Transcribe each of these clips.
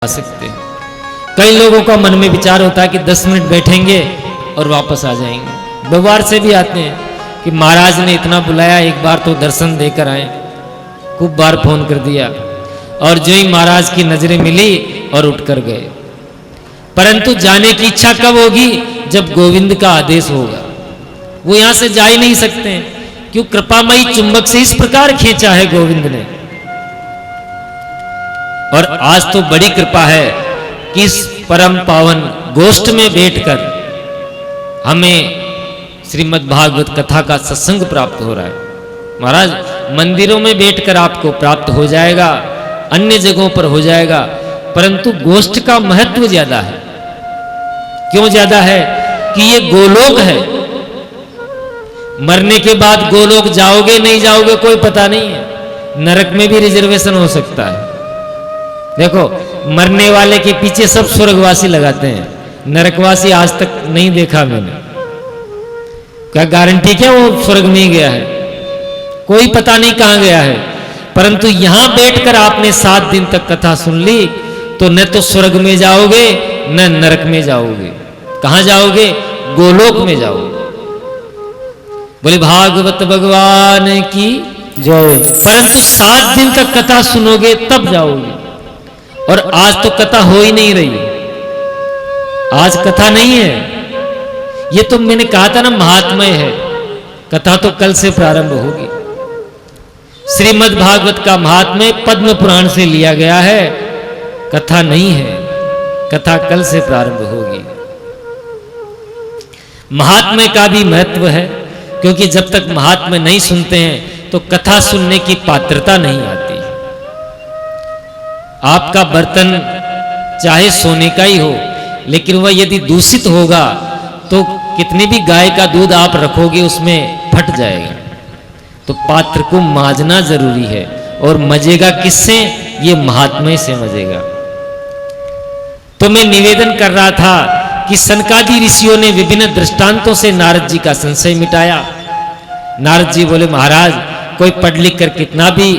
आ सकते हैं। कई लोगों का मन में विचार होता है कि 10 मिनट बैठेंगे और वापस आ जाएंगे। व्यवहार से भी आते हैं कि महाराज ने इतना बुलाया, एक बार तो दर्शन देकर आए। खूब बार फोन कर दिया और जो ही महाराज की नजरें मिली और उठकर गए। परंतु जाने की इच्छा कब होगी? जब गोविंद का आदेश होगा। वो यहां से जा ही नहीं सकते हैं, क्यों? कृपामयी चुंबक से इस प्रकार खींचा है गोविंद ने। और आज तो बड़ी कृपा है कि इस परम पावन गोष्ठ में बैठकर हमें श्रीमद् भागवत कथा का सत्संग प्राप्त हो रहा है। महाराज, मंदिरों में बैठकर आपको प्राप्त हो जाएगा, अन्य जगहों पर हो जाएगा, परंतु गोष्ठ का महत्व ज्यादा है। क्यों ज्यादा है? कि ये गोलोक है। मरने के बाद गोलोक जाओगे नहीं जाओगे कोई पता नहीं है। नरक में भी रिजर्वेशन हो सकता है। देखो, मरने वाले के पीछे सब स्वर्गवासी लगाते हैं, नरकवासी आज तक नहीं देखा मैंने। क्या गारंटी क्या वो स्वर्ग में ही गया है? कोई पता नहीं कहां गया है। परंतु यहां बैठकर आपने 7 दिन तक कथा सुन ली तो न तो स्वर्ग में जाओगे न नरक में जाओगे। कहां जाओगे? गोलोक में जाओगे। बोले भागवत भगवान की जय। परंतु 7 दिन तक कथा सुनोगे तब जाओगे। और आज तो कथा हो ही नहीं रही। आज कथा नहीं है। ये तो मैंने कहा था ना, महात्मय है। कथा तो कल से प्रारंभ होगी। श्रीमद् भागवत का महात्म्य पद्म पुराण से लिया गया है, कथा नहीं है। कथा कल से प्रारंभ होगी। महात्म्य का भी महत्व है, क्योंकि जब तक महात्म्य नहीं सुनते हैं तो कथा सुनने की पात्रता नहीं आती। आपका बर्तन चाहे सोने का ही हो, लेकिन वह यदि दूषित होगा तो कितनी भी गाय का दूध आप रखोगे उसमें फट जाएगा। तो पात्र को मांजना जरूरी है। और मजेगा किससे? ये महात्म्य से मजेगा। तो मैं निवेदन कर रहा था कि सनकादि ऋषियों ने विभिन्न दृष्टांतों से नारद जी का संशय मिटाया। नारद जी बोले, महाराज, कोई पढ़ लिख कर कितना भी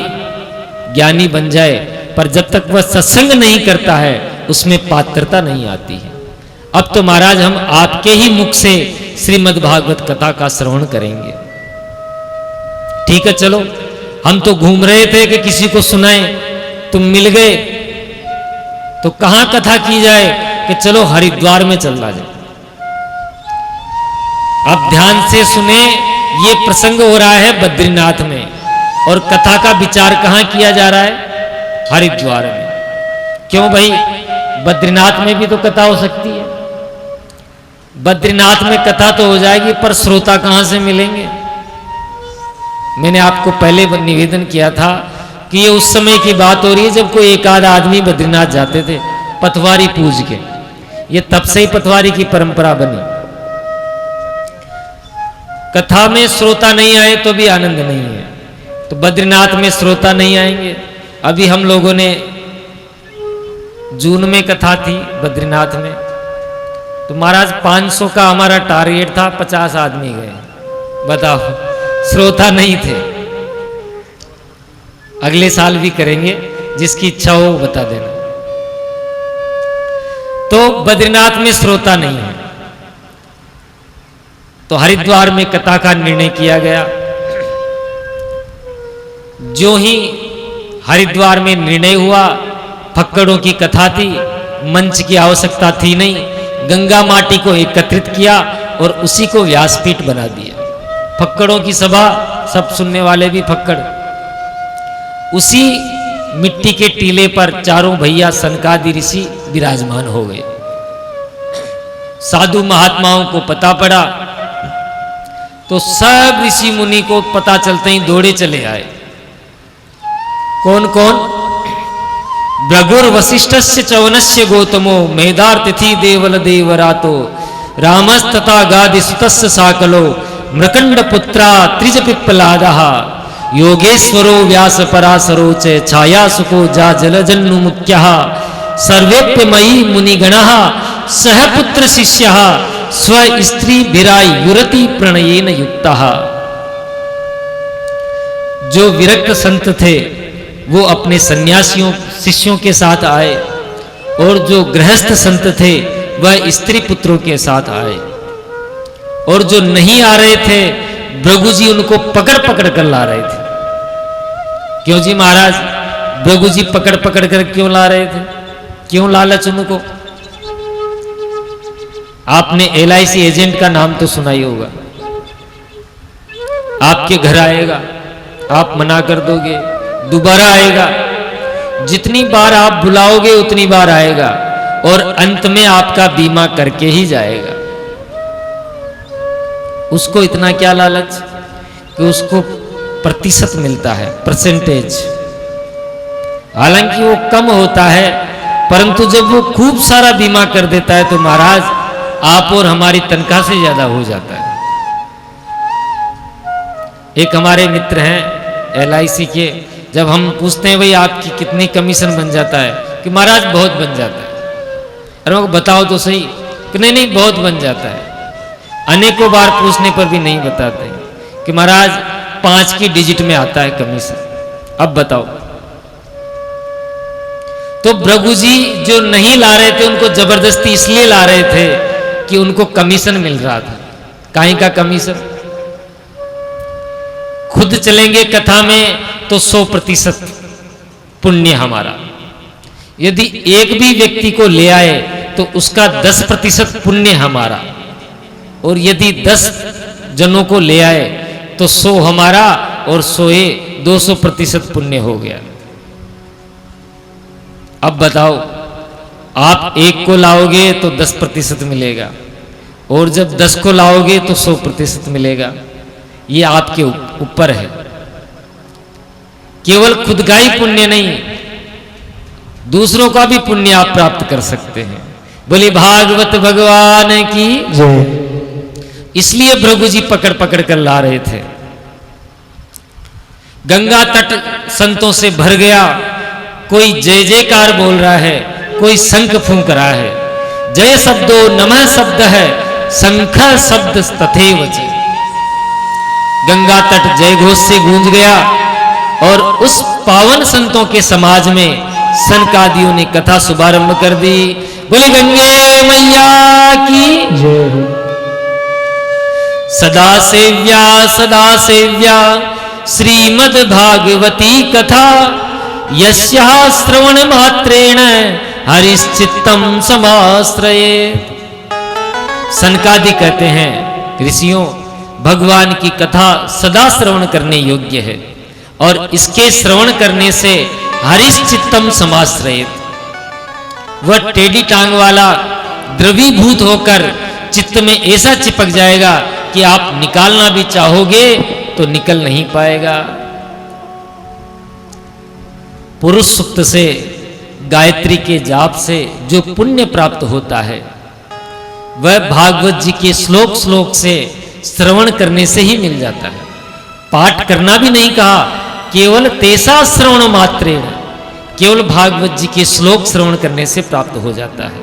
ज्ञानी बन जाए, पर जब तक वह सत्संग नहीं करता है उसमें पात्रता नहीं आती है। अब तो महाराज हम आपके ही मुख से श्रीमद् भागवत कथा का श्रवण करेंगे। ठीक है, चलो। हम तो घूम रहे थे कि किसी को सुनाएं, तुम मिल गए तो कहां कथा की जाए कि चलो हरिद्वार में चलना जाए। अब ध्यान से सुने, ये प्रसंग हो रहा है बद्रीनाथ में और कथा का विचार कहां किया जा रहा है? हरिद्वार में। क्यों भाई? बद्रीनाथ में भी तो कथा हो सकती है। बद्रीनाथ में कथा तो हो जाएगी, पर श्रोता कहां से मिलेंगे? मैंने आपको पहले निवेदन किया था कि ये उस समय की बात हो रही है जब कोई एक आध आदमी बद्रीनाथ जाते थे पतवारी पूज के। ये तब से ही पतवारी की परंपरा बनी। कथा में श्रोता नहीं आए तो भी आनंद नहीं है। तो बद्रीनाथ में श्रोता नहीं आएंगे। अभी हम लोगों ने जून में कथा थी बद्रीनाथ में, तो महाराज 500 का हमारा टारगेट था, 50 आदमी गए। बताओ, श्रोता नहीं थे। अगले साल भी करेंगे, जिसकी इच्छा हो बता देना। तो बद्रीनाथ में श्रोता नहीं है, तो हरिद्वार में कथा का निर्णय किया गया। जो ही हरिद्वार में निर्णय हुआ, फक्कड़ों की कथा थी, मंच की आवश्यकता थी नहीं, गंगा माटी को एकत्रित किया और उसी को व्यासपीठ बना दिया। फक्कड़ों की सभा, सब सुनने वाले भी फक्कड़। उसी मिट्टी के टीले पर चारों भैया सनकादि ऋषि विराजमान हो गए। साधु महात्माओं को पता पड़ा तो सब ऋषि मुनि को पता चलते ही दौड़े चले आए। कौन कौन? भृगुर वशिष्ठस्य चवनस्य गौतमो मेधार्तिथि देवल देवरातो रामस्तथा गादि सुतस्य साकलो मृकंड पुत्रा त्रिज पिप्पलादः योगेश्वरो व्यास पराशरो च छाया सुको जा जलजन्नु मुख्यः सर्वेप्यमयी मुनिगणः सह पुत्र शिष्यः स्व स्त्री भिराय युरति प्रणयेन युक्तः। जो विरक्त संत थे वो अपने सन्यासियों शिष्यों के साथ आए और जो गृहस्थ संत थे वह स्त्री पुत्रों के साथ आए, और जो नहीं आ रहे थे भृगु जी उनको पकड़ पकड़ कर ला रहे थे। क्यों जी महाराज, भृगु जी पकड़ पकड़ कर क्यों ला रहे थे? क्यों लालच उनको? आपने LIC एजेंट का नाम तो सुना ही होगा। आपके घर आएगा, आप मना कर दोगे, दोबारा आएगा, जितनी बार आप बुलाओगे उतनी बार आएगा, और अंत में आपका बीमा करके ही जाएगा। उसको इतना क्या लालच कि उसको प्रतिशत मिलता है, परसेंटेज। हालांकि वो कम होता है, परंतु जब वो खूब सारा बीमा कर देता है तो महाराज आप और हमारी तनख्वाह से ज्यादा हो जाता है। एक हमारे मित्र हैं LIC के, जब हम पूछते हैं भाई आपकी कितनी कमीशन बन जाता है, कि महाराज बहुत बन जाता है। अरे मैं बताओ तो सही, कि नहीं बहुत बन जाता है। अनेकों बार पूछने पर भी नहीं बताते कि महाराज 5 की डिजिट में आता है कमीशन। अब बताओ। तो भृगु जी जो नहीं ला रहे थे उनको जबरदस्ती इसलिए ला रहे थे कि उनको कमीशन मिल रहा था। काहे का कमीशन? खुद चलेंगे कथा में तो 100% पुण्य हमारा। यदि एक भी व्यक्ति को ले आए तो उसका 10% पुण्य हमारा, और यदि 10 जनों को ले आए तो 100 हमारा और 200% पुण्य हो गया। अब बताओ, आप एक को लाओगे तो 10% मिलेगा, और जब 10 को लाओगे तो 100% मिलेगा। ये आपके ऊपर है। केवल खुद का ही पुण्य नहीं, दूसरों का भी पुण्य आप प्राप्त कर सकते हैं। बोले भागवत भगवान की जय। इसलिए भृगु जी पकड़ पकड़ कर ला रहे थे। गंगा तट संतों से भर गया। कोई जय जयकार बोल रहा है, कोई शंख फूंक रहा है। जय शब्दो नमः शब्द है, शंख शब्द तथैव च। गंगा तट जय घोष से गूंज गया, और उस पावन संतों के समाज में सनकादियों ने कथा शुभारंभ कर दी। बोले गंगे मैया की जय। सदा सेव्या श्रीमद् भागवती कथा, यस्याः श्रवण मात्रेण हरिश्चित्तम समाश्रयेत्। सनकादि कहते हैं ऋषियों, भगवान की कथा सदा श्रवण करने योग्य है, और इसके श्रवण करने से हरिश्चित्तम समाश्रयेत्। वह टेढ़ी टांग वाला द्रवीभूत होकर चित्त में ऐसा चिपक जाएगा कि आप निकालना भी चाहोगे तो निकल नहीं पाएगा। पुरुष सूक्त से, गायत्री के जाप से जो पुण्य प्राप्त होता है वह भागवत जी के श्लोक से श्रवण करने से ही मिल जाता है। पाठ करना भी नहीं कहा, केवल तेसा श्रवण मात्रेण, केवल भागवत जी के श्लोक श्रवण करने से प्राप्त हो जाता है।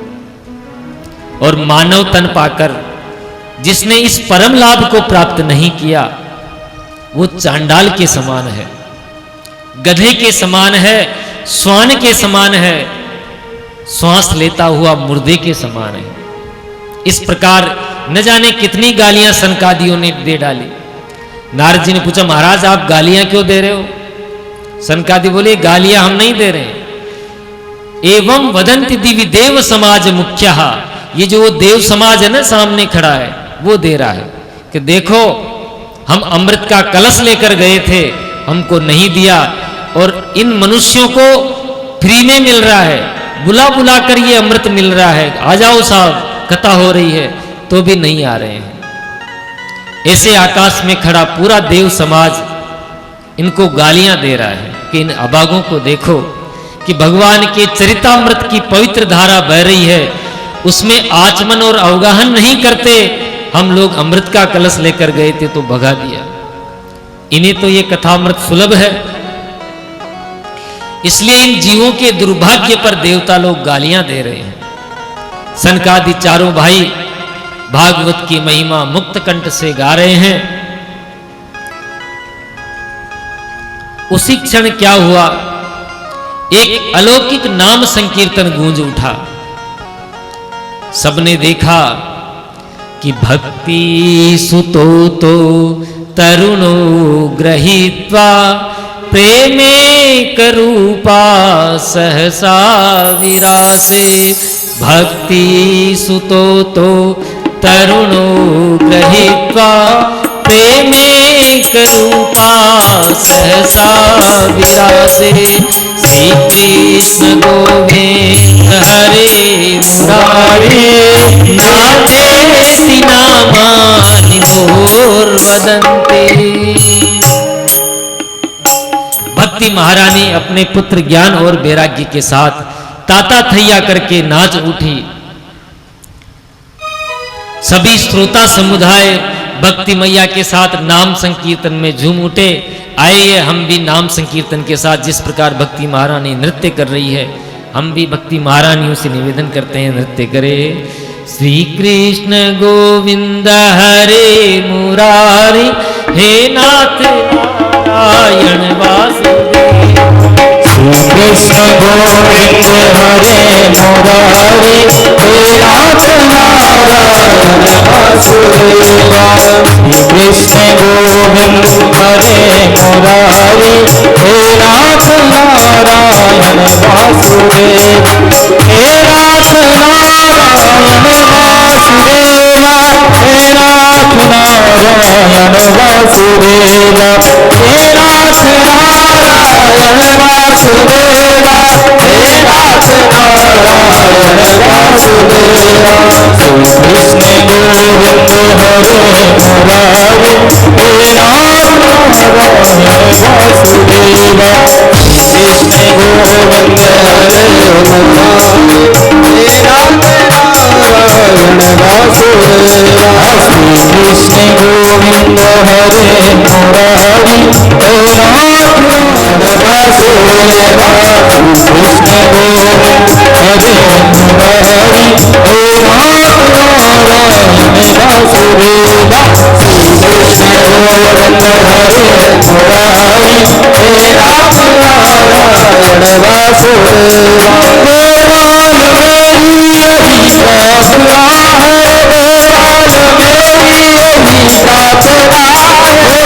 और मानव तन पाकर जिसने इस परम लाभ को प्राप्त नहीं किया वो चांडाल के समान है, गधे के समान है, श्वान के समान है, श्वास लेता हुआ मुर्दे के समान है। इस प्रकार न जाने कितनी गालियां सनकादियों ने दे डाली। नारद जी ने पूछा, महाराज आप गालियां क्यों दे रहे हो? सनकादि बोले, गालियां हम नहीं दे रहे। एवं वदंति दिव्य देव समाज मुख्यः, ये जो वो देव समाज है ना सामने खड़ा है, वो दे रहा है कि देखो हम अमृत का कलश लेकर गए थे, हमको नहीं दिया, और इन मनुष्यों को फ्री में मिल रहा है, बुला बुला कर ये अमृत मिल रहा है, आ जाओ साहब कथा हो रही है, तो भी नहीं आ रहे हैं। ऐसे आकाश में खड़ा पूरा देव समाज इनको गालियां दे रहा है कि इन अभागों को देखो कि भगवान के चरितामृत की पवित्र धारा बह रही है, उसमें आचमन और अवगाहन नहीं करते। हम लोग अमृत का कलश लेकर गए थे तो भगा दिया। इन्हें तो ये कथामृत सुलभ है, इसलिए इन जीवों के दुर्भाग्य पर देवता लोग गालियां दे रहे हैं। सनकादि चारों भाई भागवत की महिमा मुक्त कंठ से गा रहे हैं। उसी क्षण क्या हुआ, एक अलौकिक नाम संकीर्तन गूंज उठा। सबने देखा कि भक्ति सुतो तो तरुणो गृहीत्वा प्रेमे करूपा सहसा विरासे। भक्ति सुतो तो तरुणो गृहीत्वा प्रेमे करूपा सहसा विरासे। श्री कृष्ण गोविंद हरे मुरारे नामेति नामानि घोरवदन्ते। भक्ति महारानी अपने पुत्र ज्ञान और वैराग्य के साथ ताता थैया करके नाच उठी। सभी श्रोता समुदाय भक्ति मैया के साथ नाम संकीर्तन में झूम उठे। आइए हम भी नाम संकीर्तन के साथ जिस प्रकार भक्ति महारानी नृत्य कर रही है, हम भी भक्ति महारानियों से निवेदन करते हैं नृत्य करें। श्री कृष्ण गोविंद हरे मुरारी हे नाथ नारायण वासुदेव। श्री कृष्ण गोविंद हरे मुरारी हे नाथ नारायण वासुदेवा। श्री कृष्ण गोविंद हरे मुरारी हे नाथ नारायण वासुदेव। हे नाथ नारायण वासुदेवा। हे नाथ नारायण वासुदेवा। हे नाथ नारायण वासुदेवा। हे नाथ नारायण वासुदेवा। श्री कृष्ण गोविंद हरे मुरारी हे नाथ नारायण वासुदेवा। श्री कृष्ण गोविंद हरे मुरारी हे नाथ नारायण वासुदेवा। श्री कृष्ण गोविंद हरे मुरारी हे नाथ नारायण वासुदेवा। श्री कृष्ण गोविंद हरे मुरारी हे नाथ नारायण वासुदेवा। श्री कृष्ण गोविंद हरे मुरारी हे नाथ नारायण वासुदेवा। गोपाल मेरी यही प्रार्थना है।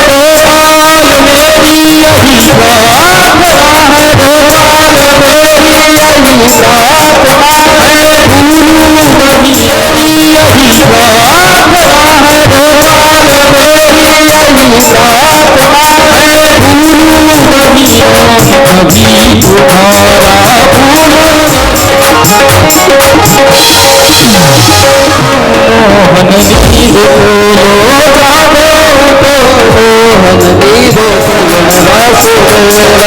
गोपाल मेरी यही प्रार्थना है। गोपाल मेरी यही प्रार्थना है। गोपाल मेरी यही प्रार्थना है। गुरु मेरी यही प्रार्थना है। गोपाल मेरी यही प्रार्थना है। गुरु मेरी कभी तुम्हारा भूल मोहन नीर को जानो तो मोहन नीर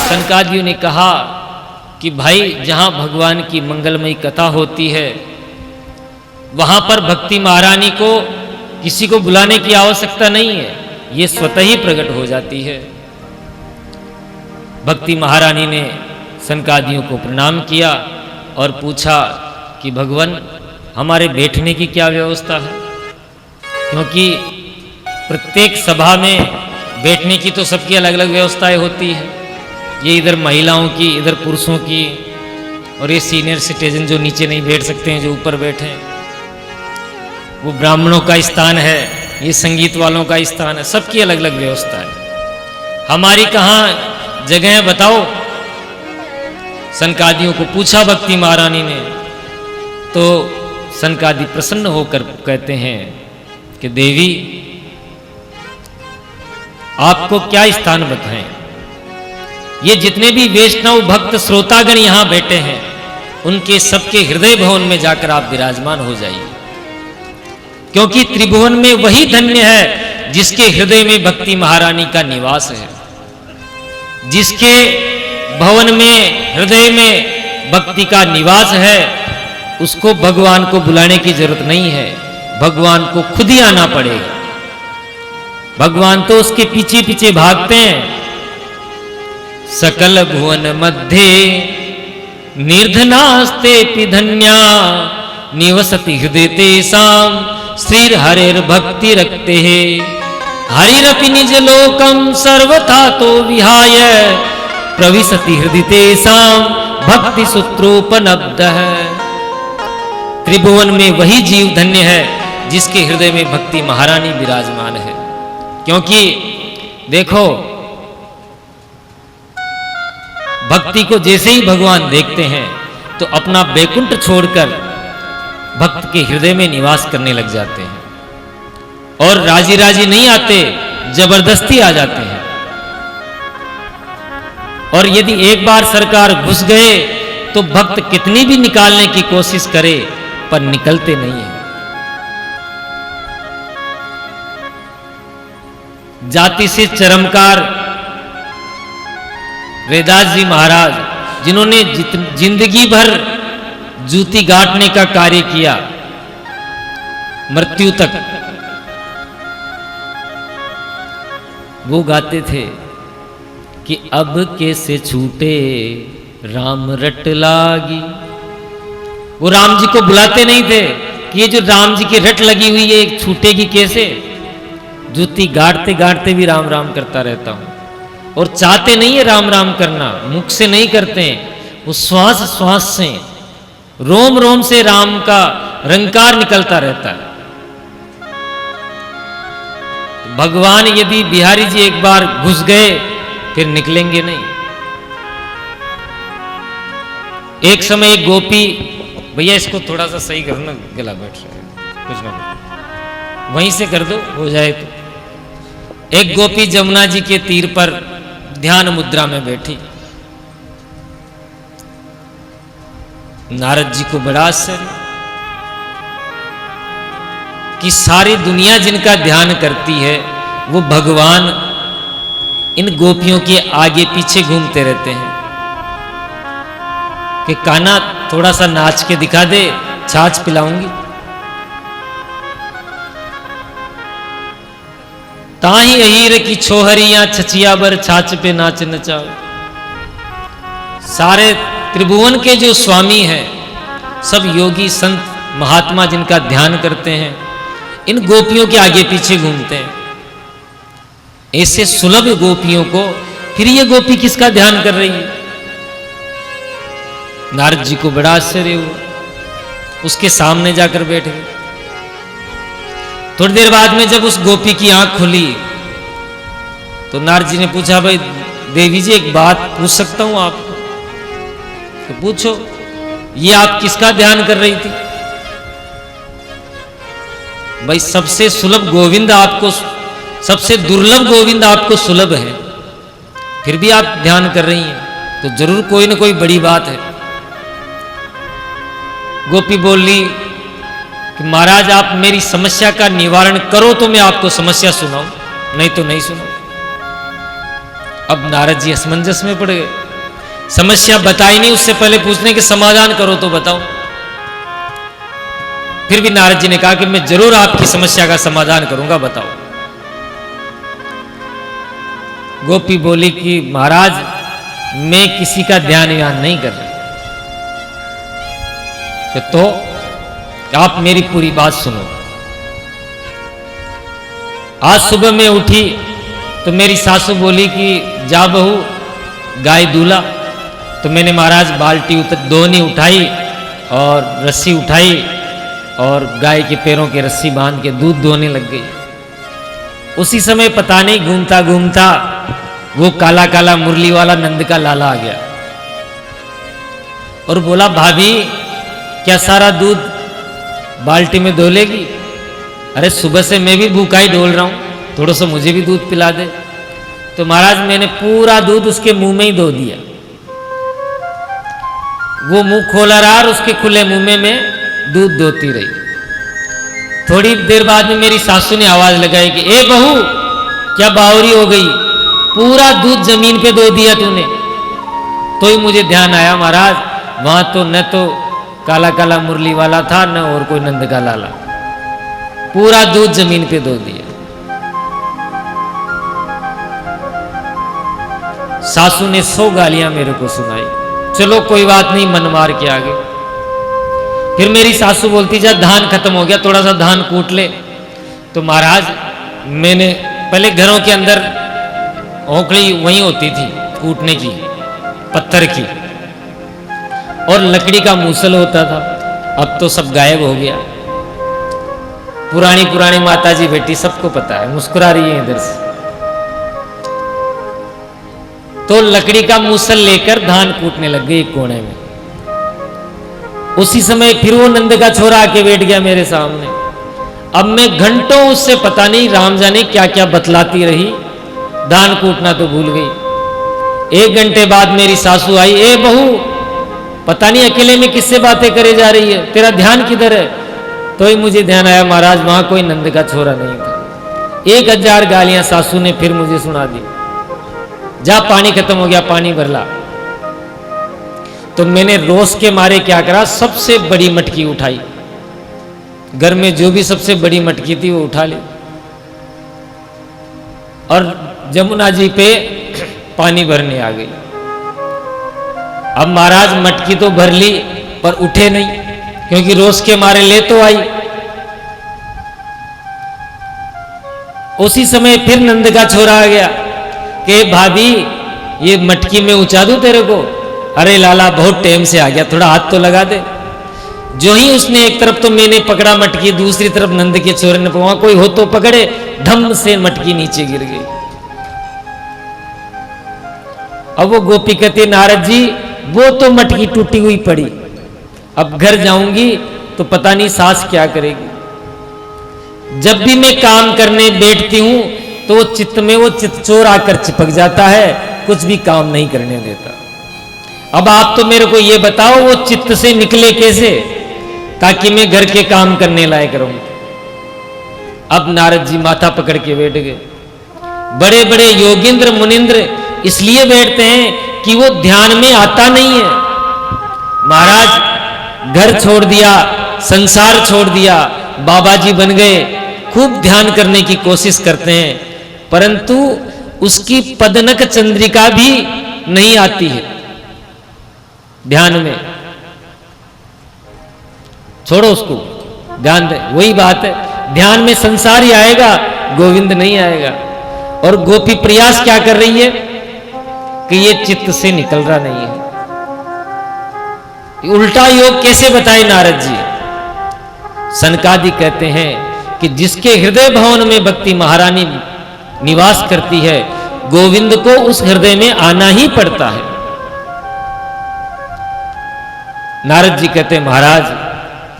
सनकादियों ने कहा कि भाई जहां भगवान की मंगलमयी कथा होती है वहां पर भक्ति महारानी को किसी को बुलाने की आवश्यकता नहीं है, ये स्वतः ही प्रकट हो जाती है। भक्ति महारानी ने सनकादियों को प्रणाम किया और पूछा कि भगवान हमारे बैठने की क्या व्यवस्था है, क्योंकि प्रत्येक सभा में बैठने की तो सबकी अलग अलग व्यवस्थाएं होती है। ये इधर महिलाओं की, इधर पुरुषों की, और ये सीनियर सिटीजन जो नीचे नहीं बैठ सकते हैं, जो ऊपर बैठे हैं, वो ब्राह्मणों का स्थान है, ये संगीत वालों का स्थान है, सबकी अलग अलग व्यवस्था है। हमारी कहाँ जगह है बताओ। सनकादियों को पूछा भक्ति महारानी ने, तो सनकादि प्रसन्न होकर कहते हैं कि देवी आपको क्या स्थान बताएं। ये जितने भी वैष्णव भक्त श्रोतागण यहां बैठे हैं उनके सबके हृदय भवन में जाकर आप विराजमान हो जाइए, क्योंकि त्रिभुवन में वही धन्य है जिसके हृदय में भक्ति महारानी का निवास है। जिसके भवन में, हृदय में भक्ति का निवास है, उसको भगवान को बुलाने की जरूरत नहीं है, भगवान को खुद ही आना पड़ेगा। भगवान तो उसके पीछे पीछे भागते हैं। सकल भुवन मध्य निर्धनास्ते धन्या निवसति हृदय तेषां श्री हरेर भक्ति रखते हैं। हरिरपि निज लोकम सर्वथा तो विहाय प्रविशति हृदय तेषां भक्ति सूत्रोपनब्ध है। त्रिभुवन में वही जीव धन्य है जिसके हृदय में भक्ति महारानी विराजमान है। क्योंकि देखो, भक्ति को जैसे ही भगवान देखते हैं तो अपना बैकुंठ छोड़कर भक्त के हृदय में निवास करने लग जाते हैं, और राजी राजी नहीं आते, जबरदस्ती आ जाते हैं। और यदि एक बार सरकार घुस गए तो भक्त कितनी भी निकालने की कोशिश करे पर निकलते नहीं है। जाति से चरमकार रैदास जी महाराज, जिन्होंने जिंदगी भर जूती गांठने का कार्य किया मृत्यु तक, वो गाते थे कि अब कैसे छूटे राम रट लागी। वो राम जी को बुलाते नहीं थे कि ये जो राम जी की रट लगी हुई है छूटेगी कैसे। जूती गाड़ते गाड़ते भी राम राम करता रहता हूं, और चाहते नहीं है राम राम करना, मुख से नहीं करते हैं, वो श्वास श्वास से, रोम रोम से राम का रंकार निकलता रहता है। भगवान यदि बिहारी जी एक बार घुस गए फिर निकलेंगे नहीं। एक समय एक गोपी, भैया इसको थोड़ा सा सही करो ना, गला बैठ रहा है, कुछ ना वहीं से कर दो, हो जाए तो। एक गोपी जमुना जी के तीर पर ध्यान मुद्रा में बैठी। नारद जी को बड़ा आश्चर्य कि सारी दुनिया जिनका ध्यान करती है वो भगवान इन गोपियों के आगे पीछे घूमते रहते हैं कि कान्हा थोड़ा सा नाच के दिखा दे, छाछ पिलाऊंगी। ताही अहीर की छोहरियां छचिया बर छाछ पे नाच नचाओ। सारे त्रिभुवन के जो स्वामी हैं, सब योगी संत महात्मा जिनका ध्यान करते हैं, इन गोपियों के आगे पीछे घूमते हैं। ऐसे सुलभ गोपियों को फिर ये गोपी किसका ध्यान कर रही है? नारद जी को बड़ा आश्चर्य हुआ, उसके सामने जाकर बैठ गए। थोड़ी देर बाद में जब उस गोपी की आंख खुली तो नारद जी ने पूछा, भाई देवी जी एक बात पूछ सकता हूं आपको? तो पूछो, ये आप किसका ध्यान कर रही थी? भाई सबसे सुलभ गोविंद आपको, सबसे दुर्लभ गोविंद आपको सुलभ है, फिर भी आप ध्यान कर रही हैं, तो जरूर कोई ना कोई बड़ी बात है। गोपी बोली कि महाराज आप मेरी समस्या का निवारण करो तो मैं आपको समस्या सुनाऊं, नहीं तो नहीं सुनाऊं। अब नारद जी असमंजस में पड़ गए, समस्या बताई नहीं, उससे पहले पूछने के समाधान करो तो बताओ। फिर भी नारद जी ने कहा कि मैं जरूर आपकी समस्या का समाधान करूंगा, बताओ। गोपी बोली कि महाराज मैं किसी का ध्यान व्यान नहीं कर रही, तो आप मेरी पूरी बात सुनो। आज सुबह मैं उठी तो मेरी सासू बोली कि जा बहू गाय दूल्हा। तो मैंने महाराज बाल्टी दोहनी उठाई और रस्सी उठाई और गाय के पैरों के रस्सी बांध के दूध दोहने लग गई। उसी समय पता नहीं घूमता घूमता वो काला काला मुरली वाला नंद का लाला आ गया और बोला, भाभी क्या सारा दूध बाल्टी में धो लेगी? अरे सुबह से मैं भी भूखा ही डोल रहा हूं, थोड़ा सा मुझे भी दूध पिला दे। तो महाराज मैंने पूरा दूध उसके मुंह में ही धो दिया। वो मुंह खोला रहा और उसके खुले मुंह में मैं दूध धोती रही। थोड़ी देर बाद में मेरी सासू ने आवाज लगाई कि ए बहू क्या बावरी हो गई, पूरा दूध जमीन पे धो दिया तूने। तो ही मुझे ध्यान आया महाराज वहां तो न तो काला काला मुरली वाला था न और कोई नंद का लाला, पूरा दूध जमीन पे धो दिया। सासू ने 100 गालियां मेरे को सुनाई। चलो कोई बात नहीं, मन मार के आगे। फिर मेरी सासू बोलती जा धान खत्म हो गया, थोड़ा सा धान कूट ले। तो महाराज मैंने पहले घरों के अंदर औंकड़ी वहीं होती थी कूटने की, पत्थर की, और लकड़ी का मूसल होता था। अब तो सब गायब हो गया। पुरानी पुरानी माता जी बेटी सबको पता है, मुस्कुरा रही है इधर से। तो लकड़ी का मूसल लेकर धान कूटने लग गई एक कोने में। उसी समय फिर वो नंद का छोरा आके बैठ गया मेरे सामने। अब मैं घंटों उससे पता नहीं राम जाने क्या क्या बतलाती रही, धान कूटना तो भूल गई। 1 घंटे बाद मेरी सासू आई, ए बहू, पता नहीं अकेले में किससे बातें करे जा रही है, तेरा ध्यान किधर है? तो ही मुझे ध्यान आया, महाराज वहां कोई नंद का छोरा नहीं था। 1000 गालियां सासू ने फिर मुझे सुना दी। जा पानी खत्म हो गया, पानी भर ला। तो मैंने रोष के मारे क्या करा, सबसे बड़ी मटकी उठाई। घर में जो भी सबसे बड़ी मटकी थी वो उठा ली और जमुना जी पे पानी भरने आ गई। अब महाराज मटकी तो भर ली पर उठे नहीं, क्योंकि रोष के मारे ले तो आई। उसी समय फिर नंद का छोरा आ गया कि भाभी ये मटकी में ऊंचा दूं तेरे को? अरे लाला बहुत टाइम से आ गया, थोड़ा हाथ तो लगा दे। जो ही उसने एक तरफ तो मैंने पकड़ा मटकी, दूसरी तरफ नंद के छोरे ने वहां कोई हो तो पकड़े, धम से मटकी नीचे गिर गई। अब वो गोपी कहती, नारद जी वो तो मटकी टूटी हुई पड़ी, अब घर जाऊंगी तो पता नहीं सास क्या करेगी। जब भी मैं काम करने बैठती हूं तो वो चित्त में वो चित्तचोर आकर चिपक जाता है, कुछ भी काम नहीं करने देता। अब आप तो मेरे को ये बताओ वो चित्त से निकले कैसे, ताकि मैं घर के काम करने लायक रहूं। अब नारद जी माथा पकड़ के बैठ गए। बड़े बड़े योगिंद्र मुनिंद्र इसलिए बैठते हैं कि वो ध्यान में आता नहीं है। महाराज घर छोड़ दिया, संसार छोड़ दिया, बाबा जी बन गए, खूब ध्यान करने की कोशिश करते हैं, परंतु उसकी पदनक चंद्रिका भी नहीं आती है ध्यान में। छोड़ो उसको, ध्यान दे। वही बात है, ध्यान में संसार ही आएगा, गोविंद नहीं आएगा। और गोपी प्रयास क्या कर रही है कि ये चित्त से निकल रहा नहीं है। उल्टा योग कैसे बताए नारद जी? सनकादि कहते हैं कि जिसके हृदय भवन में भक्ति महारानी निवास करती है, गोविंद को उस हृदय में आना ही पड़ता है। नारद जी कहते हैं, महाराज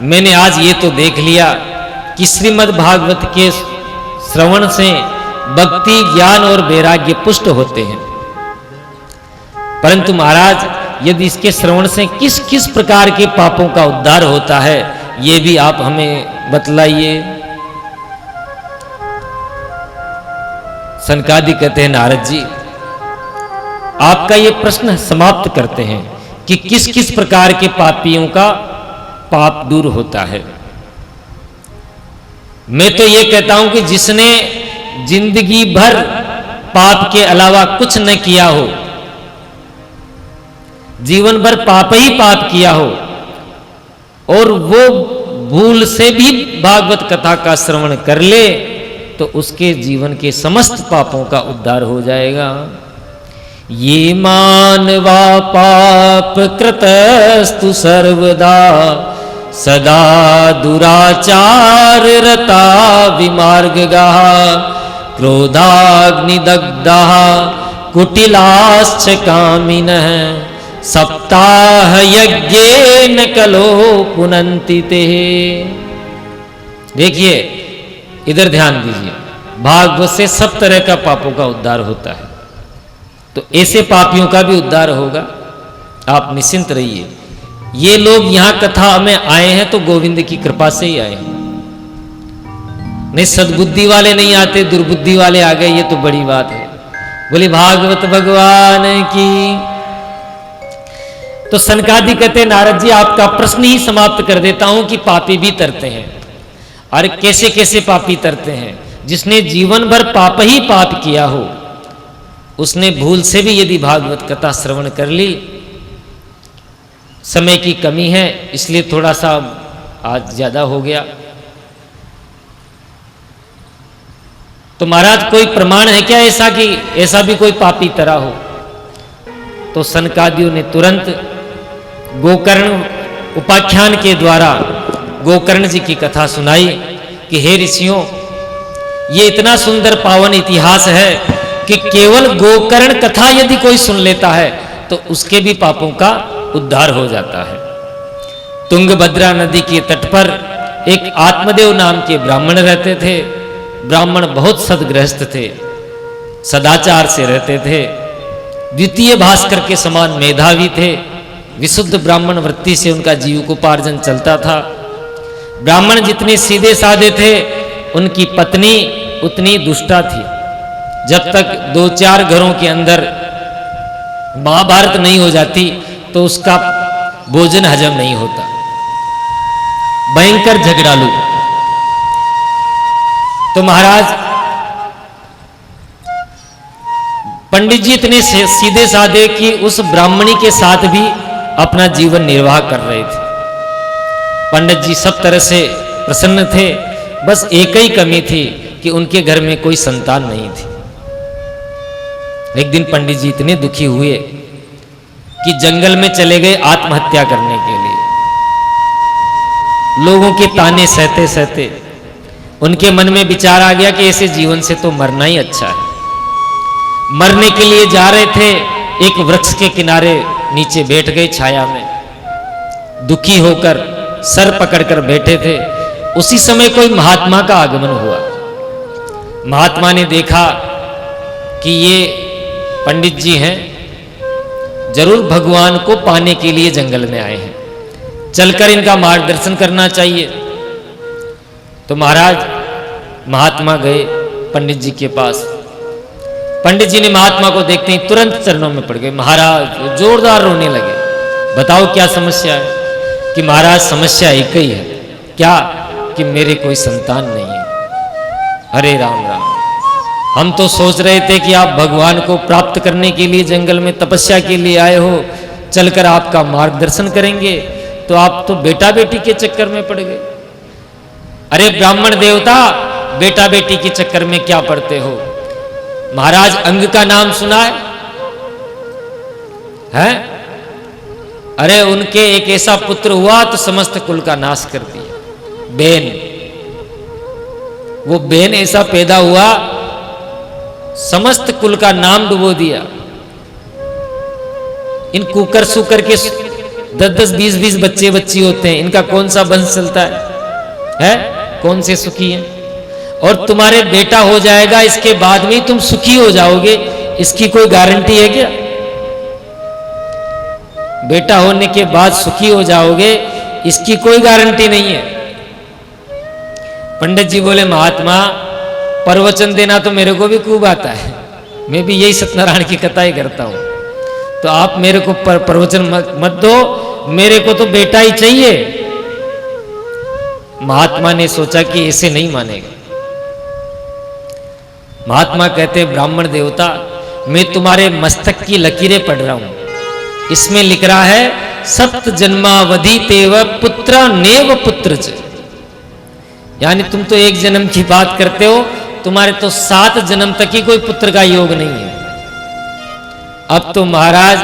मैंने आज ये तो देख लिया कि श्रीमद् भागवत के श्रवण से भक्ति, ज्ञान और वैराग्य पुष्ट होते हैं, परंतु महाराज यदि इसके श्रवण से किस किस प्रकार के पापों का उद्धार होता है, ये भी आप हमें बतलाइए। सनकादि कहते हैं, नारद जी आपका ये प्रश्न समाप्त करते हैं कि किस किस प्रकार के पापियों का पाप दूर होता है। मैं तो ये कहता हूं कि जिसने जिंदगी भर पाप के अलावा कुछ न किया हो, जीवन भर पाप ही पाप किया हो, और वो भूल से भी भागवत कथा का श्रवण कर ले, तो उसके जीवन के समस्त पापों का उद्धार हो जाएगा। ये मानवा पाप कृतस्तु सर्वदा, सदा दुराचार रता विमार्गगा, क्रोधाग्निदग्धा कुटिलाश्च कामिनः, सप्ताह यज्ञेन कलो पुनन्ति ते। देखिए इधर ध्यान दीजिए, भागवत से सब तरह का पापों का उद्धार होता है, तो ऐसे पापियों का भी उद्धार होगा, आप निश्चिंत रहिए। ये लोग यहां कथा में आए हैं तो गोविंद की कृपा से ही आए हैं, नहीं सद्बुद्धि वाले नहीं आते, दुर्बुद्धि वाले आ गए, ये तो बड़ी बात है। बोले भागवत भगवान की। तो सनकादि कहते, नारद जी आपका प्रश्न ही समाप्त कर देता हूं कि पापी भी तरते हैं। अरे कैसे कैसे पापी तरते हैं? जिसने जीवन भर पाप ही पाप किया हो, उसने भूल से भी यदि भागवत कथा श्रवण कर ली, समय की कमी है इसलिए थोड़ा सा आज ज्यादा हो गया, तो महाराज कोई प्रमाण है क्या ऐसा कि ऐसा भी कोई पापी तरह हो? तो सनकादियों ने तुरंत गोकर्ण उपाख्यान के द्वारा गोकर्ण जी की कथा सुनाई कि हे ऋषियों, ये इतना सुंदर पावन इतिहास है कि केवल गोकर्ण कथा यदि कोई सुन लेता है तो उसके भी पापों का उद्धार हो जाता है। तुंगभद्रा नदी के तट पर एक आत्मदेव नाम के ब्राह्मण रहते थे। ब्राह्मण बहुत सद्गृहस्थ थे, सदाचार से रहते थे, द्वितीय भास्कर के समान मेधावी थे। विशुद्ध ब्राह्मण वृत्ति से उनका जीविकोपार्जन चलता था। ब्राह्मण जितने सीधे साधे थे, उनकी पत्नी उतनी दुष्टा थी। जब तक 2-4 घरों के अंदर महाभारत नहीं हो जाती तो उसका भोजन हजम नहीं होता। भयंकर झगड़ालू। तो महाराज पंडित जी इतने सीधे साधे कि उस ब्राह्मणी के साथ भी अपना जीवन निर्वाह कर रहे थे। पंडित जी सब तरह से प्रसन्न थे, बस एक ही कमी थी कि उनके घर में कोई संतान नहीं थी। एक दिन पंडित जी इतने दुखी हुए कि जंगल में चले गए आत्महत्या करने के लिए। लोगों के ताने सहते सहते उनके मन में विचार आ गया कि ऐसे जीवन से तो मरना ही अच्छा है। मरने के लिए जा रहे थे, एक वृक्ष के किनारे नीचे बैठ गए छाया में, दुखी होकर सर पकड़कर बैठे थे। उसी समय कोई महात्मा का आगमन हुआ। महात्मा ने देखा कि ये पंडित जी हैं, जरूर भगवान को पाने के लिए जंगल में आए हैं, चलकर इनका मार्गदर्शन करना चाहिए। तो महाराज महात्मा गए पंडित जी के पास। पंडित जी ने महात्मा को देखते ही तुरंत चरणों में पड़ गए। महाराज जोरदार रोने लगे। बताओ क्या समस्या है? कि महाराज समस्या एक ही है। क्या? कि मेरे कोई संतान नहीं है। अरे राम राम, हम तो सोच रहे थे कि आप भगवान को प्राप्त करने के लिए जंगल में तपस्या के लिए आए हो, चलकर आपका मार्गदर्शन करेंगे, तो आप तो बेटा बेटी के चक्कर में पड़ गए। अरे ब्राह्मण देवता, बेटा बेटी के चक्कर में क्या पड़ते हो? महाराज अंग का नाम सुना है? अरे उनके एक ऐसा पुत्र हुआ तो समस्त कुल का नाश कर दिया। बेन, वो बेन ऐसा पैदा हुआ, समस्त कुल का नाम डुबो दिया। इन कुकर सुकर के 10-10, 20-20 बच्चे बच्ची होते हैं, इनका कौन सा वंश चलता है? कौन से सुखी हैं? और तुम्हारे बेटा हो जाएगा, इसके बाद में तुम सुखी हो जाओगे, इसकी कोई गारंटी है क्या? बेटा होने के बाद सुखी हो जाओगे, इसकी कोई गारंटी नहीं है। पंडित जी बोले, महात्मा प्रवचन देना तो मेरे को भी खूब आता है, मैं भी यही सत्यनारायण की कथाएं करता हूं, तो आप मेरे को प्रवचन मत दो, मेरे को तो बेटा ही चाहिए। महात्मा ने सोचा कि ऐसे नहीं मानेगा। महात्मा कहते, ब्राह्मण देवता, मैं तुम्हारे मस्तक की लकीरें पढ़ रहा हूं, इसमें लिख रहा है सप्त जन्मावधि तेव पुत्र नेव पुत्र च। यानी तुम तो एक जन्म की बात करते हो, तुम्हारे तो 7 जन्म तक ही कोई पुत्र का योग नहीं है। अब तो महाराज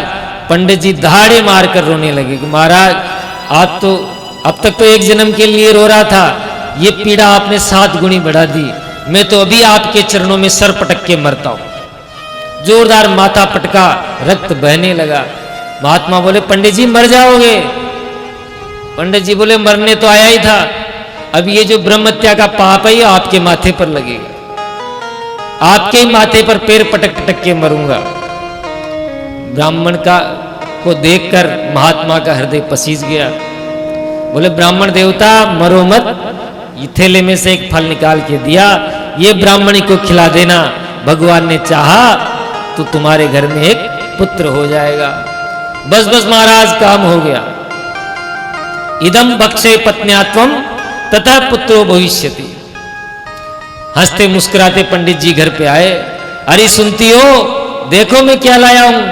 पंडित जी दहाड़े मारकर रोने लगे कि महाराज आप तो अब तक तो एक जन्म के लिए रो रहा था, ये पीड़ा आपने 7 गुनी बढ़ा दी, मैं तो अभी आपके चरणों में सर पटक के मरता हूं। जोरदार माथा पटका, रक्त बहने लगा। महात्मा बोले, पंडित जी मर जाओगे। पंडित जी बोले, मरने तो आया ही था, अब ये जो ब्रह्म हत्या का पाप है ये आपके माथे पर लगेगा, आपके ही माथे पर पैर पटक पटक के मरूंगा। ब्राह्मण का को देखकर महात्मा का हृदय पसीज गया। बोले, ब्राह्मण देवता मरो मत, ये थैले में से एक फल निकाल के दिया, ये ब्राह्मणी को खिला देना, भगवान ने चाहा तो तुम्हारे घर में एक पुत्र हो जाएगा। बस बस महाराज काम हो गया। इदम बक्षे पत्न्यात्वम तथा पुत्रो भविष्यति। हंसते मुस्कुराते पंडित जी घर पे आए। अरे सुनती हो, देखो मैं क्या लाया हूं।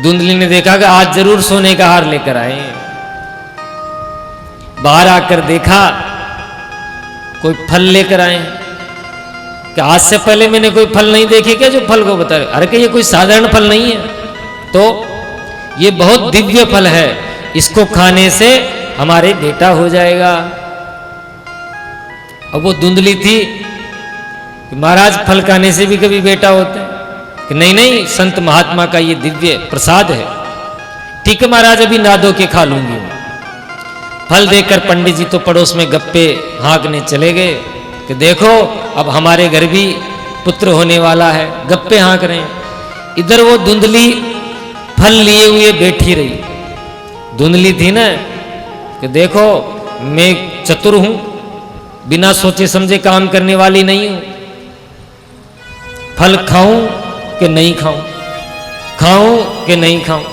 धुंधली ने देखा कि आज जरूर सोने का हार लेकर आए। बाहर आकर देखा कोई फल लेकर आए कि आज से पहले मैंने कोई फल नहीं देखे क्या जो फल को बता रहे? अरे कि ये कोई साधारण फल नहीं है, तो ये बहुत दिव्य फल है, इसको खाने से हमारे बेटा हो जाएगा। अब वो धुंधली थी कि महाराज फल खाने से भी कभी बेटा होता है कि नहीं नहीं, संत महात्मा का ये दिव्य प्रसाद है। ठीक है महाराज, अभी ना धो के खा लूंगी। फल देकर पंडित जी तो पड़ोस में गप्पे हाँकने चले गए कि देखो अब हमारे घर भी पुत्र होने वाला है, गप्पे हाँक रहे हैं। इधर वो धुंधली फल लिए हुए बैठी रही। धुंधली थी ना कि देखो मैं चतुर हूं, बिना सोचे समझे काम करने वाली नहीं हूं, फल खाऊं कि नहीं खाऊं, खाऊं कि नहीं खाऊं।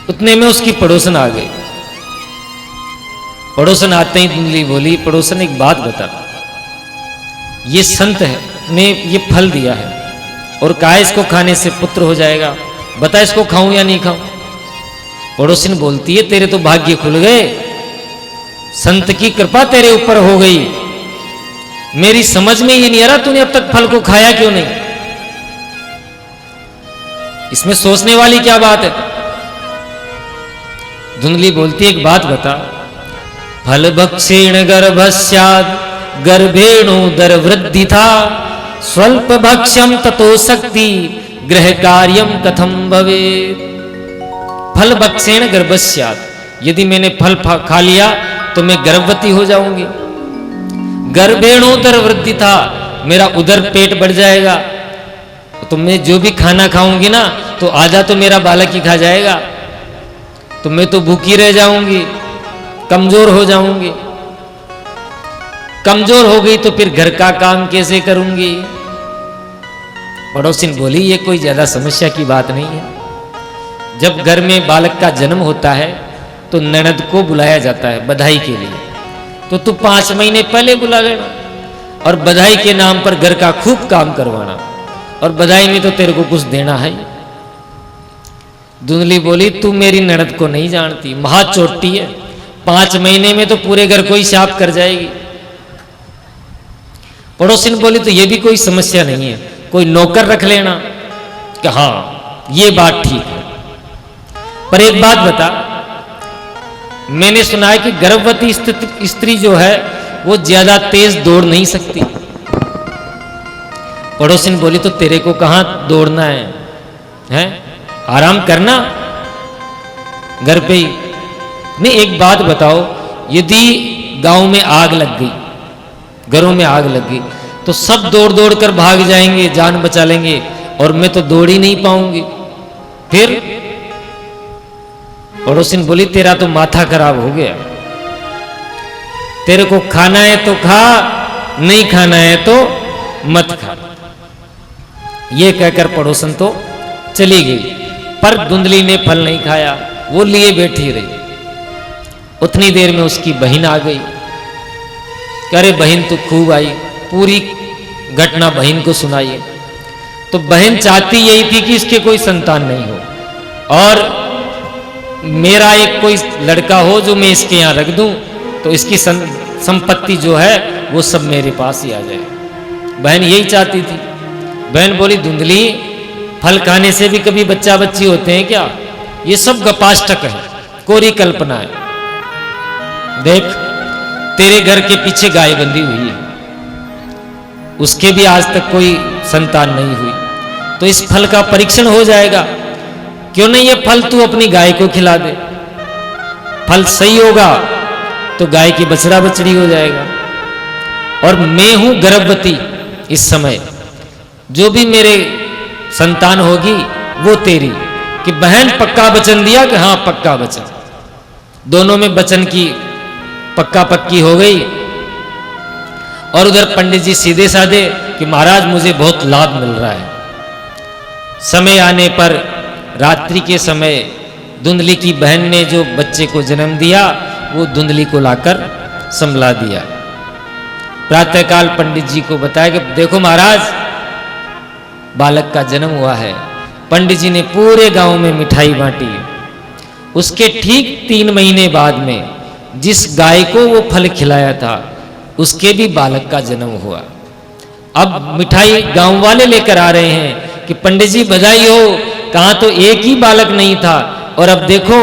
उतने में उसकी पड़ोसन आ गई। पड़ोसन आते ही धुंधली बोली, पड़ोसन एक बात बता, ये संत है ने ये फल दिया है और कहा इसको खाने से पुत्र हो जाएगा, बता इसको खाऊं या नहीं खाऊं। पड़ोसिन बोलती है तेरे तो भाग्य खुल गए, संत की कृपा तेरे ऊपर हो गई। मेरी समझ में ये नहीं आ रहा तूने अब तक फल को खाया क्यों नहीं। इसमें सोचने वाली क्या बात है। धुंधली बोलती एक बात बता, फल भक्षेण गर्भस्याद गर्भेणोदर वृद्धि था, स्वल्प भक्ष्यम ततो शक्ति ग्रह कार्यम कथम भवेत्। फल भक्षेण गर्भस्याद, यदि मैंने फल खा लिया तो मैं गर्भवती हो जाऊंगी। गर्भेणोदर वृद्धि था, मेरा उदर पेट बढ़ जाएगा, तो मैं जो भी खाना खाऊंगी ना तो आधा तो मेरा बालक ही खा जाएगा, तो मैं तो भूखी रह जाऊंगी, कमजोर हो जाऊंगी। कमजोर हो गई तो फिर घर का काम कैसे करूंगी। पड़ोसिन बोली ये कोई ज्यादा समस्या की बात नहीं है। जब घर में बालक का जन्म होता है तो ननद को बुलाया जाता है बधाई के लिए, तो तू 5 महीने पहले बुला लेना और बधाई के नाम पर घर का खूब काम करवाना, और बधाई में तो तेरे को कुछ देना है। धुंधली बोली तू मेरी ननद को नहीं जानती, महा चोटी है, 5 महीने में तो पूरे घर को ही साफ कर जाएगी। पड़ोसिन बोली तो ये भी कोई समस्या नहीं है, कोई नौकर रख लेना कि हाँ ये बात ठीक है। पर एक बात बता, मैंने सुना है कि गर्भवती स्त्री जो है वो ज्यादा तेज दौड़ नहीं सकती। पड़ोसिन बोली तो तेरे को कहां दौड़ना है? आराम करना घर पे ही। नहीं एक बात बताओ, यदि गांव में आग लग गई, घरों में आग लग गई, तो सब दौड़ दौड़ कर भाग जाएंगे, जान बचा लेंगे, और मैं तो दौड़ ही नहीं पाऊंगी। फिर पड़ोसिन बोली तेरा तो माथा खराब हो गया, तेरे को खाना है तो खा, नहीं खाना है तो मत खा। ये कहकर पड़ोसन तो चली गई, पर धुंधली ने फल नहीं खाया, वो लिए बैठी रही। उतनी देर में उसकी बहन आ गई। अरे बहन तो खूब आई, पूरी घटना बहन को सुनाई। तो बहन चाहती यही थी कि इसके कोई संतान नहीं हो, और मेरा एक कोई लड़का हो जो मैं इसके यहाँ रख दूं, तो इसकी संपत्ति जो है वो सब मेरे पास ही आ जाए। बहन यही चाहती थी। बहन बोली धुंधली फल खाने से भी कभी बच्चा बच्ची होते हैं क्या? ये सब गपाष्टक है, कोरी कल्पना है। देख तेरे घर के पीछे गाय बंधी हुई है, उसके भी आज तक कोई संतान नहीं हुई, तो इस फल का परीक्षण हो जाएगा। क्यों नहीं ये फल तू अपनी गाय को खिला दे, फल सही होगा तो गाय की बछड़ा बछड़ी हो जाएगा। और मैं हूं गर्भवती इस समय, जो भी मेरे संतान होगी वो तेरी। कि बहन पक्का वचन दिया कि हाँ पक्का वचन। दोनों में वचन की पक्का पक्की हो गई। और उधर पंडित जी सीधे साधे कि महाराज मुझे बहुत लाभ मिल रहा है। समय आने पर रात्रि के समय धुंधली की बहन ने जो बच्चे को जन्म दिया वो धुंधली को लाकर संभला दिया। प्रातःकाल पंडित जी को बताया कि देखो महाराज बालक का जन्म हुआ है। पंडित जी ने पूरे गांव में मिठाई बांटी। उसके ठीक 3 महीने बाद में जिस गाय को वो फल खिलाया था उसके भी बालक का जन्म हुआ। अब मिठाई गांव वाले लेकर आ रहे हैं कि पंडित जी बधाई हो, कहा तो एक ही बालक नहीं था और अब देखो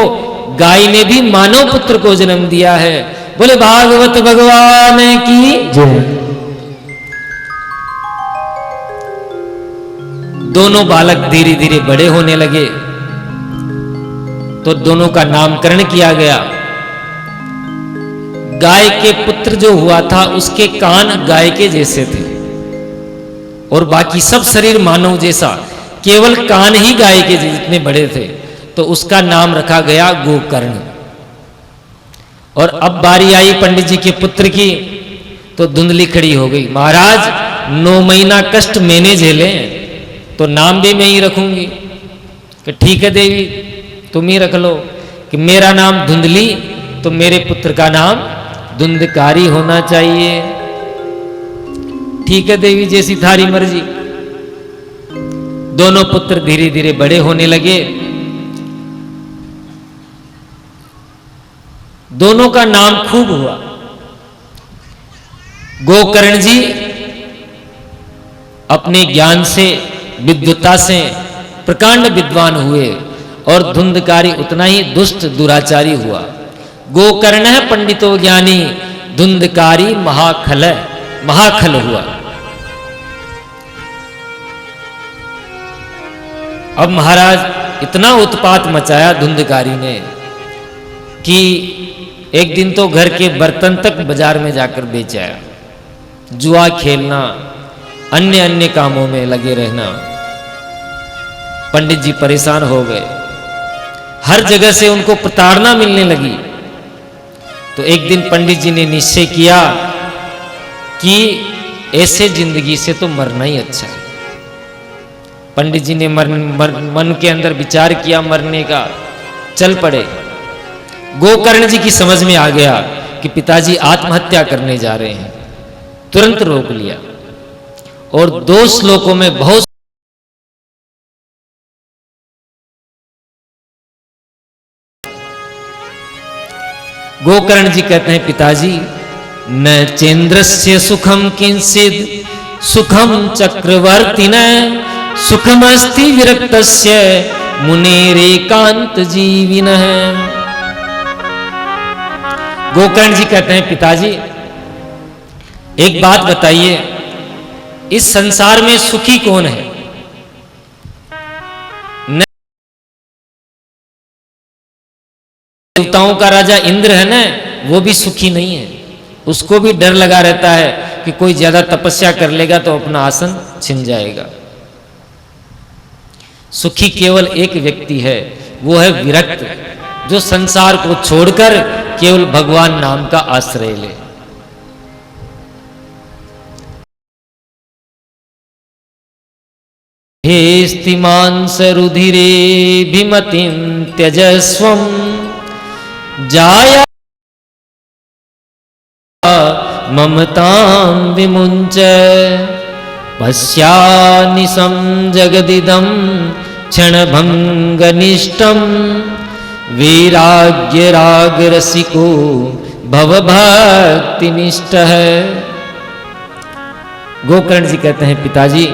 गाय ने भी मानव पुत्र को जन्म दिया है। बोले भागवत भगवान की जय। दोनों बालक धीरे धीरे बड़े होने लगे तो दोनों का नामकरण किया गया। गाय के पुत्र जो हुआ था उसके कान गाय के जैसे थे और बाकी सब शरीर मानव जैसा, केवल कान ही गाय के जितने बड़े थे, तो उसका नाम रखा गया गोकर्ण। और अब बारी आई पंडित जी के पुत्र की, तो धुंधली खड़ी हो गई। महाराज 9 महीना कष्ट मैंने झेले तो नाम भी मैं ही रखूंगी। कि ठीक है देवी तुम ही रख लो कि मेरा नाम धुंधली तो मेरे पुत्र का नाम धुंधकारी होना चाहिए। ठीक है देवी जैसी थारी मर्जी। दोनों पुत्र धीरे धीरे बड़े होने लगे। दोनों का नाम खूब हुआ। गोकर्ण जी अपने ज्ञान से विद्वता से प्रकांड विद्वान हुए और धुंधकारी उतना ही दुष्ट दुराचारी हुआ। गोकर्ण है पंडितो ज्ञानी, धुंधकारी महाखल हुआ। अब महाराज इतना उत्पात मचाया धुंधकारी ने कि एक दिन तो घर के बर्तन तक बाजार में जाकर बेच आया। जुआ खेलना, अन्य अन्य कामों में लगे रहना। पंडित जी परेशान हो गए। हर जगह से उनको प्रताड़ना मिलने लगी। तो एक दिन पंडित जी ने निश्चय किया कि ऐसे जिंदगी से तो मरना ही अच्छा है। पंडित जी ने मन के अंदर विचार किया मरने का, चल पड़े। गोकर्ण जी की समझ में आ गया कि पिताजी आत्महत्या करने जा रहे हैं। तुरंत रोक लिया और 2 श्लोकों में बहुत गोकर्ण जी कहते हैं पिताजी न चेन्द्रस्य सुखम किंचिद सुखम चक्रवर्तिन सुखमस्ति विरक्तस्य मुनेरेकांत जीविनः। गोकर्ण जी कहते हैं पिताजी एक बात बताइए, इस संसार में सुखी कौन है? देवताओं का राजा इंद्र है ना, वो भी सुखी नहीं है। उसको भी डर लगा रहता है कि कोई ज्यादा तपस्या कर लेगा तो अपना आसन छिन जाएगा। सुखी केवल एक व्यक्ति है, वो है विरक्त, जो संसार को छोड़कर केवल भगवान नाम का आश्रय ले। हे स्तिमांस रुधिरे भिमतिं त्यजस्वं जाया ममतां विमुञ्च पश्यानिशं जगदिदं क्षणभङ्गनिष्ठं वैराग्यरागरसिको भवभक्तिनिष्ठः। गोकर्ण जी कहते हैं पिताजी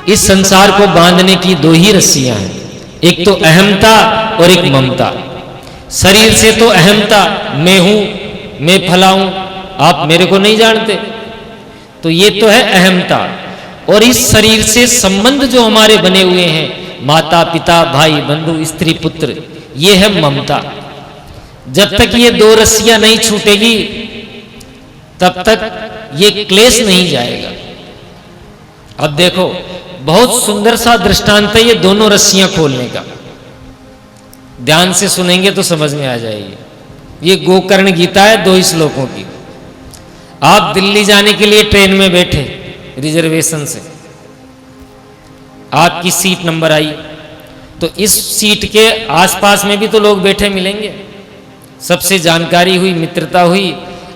इस संसार को बांधने की 2 ही रस्सियां हैं, एक तो अहमता और एक ममता। शरीर से तो अहमता, मैं हूं, मैं फलाऊं, आप मेरे को नहीं जानते, तो ये तो है अहमता। और इस शरीर से संबंध जो हमारे बने हुए हैं, माता पिता भाई बंधु स्त्री पुत्र, ये है ममता। जब तक ये 2 रस्सियां नहीं छूटेगी तब तक ये क्लेश नहीं जाएगा। अब देखो बहुत सुंदर सा दृष्टांत है ये दोनों रस्सियां खोलने का। ध्यान से सुनेंगे तो समझ में आ जाएगी। ये गोकर्ण गीता है 2 श्लोकों की। आप दिल्ली जाने के लिए ट्रेन में बैठे रिजर्वेशन से, आपकी सीट नंबर आई, तो इस सीट के आसपास में भी तो लोग बैठे मिलेंगे, सबसे जानकारी हुई, मित्रता हुई।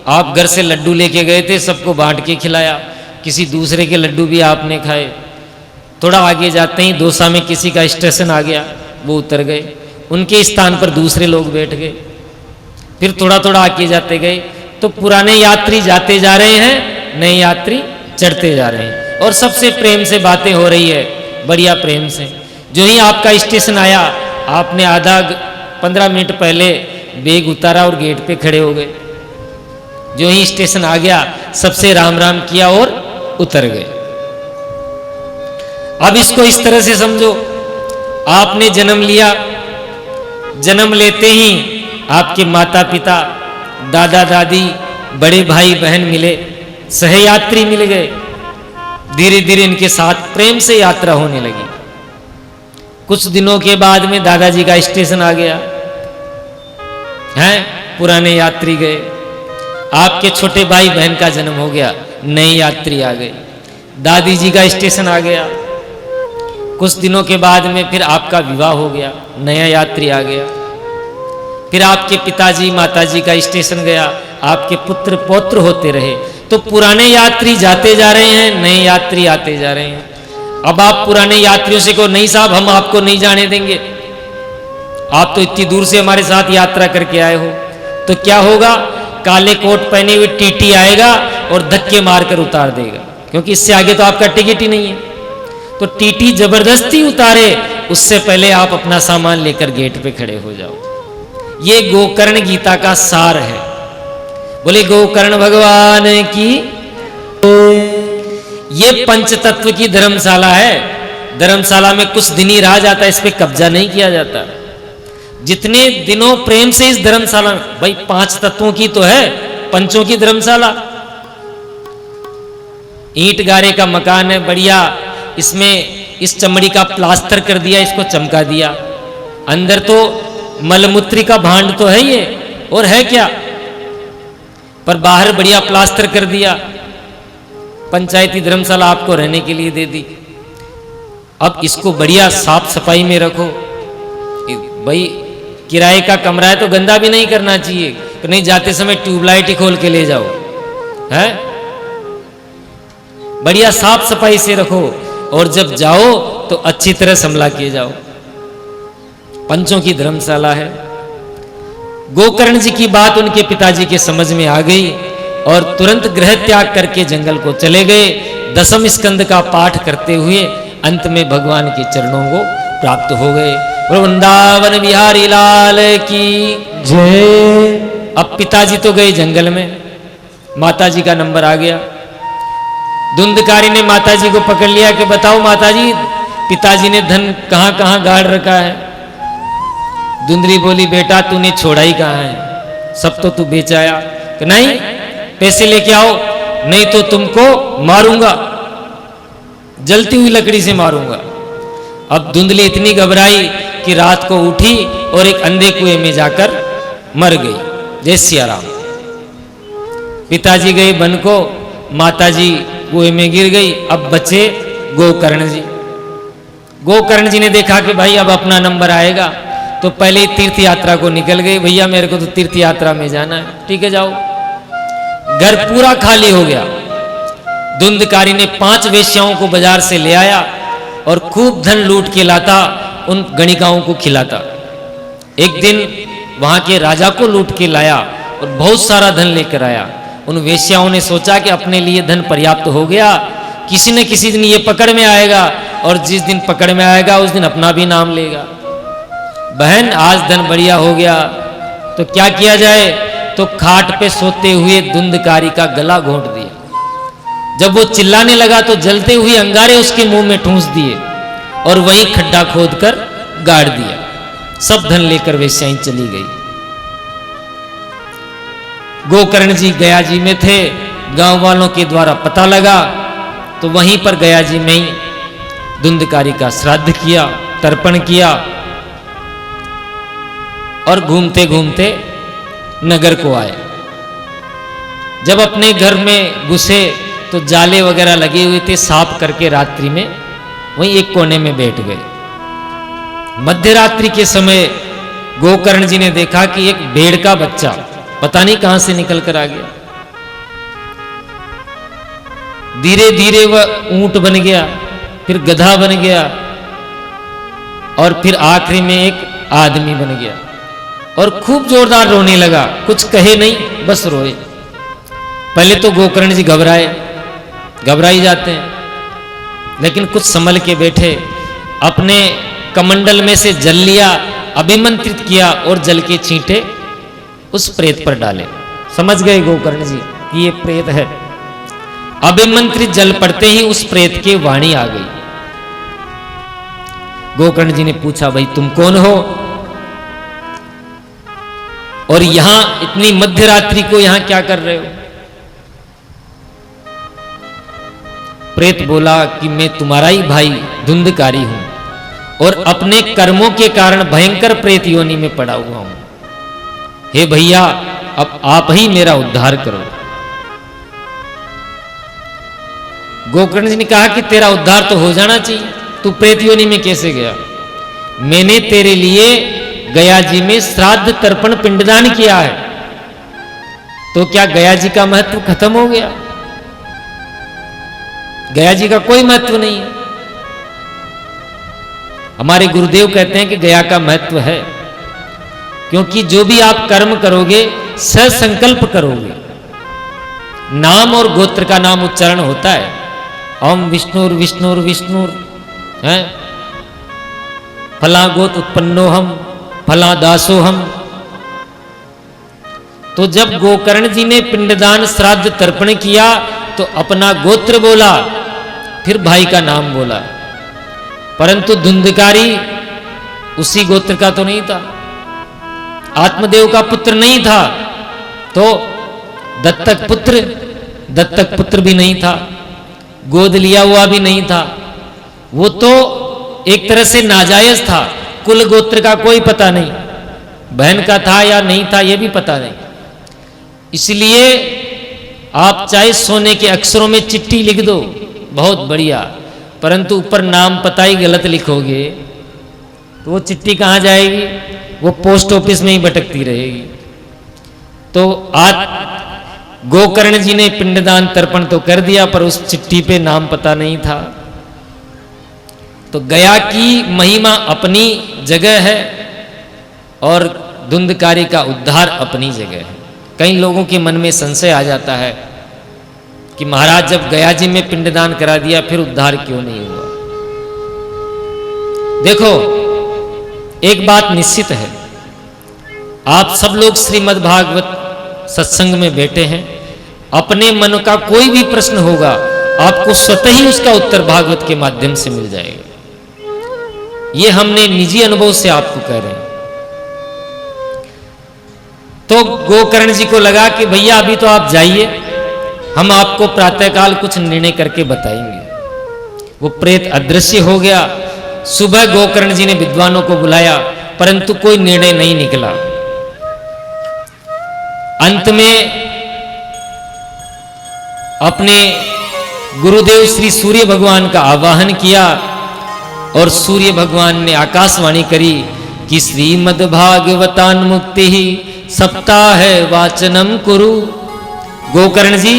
आप घर से लड्डू लेके गए थे, सबको बांट के खिलाया, किसी दूसरे के लड्डू भी आपने खाए। थोड़ा आगे जाते ही दोसा में किसी का स्टेशन आ गया, वो उतर गए, उनके स्थान पर दूसरे लोग बैठ गए। फिर थोड़ा थोड़ा आगे जाते गए तो पुराने यात्री जाते जा रहे हैं, नए यात्री चढ़ते जा रहे हैं और सबसे प्रेम से बातें हो रही है, बढ़िया प्रेम से। जो ही आपका स्टेशन आया, आपने आधा 15 मिनट पहले बैग उतारा और गेट पे खड़े हो गए। जो ही स्टेशन आ गया, सबसे राम राम किया और उतर गए। अब इसको इस तरह से समझो, आपने जन्म लिया, जन्म लेते ही आपके माता पिता, दादा दादी, बड़े भाई बहन मिले, सहयात्री मिल गए। धीरे धीरे इनके साथ प्रेम से यात्रा होने लगी। कुछ दिनों के बाद में दादाजी का स्टेशन आ गया है, पुराने यात्री गए। आपके छोटे भाई बहन का जन्म हो गया, नए यात्री आ गए। दादी जी का स्टेशन आ गया। कुछ दिनों के बाद में फिर आपका विवाह हो गया, नया यात्री आ गया। फिर आपके पिताजी माताजी का स्टेशन गया, आपके पुत्र पौत्र होते रहे। तो पुराने यात्री जाते जा रहे हैं, नए यात्री आते जा रहे हैं। अब आप पुराने यात्रियों से कहो, नहीं साहब हम आपको नहीं जाने देंगे, आप तो इतनी दूर से हमारे साथ यात्रा करके आए हो। तो क्या होगा, काले कोट पहने हुए टीटी आएगा और धक्के मारकर उतार देगा, क्योंकि इससे आगे तो आपका टिकट ही नहीं है। तो टीटी जबरदस्ती उतारे, उससे पहले आप अपना सामान लेकर गेट पे खड़े हो जाओ। ये गोकर्ण गीता का सार है। बोले गोकर्ण भगवान की। ये पंचतत्व की धर्मशाला है। धर्मशाला में कुछ दिन ही रहा जाता है, इस पे कब्जा नहीं किया जाता। जितने दिनों प्रेम से इस धर्मशाला, भाई 5 तत्वों की तो है, पंचों की धर्मशाला। ईंट गारे का मकान है, बढ़िया। इसमें इस चमड़ी का प्लास्टर कर दिया, इसको चमका दिया। अंदर तो मलमूत्री का भांड तो है ये, और है क्या, पर बाहर बढ़िया प्लास्टर कर दिया। पंचायती धर्मशाला आपको रहने के लिए दे दी। अब इसको बढ़िया साफ सफाई में रखो। भाई किराए का कमरा है तो गंदा भी नहीं करना चाहिए, तो नहीं जाते समय ट्यूबलाइट ही खोल के ले जाओ, है। बढ़िया साफ सफाई से रखो, और जब जाओ तो अच्छी तरह संभला किए जाओ। पंचों की धर्मशाला है। गोकर्ण जी की बात उनके पिताजी के समझ में आ गई और तुरंत गृह त्याग करके जंगल को चले गए। 10वें स्कंद का पाठ करते हुए अंत में भगवान के चरणों को प्राप्त हो गए। वृंदावन बिहारी लाल की जय। अब पिताजी तो गए जंगल में, माताजी का नंबर आ गया। धुंधकारी ने माताजी को पकड़ लिया कि बताओ माताजी, पिताजी ने धन कहां कहां गाड़ रखा है। धुंधरी बोली, बेटा तूने छोड़ा ही कहां है, सब तो तू बेच आया। कि नहीं, पैसे लेके आओ, नहीं तो तुमको मारूंगा, जलती हुई लकड़ी से मारूंगा। अब धुंधली इतनी घबराई कि रात को उठी और एक अंधे कुएं में जाकर मर गई। जय सिया राम। पिताजी गए वन को, माताजी कुएं में गिर गई। अब बचे गोकर्ण जी। गोकर्ण जी ने देखा कि भाई अब अपना नंबर आएगा, तो पहले तीर्थ यात्रा को निकल गए। भैया मेरे को तो तीर्थ यात्रा में जाना है, ठीक है जाओ। घर पूरा खाली हो गया। धुंधकारी ने 5 वेश्याओं को बाजार से ले आया और खूब धन लूट के लाता, उन गणिकाओं को खिलाता। एक दिन वहां के राजा को लूट के लाया और बहुत सारा धन लेकर आया। उन वेश्याओं ने सोचा कि अपने लिए धन पर्याप्त हो गया, किसी न किसी दिन ये पकड़ में आएगा, और जिस दिन पकड़ में आएगा उस दिन अपना भी नाम लेगा। बहन आज धन बढ़िया हो गया, तो क्या किया जाए, तो खाट पे सोते हुए धुंधकारी का गला घोंट दिया। जब वो चिल्लाने लगा तो जलते हुए अंगारे उसके मुंह में ठूंस दिए और वहीं खड्डा खोदकर गाड़ दिया। सब धन लेकर वेश्याएं चली गई। गोकर्ण जी गया जी में थे। गांव वालों के द्वारा पता लगा तो वहीं पर गया जी में ही धुंधकारी का श्राद्ध किया, तर्पण किया, और घूमते घूमते नगर को आए। जब अपने घर में घुसे तो जाले वगैरह लगे हुए थे, साफ करके रात्रि में वहीं एक कोने में बैठ गए। मध्य रात्रि के समय गोकर्ण जी ने देखा कि एक भेड़ का बच्चा पता नहीं कहां से निकल कर आ गया। धीरे धीरे वह ऊंट बन गया, फिर गधा बन गया, और फिर आखिरी में एक आदमी बन गया। और खूब जोरदार रोने लगा। कुछ कहे नहीं, बस रोए। पहले तो गोकर्ण जी घबराई जाते हैं, लेकिन कुछ संभल के बैठे, अपने कमंडल में से जल लिया, अभिमंत्रित किया और जल के छींटे उस प्रेत पर डाले। समझ गए गोकर्ण जी कि ये प्रेत है। अभिमंत्रित जल पड़ते ही उस प्रेत की वाणी आ गई। गोकर्ण जी ने पूछा, भाई तुम कौन हो और यहां इतनी मध्य रात्रि को यहां क्या कर रहे हो? प्रेत बोला कि मैं तुम्हारा ही भाई धुंधकारी हूं और अपने कर्मों के कारण भयंकर प्रेत योनि में पड़ा हुआ हूं। हे भैया, अब आप ही मेरा उद्धार करो। गोकर्ण जी ने कहा कि तेरा उद्धार तो हो जाना चाहिए, तू प्रेत योनि में कैसे गया? मैंने तेरे लिए गया जी में श्राद्ध तर्पण पिंडदान किया है, तो क्या गया जी का महत्व खत्म हो गया? गया जी का कोई महत्व नहीं है। हमारे गुरुदेव कहते हैं कि गया का महत्व है, क्योंकि जो भी आप कर्म करोगे ससंकल्प करोगे। नाम और गोत्र का नाम उच्चारण होता है, ओम विष्णुर विष्णुर विष्णुर है, फला गोत्र उत्पन्नो हम, फला दासो हम। तो जब गोकर्ण जी ने पिंडदान श्राद्ध तर्पण किया तो अपना गोत्र बोला, फिर भाई का नाम बोला, परंतु धुंधकारी उसी गोत्र का तो नहीं था, आत्मदेव का पुत्र नहीं था, तो दत्तक पुत्र भी नहीं था, गोद लिया हुआ भी नहीं था। वो तो एक तरह से नाजायज था, कुल गोत्र का कोई पता नहीं, बहन का था या नहीं था ये भी पता नहीं। इसलिए आप चाहे सोने के अक्षरों में चिट्ठी लिख दो, बहुत बढ़िया, परंतु ऊपर नाम पता ही गलत लिखोगे तो वो चिट्ठी कहाँ जाएगी? वो पोस्ट ऑफिस में ही भटकती रहेगी। तो आज गोकर्ण जी ने पिंडदान तर्पण तो कर दिया, पर उस चिट्ठी पे नाम पता नहीं था। तो गया की महिमा अपनी जगह है और धुंधकारी का उद्धार अपनी जगह है। कई लोगों के मन में संशय आ जाता है कि महाराज जब गया जी में पिंडदान करा दिया फिर उद्धार क्यों नहीं हुआ? देखो, एक बात निश्चित है, आप सब लोग श्रीमद् भागवत सत्संग में बैठे हैं, अपने मन का कोई भी प्रश्न होगा आपको स्वतः ही उसका उत्तर भागवत के माध्यम से मिल जाएगा। ये हमने निजी अनुभव से आपको कह रहे हैं। तो गोकर्ण जी को लगा कि भैया अभी तो आप जाइए, हम आपको प्रातःकाल कुछ निर्णय करके बताएंगे। वो प्रेत अदृश्य हो गया। सुबह गोकर्ण जी ने विद्वानों को बुलाया, परंतु कोई निर्णय नहीं निकला। अंत में अपने गुरुदेव श्री सूर्य भगवान का आवाहन किया और सूर्य भगवान ने आकाशवाणी करी कि श्रीमद् भागवतान मुक्ति ही सप्ताह वाचनम कुरु। गोकर्ण जी,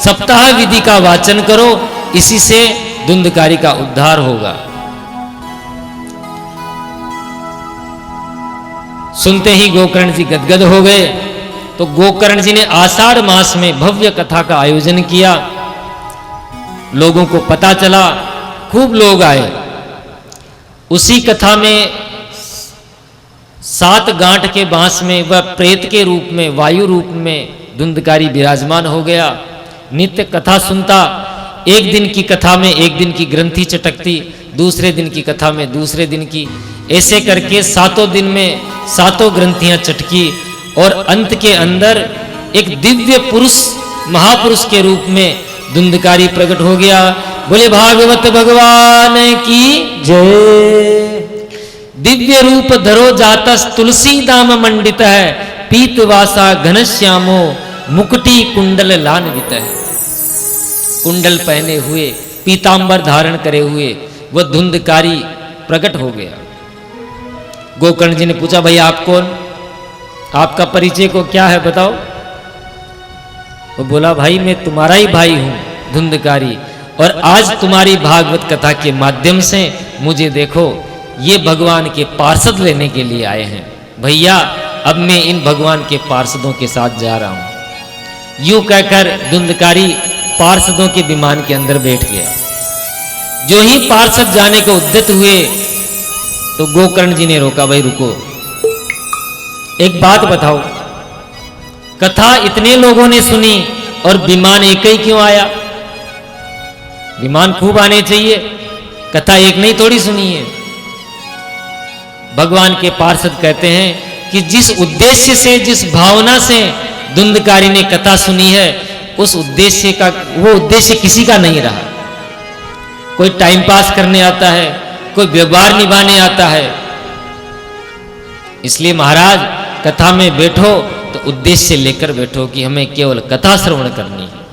सप्ताह विधि का वाचन करो, इसी से धुंधकारी का उद्धार होगा। सुनते ही गोकर्ण जी गदगद हो गए। तो गोकर्ण जी ने आषाढ़ मास में भव्य कथा का आयोजन किया। लोगों को पता चला, खूब लोग आए। उसी कथा में 7 गांठ के बांस में वह प्रेत के रूप में, वायु रूप में धुंधकारी विराजमान हो गया। नित्य कथा सुनता, एक दिन की कथा में एक दिन की ग्रंथि चटकती, दूसरे दिन की कथा में दूसरे दिन की, ऐसे करके 7 दिन में 7 ग्रंथियां चटकी और अंत के अंदर एक दिव्य पुरुष, महापुरुष के रूप में धुंधकारी प्रकट हो गया। बोले भागवत भगवान की जय। दिव्य रूप धरो जातस तुलसी दाम मंडित है, पीतवासा घनश्यामो मुकुटी कुंडल लान्वित है। कुंडल पहने हुए, पीतांबर धारण करे हुए वह धुंधकारी प्रकट हो गया। गोकर्ण जी ने पूछा, भाई आप कौन? आपका परिचय को क्या है बताओ? वो बोला, भाई मैं तुम्हारा ही भाई हूं धुंधकारी, और आज तुम्हारी भागवत कथा के माध्यम से मुझे देखो ये भगवान के पार्षद लेने के लिए आए हैं। भैया अब मैं इन भगवान के पार्षदों के साथ जा रहा हूं। यूं कहकर धुंधकारी पार्षदों के विमान के अंदर बैठ गया। जो ही पार्षद जाने को उद्यत हुए तो गोकर्ण जी ने रोका, भाई रुको, एक बात बताओ, कथा इतने लोगों ने सुनी और विमान एक ही क्यों आया? विमान खूब आने चाहिए, कथा एक नहीं थोड़ी सुनी है। भगवान के पार्षद कहते हैं कि जिस उद्देश्य से, जिस भावना से धुंधकारी ने कथा सुनी है, उस उद्देश्य का, वो उद्देश्य किसी का नहीं रहा। कोई टाइम पास करने आता है, कोई व्यवहार निभाने आता है। इसलिए महाराज कथा में बैठो तो उद्देश्य लेकर बैठो कि हमें केवल कथा श्रवण करनी है।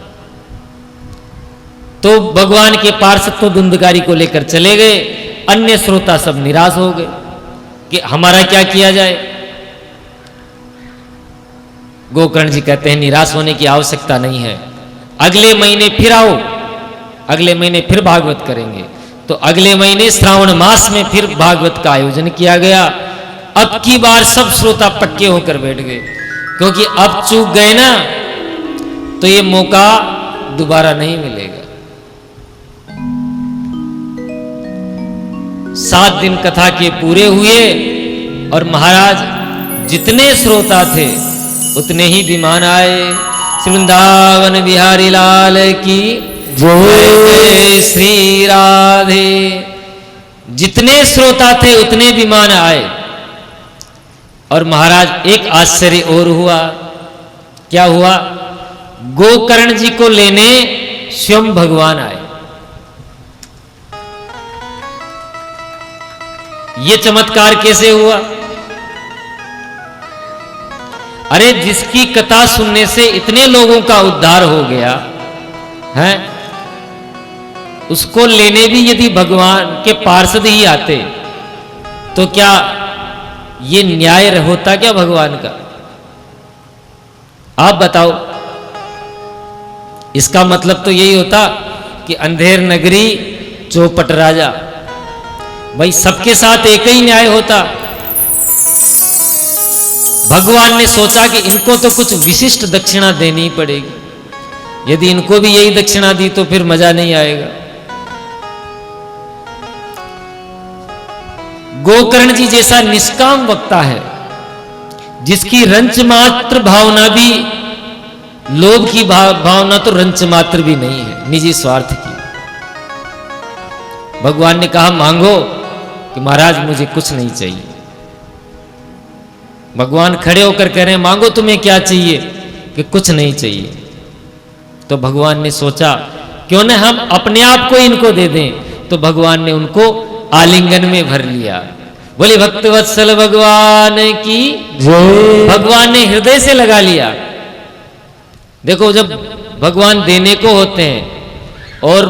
तो भगवान के पार्षद तो धुंधकारी को लेकर चले गए। अन्य श्रोता सब निराश हो गए कि हमारा क्या किया जाए। गोकर्ण जी कहते हैं निराश होने की आवश्यकता नहीं है, अगले महीने फिर आओ, अगले महीने फिर भागवत करेंगे। तो अगले महीने श्रावण मास में फिर भागवत का आयोजन किया गया। अब की बार सब श्रोता पक्के होकर बैठ गए, क्योंकि अब चूक गए ना तो ये मौका दोबारा नहीं मिलेगा। 7 दिन कथा के पूरे हुए और महाराज जितने श्रोता थे उतने ही विमान आए। श्री वृंदावन बिहारी लाल की जय, श्री राधे। जितने श्रोता थे उतने विमान आए। और महाराज एक आश्चर्य और हुआ। क्या हुआ? गोकर्ण जी को लेने स्वयं भगवान आए। ये चमत्कार कैसे हुआ? अरे जिसकी कथा सुनने से इतने लोगों का उद्धार हो गया है, उसको लेने भी यदि भगवान के पार्षद ही आते तो क्या ये न्याय होता क्या भगवान का? आप बताओ। इसका मतलब तो यही होता कि अंधेर नगरी चौपट राजा। भाई सबके साथ एक ही न्याय होता। भगवान ने सोचा कि इनको तो कुछ विशिष्ट दक्षिणा देनी ही पड़ेगी। यदि इनको भी यही दक्षिणा दी तो फिर मजा नहीं आएगा। गोकर्ण जी जैसा निष्काम वक्ता है, जिसकी रंच मात्र भावना भी, लोभ की भावना तो रंच मात्र भी नहीं है, निजी स्वार्थ की। भगवान ने कहा मांगो, कि महाराज मुझे कुछ नहीं चाहिए। भगवान खड़े होकर कह रहे हैं मांगो तुम्हें क्या चाहिए? कि कुछ नहीं चाहिए। तो भगवान ने सोचा क्यों न हम अपने आप को इनको दे दें। तो भगवान ने उनको आलिंगन में भर लिया। बोले भक्तवत्सल भगवान की जय। भगवान ने हृदय से लगा लिया। देखो जब भगवान देने को होते हैं और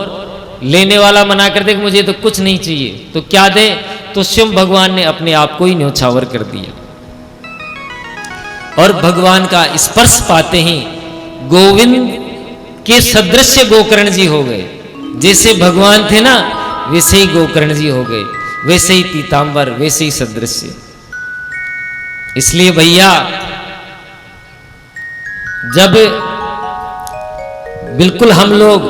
लेने वाला मना कर दे कि मुझे तो कुछ नहीं चाहिए, तो क्या दे? तो स्वयं भगवान ने अपने आप को ही न्योछावर कर दिया। और भगवान का स्पर्श पाते ही गोविंद के सदृश गोकर्ण जी हो गए। जैसे भगवान थे ना वैसे ही गोकर्ण जी हो गए, वैसे ही पीतांबर, वैसे ही सदृश्य। इसलिए भैया जब बिल्कुल हम लोग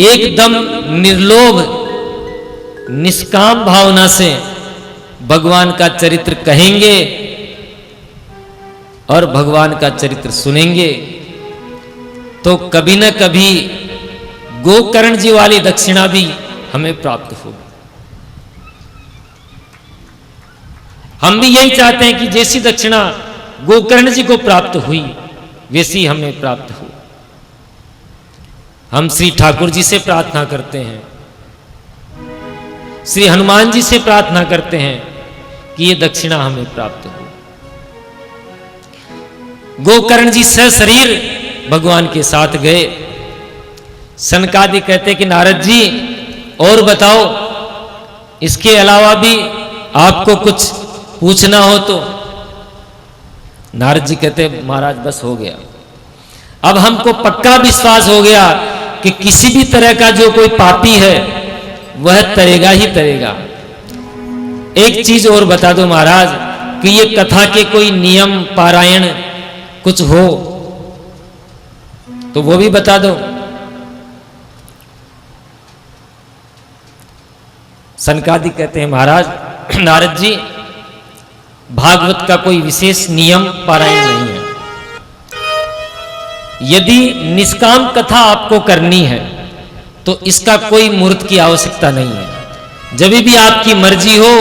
एकदम निर्लोभ निष्काम भावना से भगवान का चरित्र कहेंगे और भगवान का चरित्र सुनेंगे तो कभी न कभी गोकर्ण जी वाली दक्षिणा भी हमें प्राप्त होगी। हम भी यही चाहते हैं कि जैसी दक्षिणा गोकर्ण जी को प्राप्त हुई वैसी हमें प्राप्त हो। हम श्री ठाकुर जी से प्रार्थना करते हैं, श्री हनुमान जी से प्रार्थना करते हैं कि ये दक्षिणा हमें प्राप्त हो। गोकर्ण जी सशरीर भगवान के साथ गए। सनकादि कहते कि नारद जी और बताओ, इसके अलावा भी आपको कुछ पूछना हो तो। नारद जी कहते महाराज बस हो गया, अब हमको पक्का विश्वास हो गया कि किसी भी तरह का जो कोई पापी है वह तरेगा ही तरेगा। एक चीज और बता दो महाराज, कि ये कथा के कोई नियम पारायण कुछ हो तो वो भी बता दो। सनकादिक कहते हैं महाराज नारद जी, भागवत का कोई विशेष नियम पारायण नहीं है। यदि निष्काम कथा आपको करनी है तो इसका कोई मुहूर्त की आवश्यकता नहीं है। जब भी आपकी मर्जी हो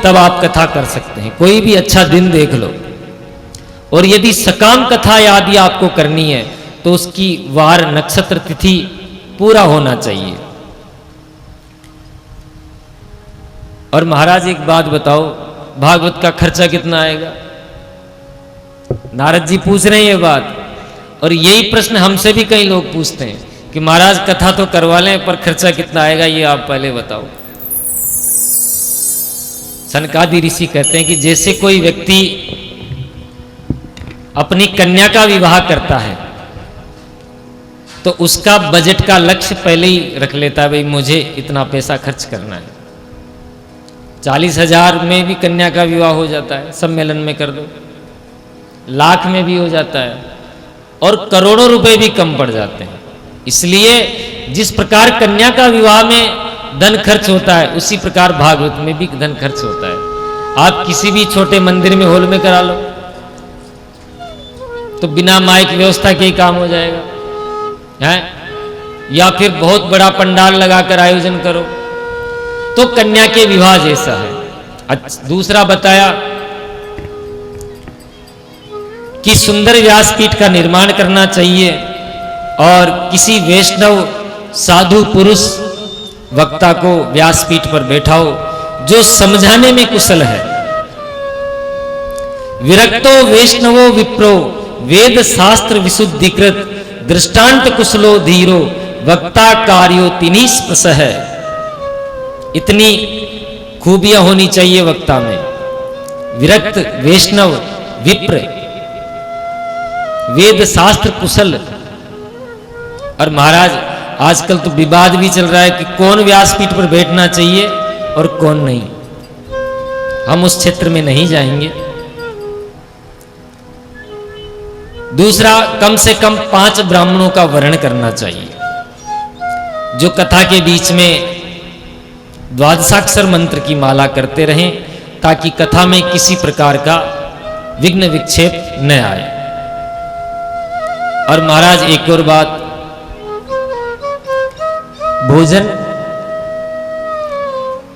तब आप कथा कर सकते हैं, कोई भी अच्छा दिन देख लो। और यदि सकाम कथा आदि आपको करनी है तो उसकी वार नक्षत्र तिथि पूरा होना चाहिए। और महाराज एक बात बताओ, भागवत का खर्चा कितना आएगा? नारद जी पूछ रहे हैं ये बात, और यही प्रश्न हमसे भी कई लोग पूछते हैं कि महाराज कथा तो करवा लें पर खर्चा कितना आएगा, ये आप पहले बताओ। सनकादि ऋषि कहते हैं कि जैसे कोई व्यक्ति अपनी कन्या का विवाह करता है तो उसका बजट का लक्ष्य पहले ही रख लेता है, भाई मुझे इतना पैसा खर्च करना है। 40,000 में भी कन्या का विवाह हो जाता है, सम्मेलन में कर दो, लाख में भी हो जाता है, और करोड़ों रुपए भी कम पड़ जाते हैं। इसलिए जिस प्रकार कन्या का विवाह में धन खर्च होता है उसी प्रकार भागवत में भी धन खर्च होता है। आप किसी भी छोटे मंदिर में हॉल में करा लो तो बिना माइक व्यवस्था के ही काम हो जाएगा है, या फिर बहुत बड़ा पंडाल लगाकर आयोजन करो तो कन्या के विवाह जैसा है। दूसरा बताया कि सुंदर व्यासपीठ का निर्माण करना चाहिए और किसी वैष्णव साधु पुरुष वक्ता को व्यासपीठ पर बैठाओ जो समझाने में कुशल है। विरक्तो वैष्णवो विप्रो वेद शास्त्र विशुद्धिकृत दृष्टांत कुशलो धीरो वक्ता कार्यो तिनी स्पृश है। इतनी खूबियां होनी चाहिए वक्ता में, विरक्त वैष्णव विप्र वेद शास्त्र कुशल। और महाराज आजकल तो विवाद भी चल रहा है कि कौन व्यासपीठ पर बैठना चाहिए और कौन नहीं। हम उस क्षेत्र में नहीं जाएंगे। दूसरा, कम से कम 5 ब्राह्मणों का वर्ण करना चाहिए जो कथा के बीच में द्वादशाक्षर मंत्र की माला करते रहें ताकि कथा में किसी प्रकार का विघ्न विक्षेप न आए। और महाराज एक और बात, भोजन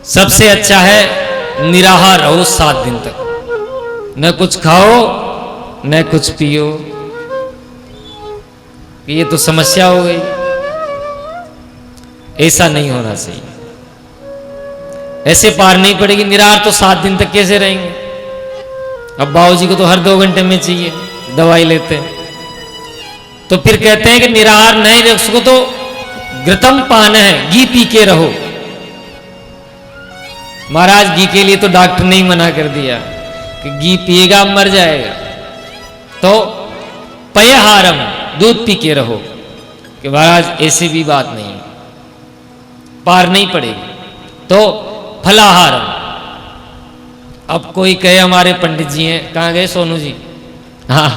सबसे अच्छा है निराहार रहो 7 दिन तक, न कुछ खाओ न कुछ पियो। ये तो समस्या हो गई, ऐसा नहीं होना चाहिए। ऐसे पार नहीं पड़ेगी। निराहार तो 7 दिन तक कैसे रहेंगे? अब बाबूजी को तो हर 2 घंटे में चाहिए, दवाई लेते हैं। तो फिर कहते हैं कि निराहार नहीं रह उसको तो घृतम पान है, घी पी के रहो। महाराज घी के लिए तो डॉक्टर ने ही मना कर दिया कि घी पिएगा मर जाएगा। तो पयहारम, दूध पी के रहो। कि महाराज ऐसी भी बात नहीं, पार नहीं पड़ेगी। तो फलाहारम। अब कोई कहे हमारे पंडित जी हैं, कहाँ गए सोनू जी? हाँ,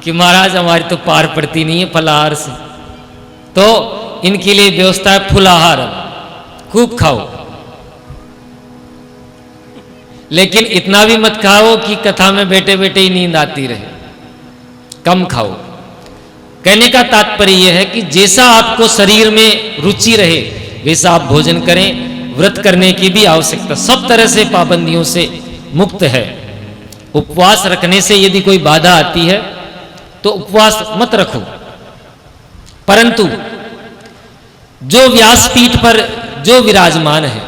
कि महाराज हमारी तो पार पड़ती नहीं है फलाहार से, तो इनके लिए व्यवस्था है फुलाहारम, खूब खाओ। लेकिन इतना भी मत खाओ कि कथा में बैठे बैठे ही नींद आती रहे, कम खाओ। कहने का तात्पर्य यह है कि जैसा आपको शरीर में रुचि रहे वैसा आप भोजन करें। व्रत करने की भी आवश्यकता, सब तरह से पाबंदियों से मुक्त है। उपवास रखने से यदि कोई बाधा आती है तो उपवास मत रखो, परंतु जो व्यासपीठ पर जो विराजमान है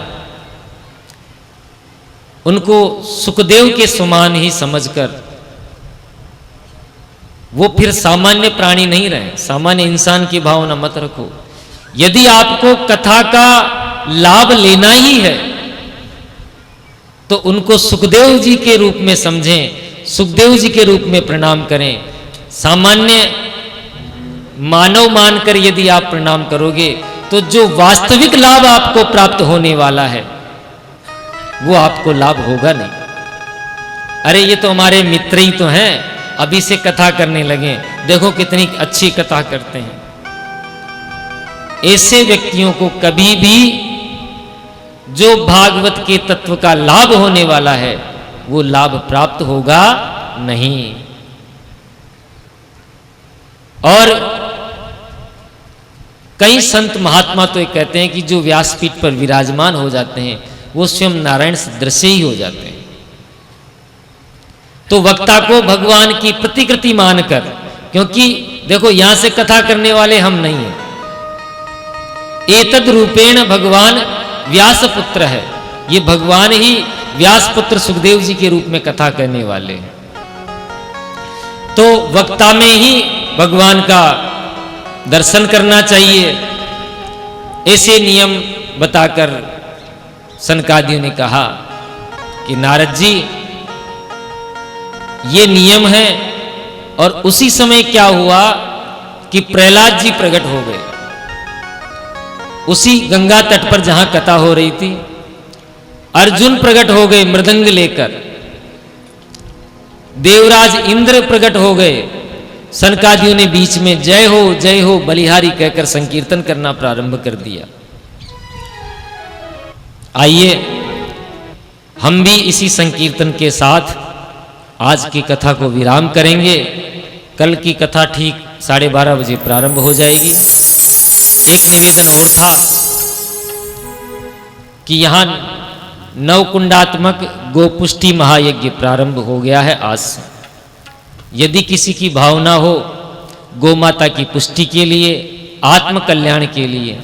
उनको सुखदेव के समान ही समझकर, वो फिर सामान्य प्राणी नहीं रहे, सामान्य इंसान की भावना मत रखो। यदि आपको कथा का लाभ लेना ही है तो उनको सुखदेव जी के रूप में समझें, सुखदेव जी के रूप में प्रणाम करें। सामान्य मानव मानकर यदि आप प्रणाम करोगे तो जो वास्तविक लाभ आपको प्राप्त होने वाला है वो आपको लाभ होगा नहीं। अरे ये तो हमारे मित्र ही तो हैं, अभी से कथा करने लगे, देखो कितनी अच्छी कथा करते हैं। ऐसे व्यक्तियों को कभी भी जो भागवत के तत्व का लाभ होने वाला है वो लाभ प्राप्त होगा नहीं। और कई संत महात्मा तो ये कहते हैं कि जो व्यासपीठ पर विराजमान हो जाते हैं वो स्वयं नारायण सदृश ही हो जाते हैं। तो वक्ता को भगवान की प्रतिकृति मानकर, क्योंकि देखो यहां से कथा करने वाले हम नहीं हैं, एतद रूपेण भगवान व्यास पुत्र है, ये भगवान ही व्यास पुत्र सुखदेव जी के रूप में कथा करने वाले हैं। तो वक्ता में ही भगवान का दर्शन करना चाहिए, ऐसे नियम बताकर सनकादियों ने कहा कि नारद जी ये नियम है। और उसी समय क्या हुआ कि प्रहलाद जी प्रकट हो गए उसी गंगा तट पर जहां कथा हो रही थी। अर्जुन प्रकट हो गए मृदंग लेकर, देवराज इंद्र प्रकट हो गए, सनकादियों ने बीच में जय हो बलिहारी कहकर संकीर्तन करना प्रारंभ कर दिया। आइए हम भी इसी संकीर्तन के साथ आज की कथा को विराम करेंगे। कल की कथा ठीक 12:30 बजे प्रारंभ हो जाएगी। एक निवेदन और था कि यहां नवकुंडात्मक गोपुष्टि महायज्ञ प्रारंभ हो गया है आज से। यदि किसी की भावना हो गौ माता की पुष्टि के लिए, आत्म कल्याण के लिए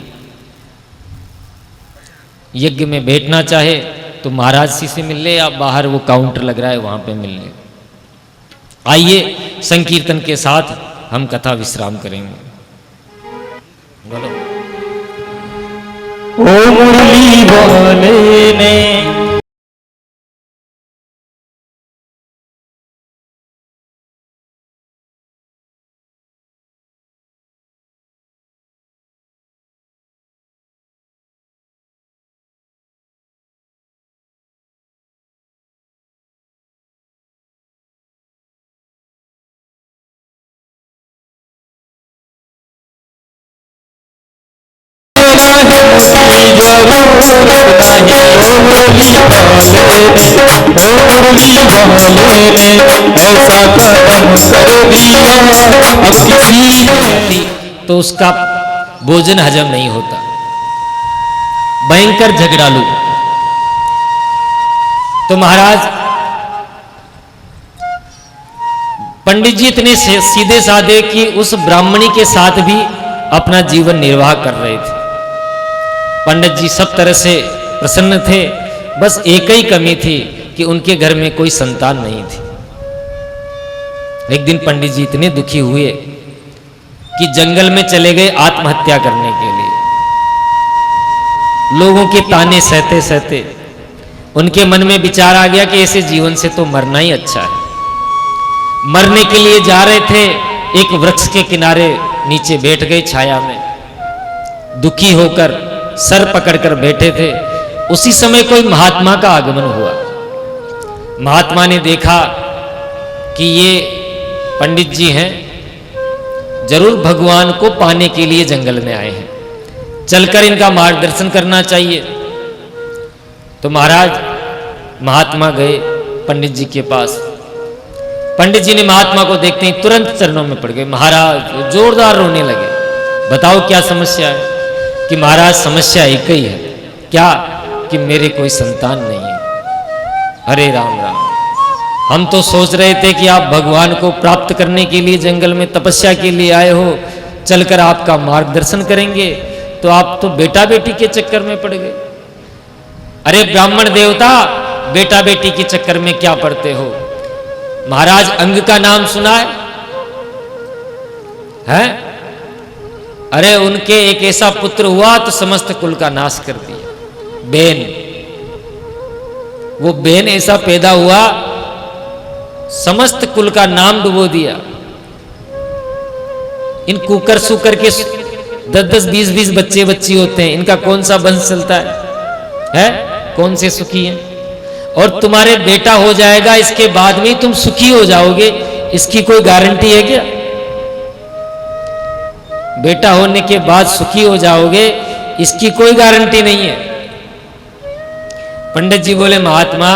यज्ञ में बैठना चाहे तो महाराज जी से मिल ले, या बाहर वो काउंटर लग रहा है वहां पे मिल ले। आइए संकीर्तन के साथ हम कथा विश्राम करेंगे। बोलो। ओ मुरली वाले ने तो उसका भोजन हजम नहीं होता, भयंकर झगड़ालू। तो महाराज पंडित जी इतने सीधे साधे कि उस ब्राह्मणी के साथ भी अपना जीवन निर्वाह कर रहे थे। पंडित जी सब तरह से प्रसन्न थे, बस एक ही कमी थी कि उनके घर में कोई संतान नहीं थी। एक दिन पंडित जी इतने दुखी हुए कि जंगल में चले गए आत्महत्या करने के लिए। लोगों के ताने सहते सहते उनके मन में विचार आ गया कि ऐसे जीवन से तो मरना ही अच्छा है। मरने के लिए जा रहे थे, एक वृक्ष के किनारे नीचे बैठ गए छाया में, दुखी होकर सर पकड़कर बैठे थे। उसी समय कोई महात्मा का आगमन हुआ। महात्मा ने देखा कि ये पंडित जी हैं, जरूर भगवान को पाने के लिए जंगल में आए हैं, चलकर इनका मार्गदर्शन करना चाहिए। तो महाराज महात्मा गए पंडित जी के पास। पंडित जी ने महात्मा को देखते ही तुरंत चरणों में पड़ गए। महाराज जोरदार रोने लगे। बताओ क्या समस्या है? कि महाराज समस्या एक ही है। क्या? कि मेरे कोई संतान नहीं है। अरे राम राम, हम तो सोच रहे थे कि आप भगवान को प्राप्त करने के लिए जंगल में तपस्या के लिए आए हो, चलकर आपका मार्गदर्शन करेंगे, तो आप तो बेटा बेटी के चक्कर में पड़ गए। अरे ब्राह्मण देवता, बेटा बेटी के चक्कर में क्या पड़ते हो? महाराज अंग का नाम सुना है? अरे उनके एक ऐसा पुत्र हुआ तो समस्त कुल का नाश कर दिया। बेन, वो बेन ऐसा पैदा हुआ, समस्त कुल का नाम डुबो दिया। इन कुकर सुकर के 10-10, 20-20 बच्चे बच्ची होते हैं, इनका कौन सा वंश चलता है? कौन से सुखी हैं? और तुम्हारे बेटा हो जाएगा, इसके बाद में तुम सुखी हो जाओगे, इसकी कोई गारंटी है क्या? बेटा होने के बाद सुखी हो जाओगे, इसकी कोई गारंटी नहीं है। पंडित जी बोले, महात्मा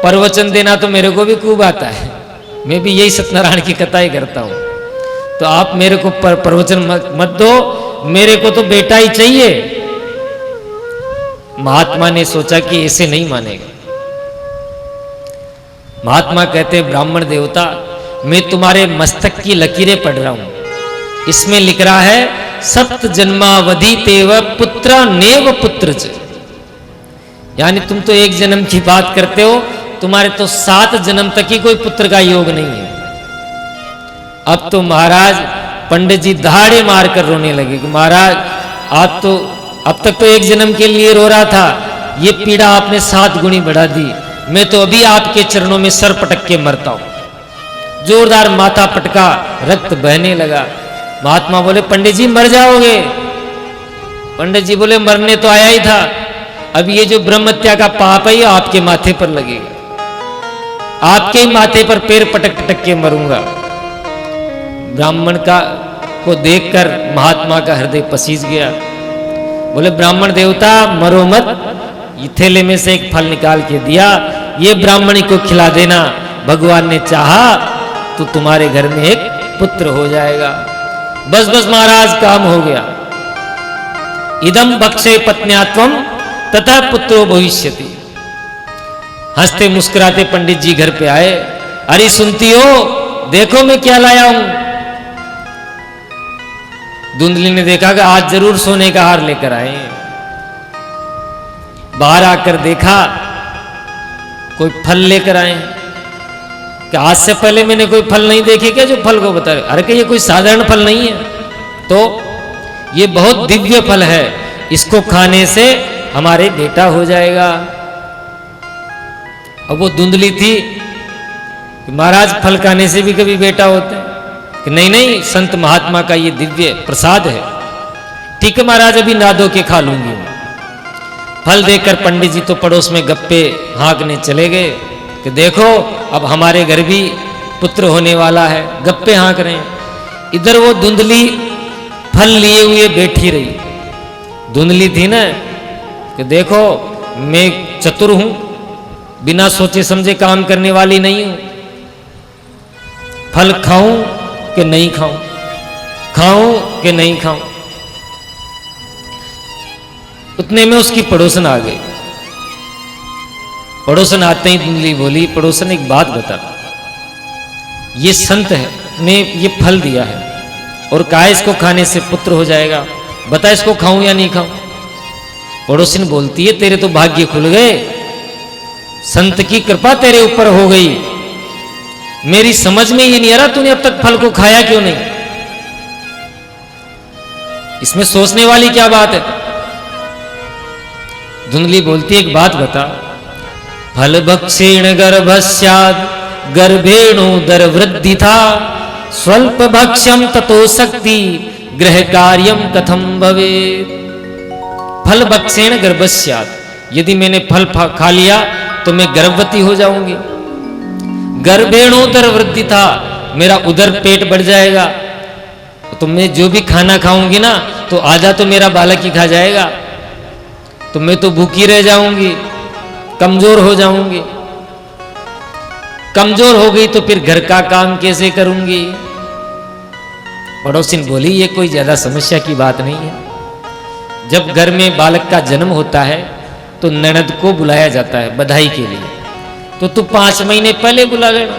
प्रवचन देना तो मेरे को भी खूब आता है, मैं भी यही सत्यनारायण की कथा ही करता हूं, तो आप मेरे को प्रवचन मत दो, मेरे को तो बेटा ही चाहिए। महात्मा ने सोचा कि ऐसे नहीं मानेगा। महात्मा कहते, ब्राह्मण देवता, मैं तुम्हारे मस्तक की लकीरें पढ़ रहा हूं, इसमें लिख रहा है सप्त जन्मावधि तेव पुत्र नेव पुत्र च, यानी तुम तो एक जन्म की बात करते हो, तुम्हारे तो 7 जन्म तक ही कोई पुत्र का योग नहीं है। अब तो महाराज पंडित जी दहाड़े मारकर रोने लगे कि महाराज आप तो अब तक तो एक जन्म के लिए रो रहा था, ये पीड़ा आपने 7 गुनी बढ़ा दी, मैं तो अभी आपके चरणों में सर पटक के मरता हूं। जोरदार माथा पटका, रक्त बहने लगा। महात्मा बोले, पंडित जी मर जाओगे। पंडित जी बोले, मरने तो आया ही था, अब ये जो ब्रह्म हत्या का पाप है ये आपके माथे पर लगेगा, आपके ही माथे पर पैर पटक पटक के मरूंगा। ब्राह्मण का को देखकर महात्मा का हृदय पसीज गया। बोले, ब्राह्मण देवता मरो मत, ये थैले में से एक फल निकाल के दिया, ये ब्राह्मणी को खिला देना, भगवान ने चाहा तो तुम्हारे घर में एक पुत्र हो जाएगा। बस बस महाराज, काम हो गया। इदम बक्षे पत्न्यात्वम तथा पुत्रो भविष्यति। हंसते मुस्कुराते पंडित जी घर पे आए। अरे सुनती हो, देखो मैं क्या लाया हूं। धुंधली ने देखा कि आज जरूर सोने का हार लेकर आए। बाहर आकर देखा कोई फल लेकर आए। कि आज से पहले मैंने कोई फल नहीं देखे क्या जो फल को बता रहे? अरे कि ये कोई साधारण फल नहीं है, तो ये बहुत दिव्य फल है, इसको खाने से हमारे बेटा हो जाएगा। अब वो धुंधली थी कि महाराज फल खाने से भी कभी बेटा होता है? कि नहीं नहीं, संत महात्मा का ये दिव्य प्रसाद है। ठीक है महाराज, अभी ना धो के खा लूंगी। फल देकर पंडित जी तो पड़ोस में गप्पे हाँकने चले गए कि देखो अब हमारे घर भी पुत्र होने वाला है, गप्पे हाँक रहे हैं। इधर वो धुंधली फल लिए हुए बैठी रही। धुंधली थी ना कि देखो मैं चतुर हूं, बिना सोचे समझे काम करने वाली नहीं हूं, फल खाऊं कि नहीं खाऊं, खाऊं कि नहीं खाऊं। उतने में उसकी पड़ोसन आ गई। पड़ोसन आते ही धुंधली बोली, पड़ोसन एक बात बता, ये संत है ने ये फल दिया है और कहा इसको खाने से पुत्र हो जाएगा, बता इसको खाऊं या नहीं खाऊं। पड़ोसिन बोलती है, तेरे तो भाग्य खुल गए, संत की कृपा तेरे ऊपर हो गई। मेरी समझ में ये नहीं आ रहा तूने अब तक फल को खाया क्यों नहीं। इसमें सोचने वाली क्या बात है। धुंधली बोलती, एक बात बता, फल भक्षेण गर्भस्याद गर्भेणोदर वृद्धि था, स्वल्प भक्ष्यम ततो शक्ति ग्रह कार्यम कथम भवेत्। फल भक्षेण गर्भस्याद, यदि मैंने फल खा लिया तो मैं गर्भवती हो जाऊंगी। गर्भेणोदर वृद्धि था, मेरा उदर पेट बढ़ जाएगा, तो मैं जो भी खाना खाऊंगी ना तो आधा तो मेरा बालक ही खा जाएगा, तो मैं तो भूखी रह जाऊंगी, कमजोर हो जाऊंगी। कमजोर हो गई तो फिर घर का काम कैसे करूंगी। पड़ोसिन बोली, ये कोई ज्यादा समस्या की बात नहीं है। जब घर में बालक का जन्म होता है तो ननद को बुलाया जाता है बधाई के लिए, तो तू 5 महीने पहले बुला लेना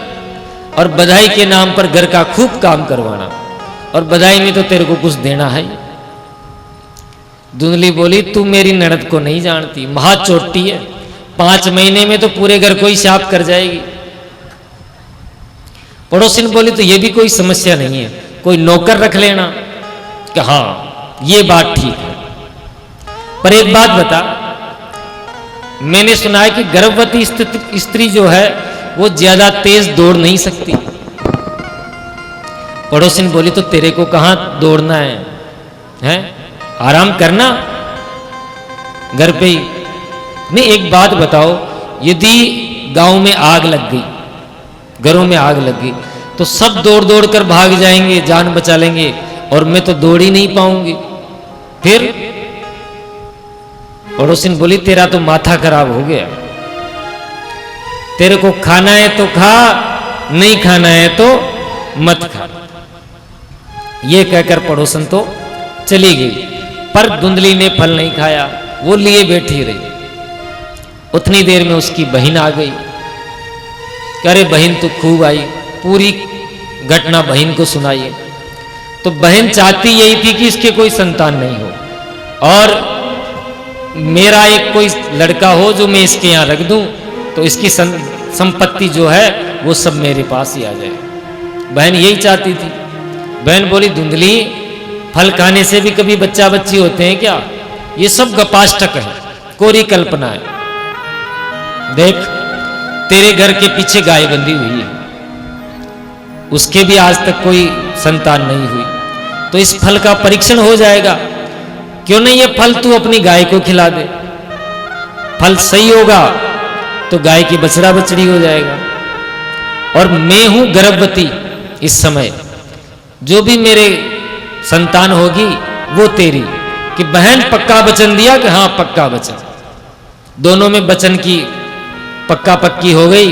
और बधाई के नाम पर घर का खूब काम करवाना, और बधाई में तो तेरे को कुछ देना है। धुंधली बोली, तू मेरी ननद को नहीं जानती, महा चोटी है, 5 महीने में तो पूरे घर को ही साफ कर जाएगी। पड़ोसिन बोली, तो ये भी कोई समस्या नहीं है, कोई नौकर रख लेना। कि हाँ ये बात ठीक है, पर एक बात बता, मैंने सुना है कि गर्भवती स्त्री जो है वो ज्यादा तेज दौड़ नहीं सकती। पड़ोसिन बोली, तो तेरे को कहां दौड़ना है? आराम करना घर पे ही। नहीं, एक बात बताओ, यदि गांव में आग लग गई, घरों में आग लग गई, तो सब दौड़ दौड़ कर भाग जाएंगे, जान बचा लेंगे, और मैं तो दौड़ ही नहीं पाऊंगी। फिर पड़ोसिन बोली तेरा तो माथा खराब हो गया, तेरे को खाना है तो खा, नहीं खाना है तो मत खा। ये कहकर पड़ोसन तो चली गई, पर धुंधली ने फल नहीं खाया, वो लिए बैठी रही। उतनी देर में उसकी बहन आ गई। अरे बहन तो खूब आई, पूरी घटना बहन को सुनाई। तो बहन चाहती यही थी कि इसके कोई संतान नहीं हो, और मेरा एक कोई लड़का हो जो मैं इसके यहाँ रख दूं, तो इसकी संपत्ति जो है वो सब मेरे पास ही आ जाए। बहन यही चाहती थी। बहन बोली धुंधली, फल खाने से भी कभी बच्चा बच्ची होते हैं क्या? ये सब गपाष्टक है, कोरी कल्पना है। देख तेरे घर के पीछे गाय बंधी हुई है, उसके भी आज तक कोई संतान नहीं हुई, तो इस फल का परीक्षण हो जाएगा। क्यों नहीं ये फल तू अपनी गाय को खिला दे, फल सही होगा तो गाय की बछड़ा बछड़ी हो जाएगा। और मैं हूं गर्भवती इस समय, जो भी मेरे संतान होगी वो तेरी। कि बहन पक्का वचन दिया कि हाँ पक्का वचन। दोनों में वचन की पक्का पक्की हो गई।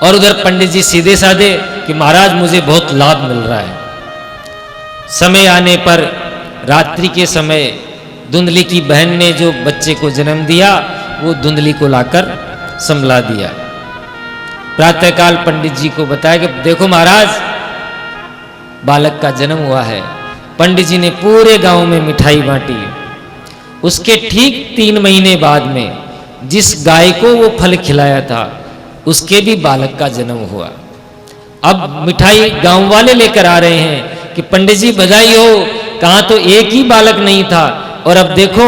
और उधर पंडित जी सीधे साधे कि महाराज मुझे बहुत लाभ मिल रहा है। समय आने पर रात्रि के समय धुंधली की बहन ने जो बच्चे को जन्म दिया वो धुंधली को लाकर संभला दिया। प्रातःकाल पंडित जी को बताया कि देखो महाराज बालक का जन्म हुआ है। पंडित जी ने पूरे गांव में मिठाई बांटी। उसके ठीक 3 महीने बाद में जिस गाय को वो फल खिलाया था उसके भी बालक का जन्म हुआ। अब मिठाई गांव वाले लेकर आ रहे हैं कि पंडित जी बधाई हो, कहा तो एक ही बालक नहीं था और अब देखो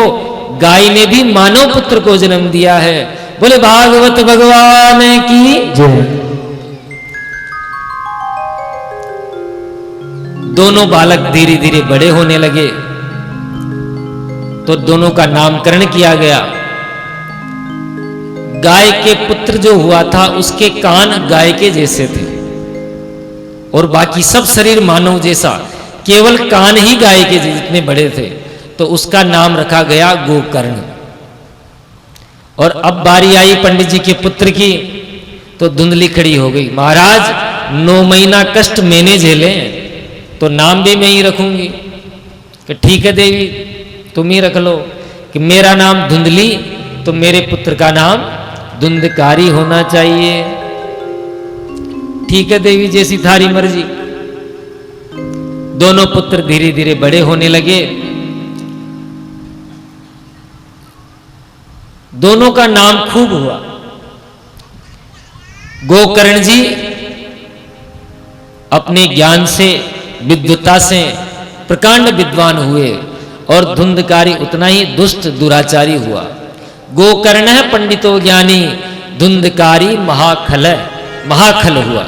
गाय ने भी मानव पुत्र को जन्म दिया है। बोले भागवत भगवान की जय। दोनों बालक धीरे धीरे बड़े होने लगे तो दोनों का नामकरण किया गया। गाय के पुत्र जो हुआ था उसके कान गाय के जैसे थे और बाकी सब शरीर मानव जैसा, केवल कान ही गाय के जितने बड़े थे, तो उसका नाम रखा गया गोकर्ण। और अब बारी आई पंडित जी के पुत्र की, तो धुंधली खड़ी हो गई। महाराज 9 महीना कष्ट मैंने झेले तो नाम भी मैं ही रखूंगी। कि ठीक है देवी तुम ही रख लो कि मेरा नाम धुंधली तो मेरे पुत्र का नाम धुंधकारी होना चाहिए। ठीक है देवी जैसी थारी मर्जी। दोनों पुत्र धीरे धीरे बड़े होने लगे। दोनों का नाम खूब हुआ। गोकर्ण जी अपने ज्ञान से विद्वता से प्रकांड विद्वान हुए और धुंधकारी उतना ही दुष्ट दुराचारी हुआ। गोकर्ण है पंडितो ज्ञानी, धुंधकारी महाखल हुआ।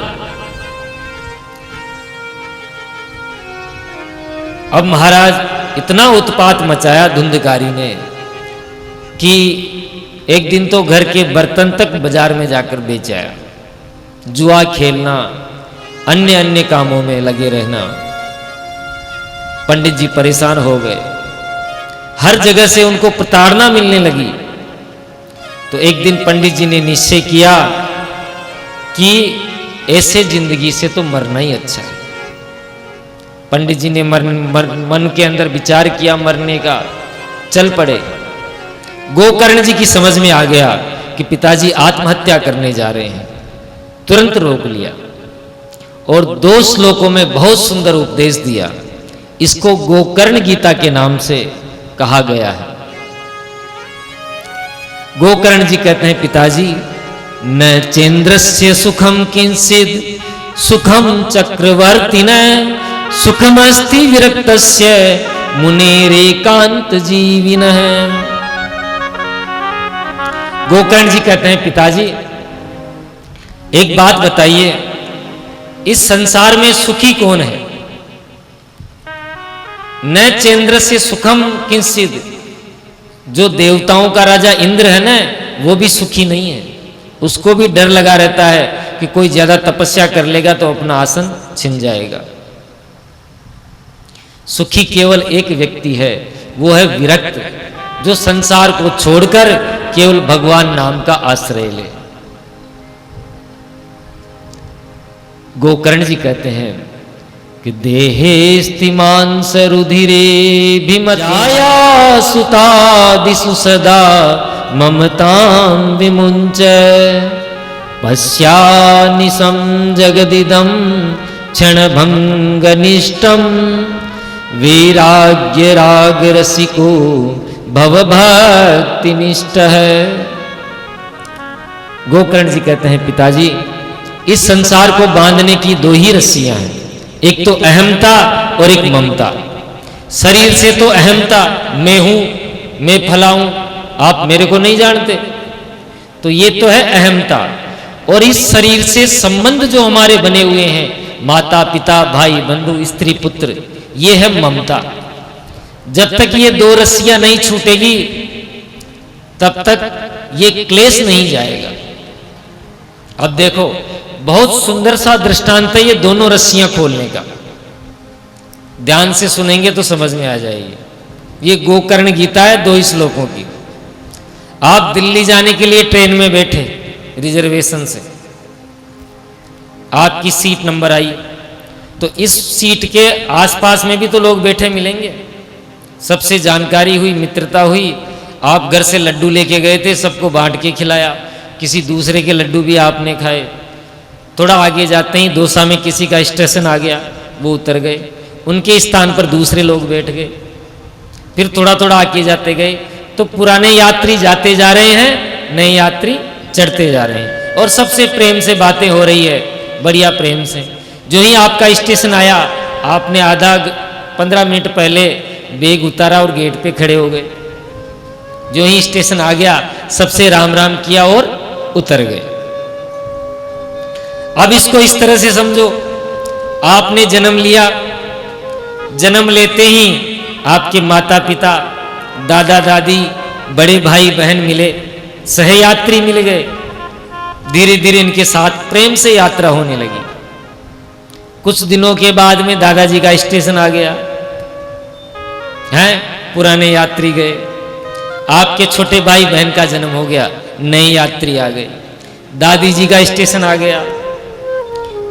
अब महाराज इतना उत्पात मचाया धुंधकारी ने कि एक दिन तो घर के बर्तन तक बाजार में जाकर बेच आया। जुआ खेलना, अन्य अन्य कामों में लगे रहना। पंडित जी परेशान हो गए। हर जगह से उनको प्रताड़ना मिलने लगी। तो एक दिन पंडित जी ने निश्चय किया कि ऐसे जिंदगी से तो मरना ही अच्छा है। पंडित जी ने मन के अंदर विचार किया मरने का, चल पड़े। गोकर्ण जी की समझ में आ गया कि पिताजी आत्महत्या करने जा रहे हैं। तुरंत रोक लिया और 2 श्लोकों में बहुत सुंदर उपदेश दिया। इसको गोकर्ण गीता के नाम से कहा गया है। गोकर्ण जी कहते हैं पिताजी न चेन्द्रस्य सुखम किंचिद सुखम चक्रवर्तिन सुखमस्ति विरक्तस्य मुनेरेकांत जीविनः। गोकर्ण जी कहते हैं पिताजी एक बात बताइए, इस संसार में सुखी कौन है? न चेन्द्र से सुखम किंचिद, जो देवताओं का राजा इंद्र है ना, वो भी सुखी नहीं है। उसको भी डर लगा रहता है कि कोई ज्यादा तपस्या कर लेगा तो अपना आसन छिन जाएगा। सुखी केवल एक व्यक्ति है, वो है विरक्त, जो संसार को छोड़कर केवल भगवान नाम का आश्रय ले। गोकर्ण जी कहते हैं कि देहे स्तिमांस रुधिरे भीमया सुतादिषु सदा ममतां विमुञ्च पश्यानिशं जगदिदं क्षणभङ्गनिष्ठं वैराग्य राग रसिको भवभक्तिनिष्ठः। गोकर्ण जी कहते हैं पिताजी, इस संसार को बांधने की दो ही रस्सियां हैं, एक तो अहमता और एक ममता। शरीर से तो अहमता, मैं हूं, मैं फलाऊं, आप मेरे को नहीं जानते, तो ये तो है अहमता। और इस शरीर से संबंध जो हमारे बने हुए हैं, माता पिता भाई बंधु स्त्री पुत्र, ये है ममता। जब तक ये दो रस्सियां नहीं छूटेगी तब तक ये क्लेश नहीं जाएगा। अब देखो, बहुत सुंदर सा दृष्टांत है ये दोनों रस्सियां खोलने का। ध्यान से सुनेंगे तो समझ में आ जाएगी। ये गोकर्ण गीता है 2 श्लोकों की। आप दिल्ली जाने के लिए ट्रेन में बैठे रिजर्वेशन से, आपकी सीट नंबर आई, तो इस सीट के आसपास में भी तो लोग बैठे मिलेंगे, सबसे जानकारी हुई, मित्रता हुई। आप घर से लड्डू लेके गए थे, सबको बांट के खिलाया, किसी दूसरे के लड्डू भी आपने खाए। थोड़ा आगे जाते ही दोसा में किसी का स्टेशन आ गया, वो उतर गए, उनके स्थान पर दूसरे लोग बैठ गए। फिर थोड़ा थोड़ा आगे जाते गए तो पुराने यात्री जाते जा रहे हैं, नए यात्री चढ़ते जा रहे हैं, और सबसे प्रेम से बातें हो रही है, बढ़िया प्रेम से। जो ही आपका स्टेशन आया, आपने आधा 15 मिनट पहले बैग उतारा और गेट पे खड़े हो गए। जो ही स्टेशन आ गया, सबसे राम राम किया और उतर गए। अब इसको इस तरह से समझो, आपने जन्म लिया, जन्म लेते ही आपके माता पिता, दादा दादी, बड़े भाई बहन मिले, सहयात्री मिल गए। धीरे धीरे इनके साथ प्रेम से यात्रा होने लगी। कुछ दिनों के बाद में दादाजी का स्टेशन आ गया है, पुराने यात्री गए। आपके छोटे भाई बहन का जन्म हो गया, नए यात्री आ गए। दादी जी का स्टेशन आ गया।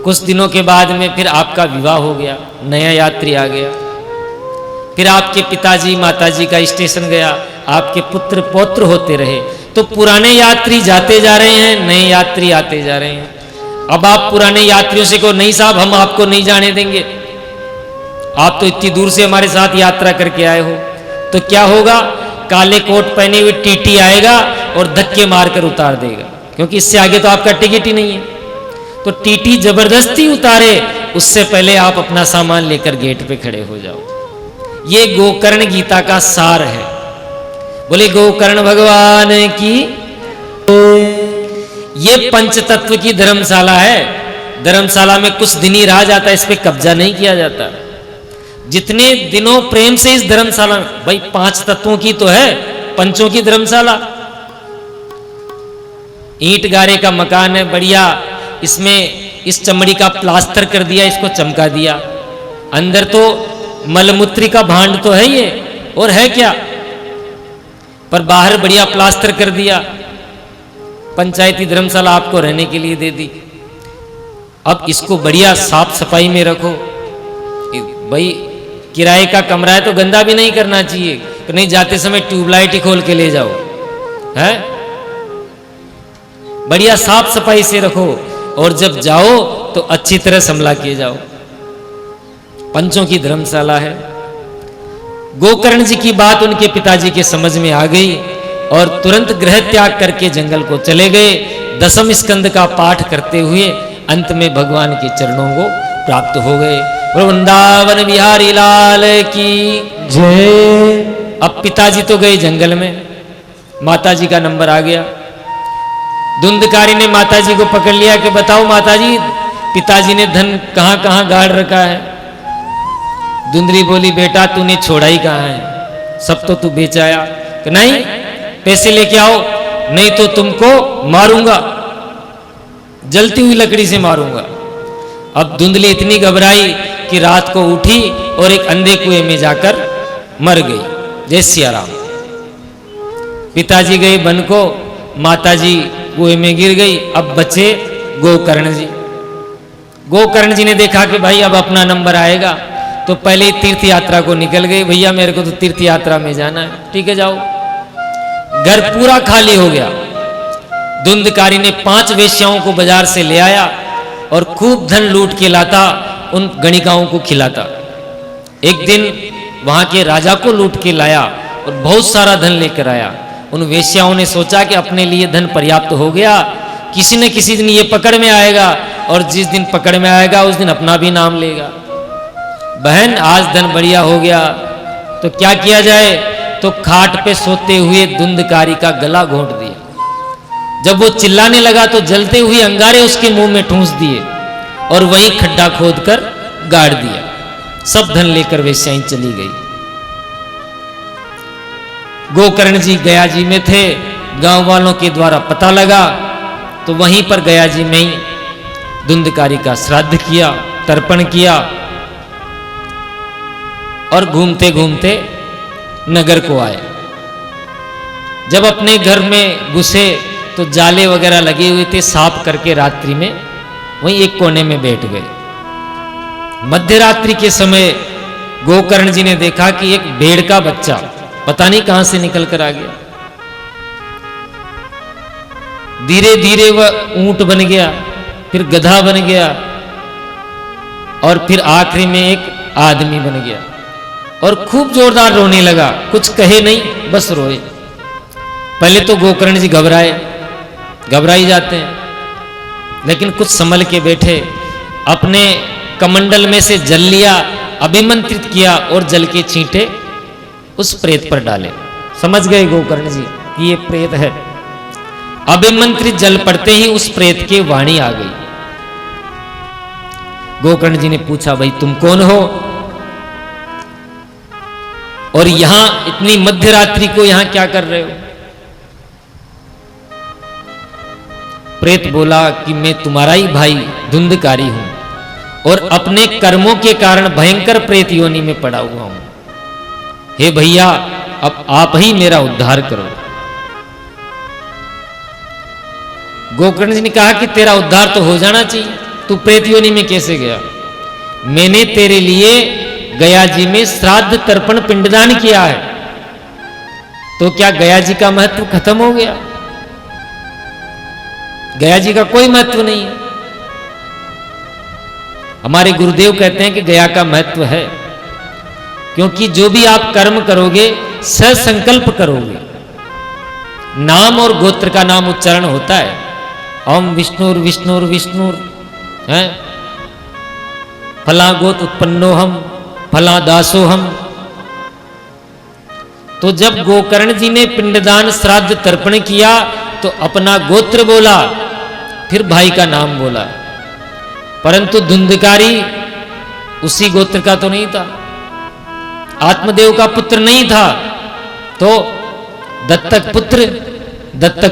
कुछ दिनों के बाद में फिर आपका विवाह हो गया, नया यात्री आ गया। फिर आपके पिताजी माताजी का स्टेशन गया, आपके पुत्र पौत्र होते रहे। तो पुराने यात्री जाते जा रहे हैं, नए यात्री आते जा रहे हैं। अब आप पुराने यात्रियों से को नहीं साहब, हम आपको नहीं जाने देंगे, आप तो इतनी दूर से हमारे साथ यात्रा करके आए हो। तो क्या होगा, काले कोट पहने हुए टीटी आएगा और धक्के मारकर उतार देगा, क्योंकि इससे आगे तो आपका टिकट ही नहीं है। तो टीटी जबरदस्ती उतारे, उससे पहले आप अपना सामान लेकर गेट पे खड़े हो जाओ। ये गोकर्ण गीता का सार है। बोले गोकर्ण भगवान की। ये पंचतत्व की धर्मशाला है। धर्मशाला में कुछ दिन ही रहा जाता, इस पे कब्जा नहीं किया जाता। जितने दिनों प्रेम से इस धर्मशाला, भाई 5 तत्वों की तो है, पंचों की धर्मशाला। ईंट गारे का मकान है बढ़िया, इसमें इस चमड़ी का प्लास्टर कर दिया, इसको चमका दिया। अंदर तो मलमूत्री का भांड तो है ये, और है क्या, पर बाहर बढ़िया प्लास्टर कर दिया। पंचायती धर्मशाला आपको रहने के लिए दे दी। अब इसको बढ़िया साफ सफाई में रखो। भाई किराए का कमरा है तो गंदा भी नहीं करना चाहिए, तो नहीं जाते समय ट्यूबलाइट ही खोल के ले जाओ, है बढ़िया साफ सफाई से रखो। और जब जाओ तो अच्छी तरह संभला के जाओ। पंचों की धर्मशाला है। गोकर्ण जी की बात उनके पिताजी के समझ में आ गई और तुरंत गृह त्याग करके जंगल को चले गए। 10वें स्कंद का पाठ करते हुए अंत में भगवान के चरणों को प्राप्त हो गए। वृंदावन बिहारी लाल की जय। अब पिताजी तो गए जंगल में, माताजी का नंबर आ गया। धुंधकारी ने माताजी को पकड़ लिया कि बताओ माताजी, पिताजी ने धन कहां कहां गाड़ रखा है। धुंधरी बोली बेटा तूने छोड़ा ही कहां है, सब तो तू बेच आया। कि नहीं, पैसे लेके आओ। नहीं तो तुमको मारूंगा, जलती हुई लकड़ी से मारूंगा। अब धुंधली इतनी घबराई कि रात को उठी और एक अंधे कुएं में जाकर मर गई। जय सिया राम। पिताजी गए वन को, माताजी कुएं में गिर गई। अब बचे गोकर्ण जी। गोकर्ण जी ने देखा कि भाई अब अपना नंबर आएगा, तो पहले तीर्थ यात्रा को निकल गए। भैया मेरे को तो तीर्थ यात्रा में जाना है, ठीक है जाओ। घर पूरा खाली हो गया। धुंधकारी ने 5 वेश्याओं को बाजार से ले आया और खूब धन लूट के लाता, उन गणिकाओं को खिलाता। एक दिन वहां के राजा को लूट के लाया और बहुत सारा धन लेकर आया। उन वेश्याओं ने सोचा कि अपने लिए धन पर्याप्त हो गया, किसी न किसी दिन ये पकड़ में आएगा, और जिस दिन पकड़ में आएगा उस दिन अपना भी नाम लेगा। बहन आज धन बढ़िया हो गया, तो क्या किया जाए? तो खाट पे सोते हुए धुंधकारी का गला घोंट दिया। जब वो चिल्लाने लगा तो जलते हुए अंगारे उसके मुंह में ठूंस दिए और वहीं खड्डा खोदकर गाड़ दिया। सब धन लेकर वेश्याएं चली गई। गोकर्ण जी गया जी में थे। गांव वालों के द्वारा पता लगा तो वहीं पर गया जी में ही धुंधकारी का श्राद्ध किया, तर्पण किया, और घूमते घूमते नगर को आए। जब अपने घर में घुसे तो जाले वगैरह लगे हुए थे, साफ करके रात्रि में वहीं एक कोने में बैठ गए। मध्य रात्रि के समय गोकर्ण जी ने देखा कि एक भेड़ का बच्चा पता नहीं कहां से निकल कर आ गया। धीरे धीरे वह ऊंट बन गया, फिर गधा बन गया, और फिर आखिरी में एक आदमी बन गया और खूब जोरदार रोने लगा। कुछ कहे नहीं, बस रोए। पहले तो गोकर्ण जी घबराई जाते हैं, लेकिन कुछ संभल के बैठे। अपने कमंडल में से जल लिया, अभिमंत्रित किया और जल के छींटे उस प्रेत पर डाले। समझ गए गोकर्ण जी कि ये प्रेत है। अभिमंत्रित जल पड़ते ही उस प्रेत की वाणी आ गई। गोकर्ण जी ने पूछा, भाई तुम कौन हो और यहां इतनी मध्य रात्रि को यहां क्या कर रहे हो? प्रेत बोला कि मैं तुम्हारा ही भाई धुंधकारी हूं और अपने कर्मों के कारण भयंकर प्रेत योनि में पड़ा हुआ हूं। हे भैया, अब आप ही मेरा उद्धार करो। गोकर्ण जी ने कहा कि तेरा उद्धार तो हो जाना चाहिए, तू प्रेत योनि में कैसे गया? मैंने तेरे लिए गया जी में श्राद्ध तर्पण पिंडदान किया है, तो क्या गया जी का महत्व खत्म हो गया? गया जी का कोई महत्व नहीं है। हमारे गुरुदेव कहते हैं कि गया का महत्व है, क्योंकि जो भी आप कर्म करोगे ससंकल्प करोगे। नाम और गोत्र का नाम उच्चारण होता है, ओम विष्णुर विष्णुर विष्णुर है, फला गोत्र उत्पन्नो हम, फला दासो हम। तो जब गोकर्ण जी ने पिंडदान श्राद्ध तर्पण किया तो अपना गोत्र बोला, फिर भाई का नाम बोला, परंतु धुंधकारी उसी गोत्र का तो नहीं था, आत्मदेव का पुत्र नहीं था, तो दत्तक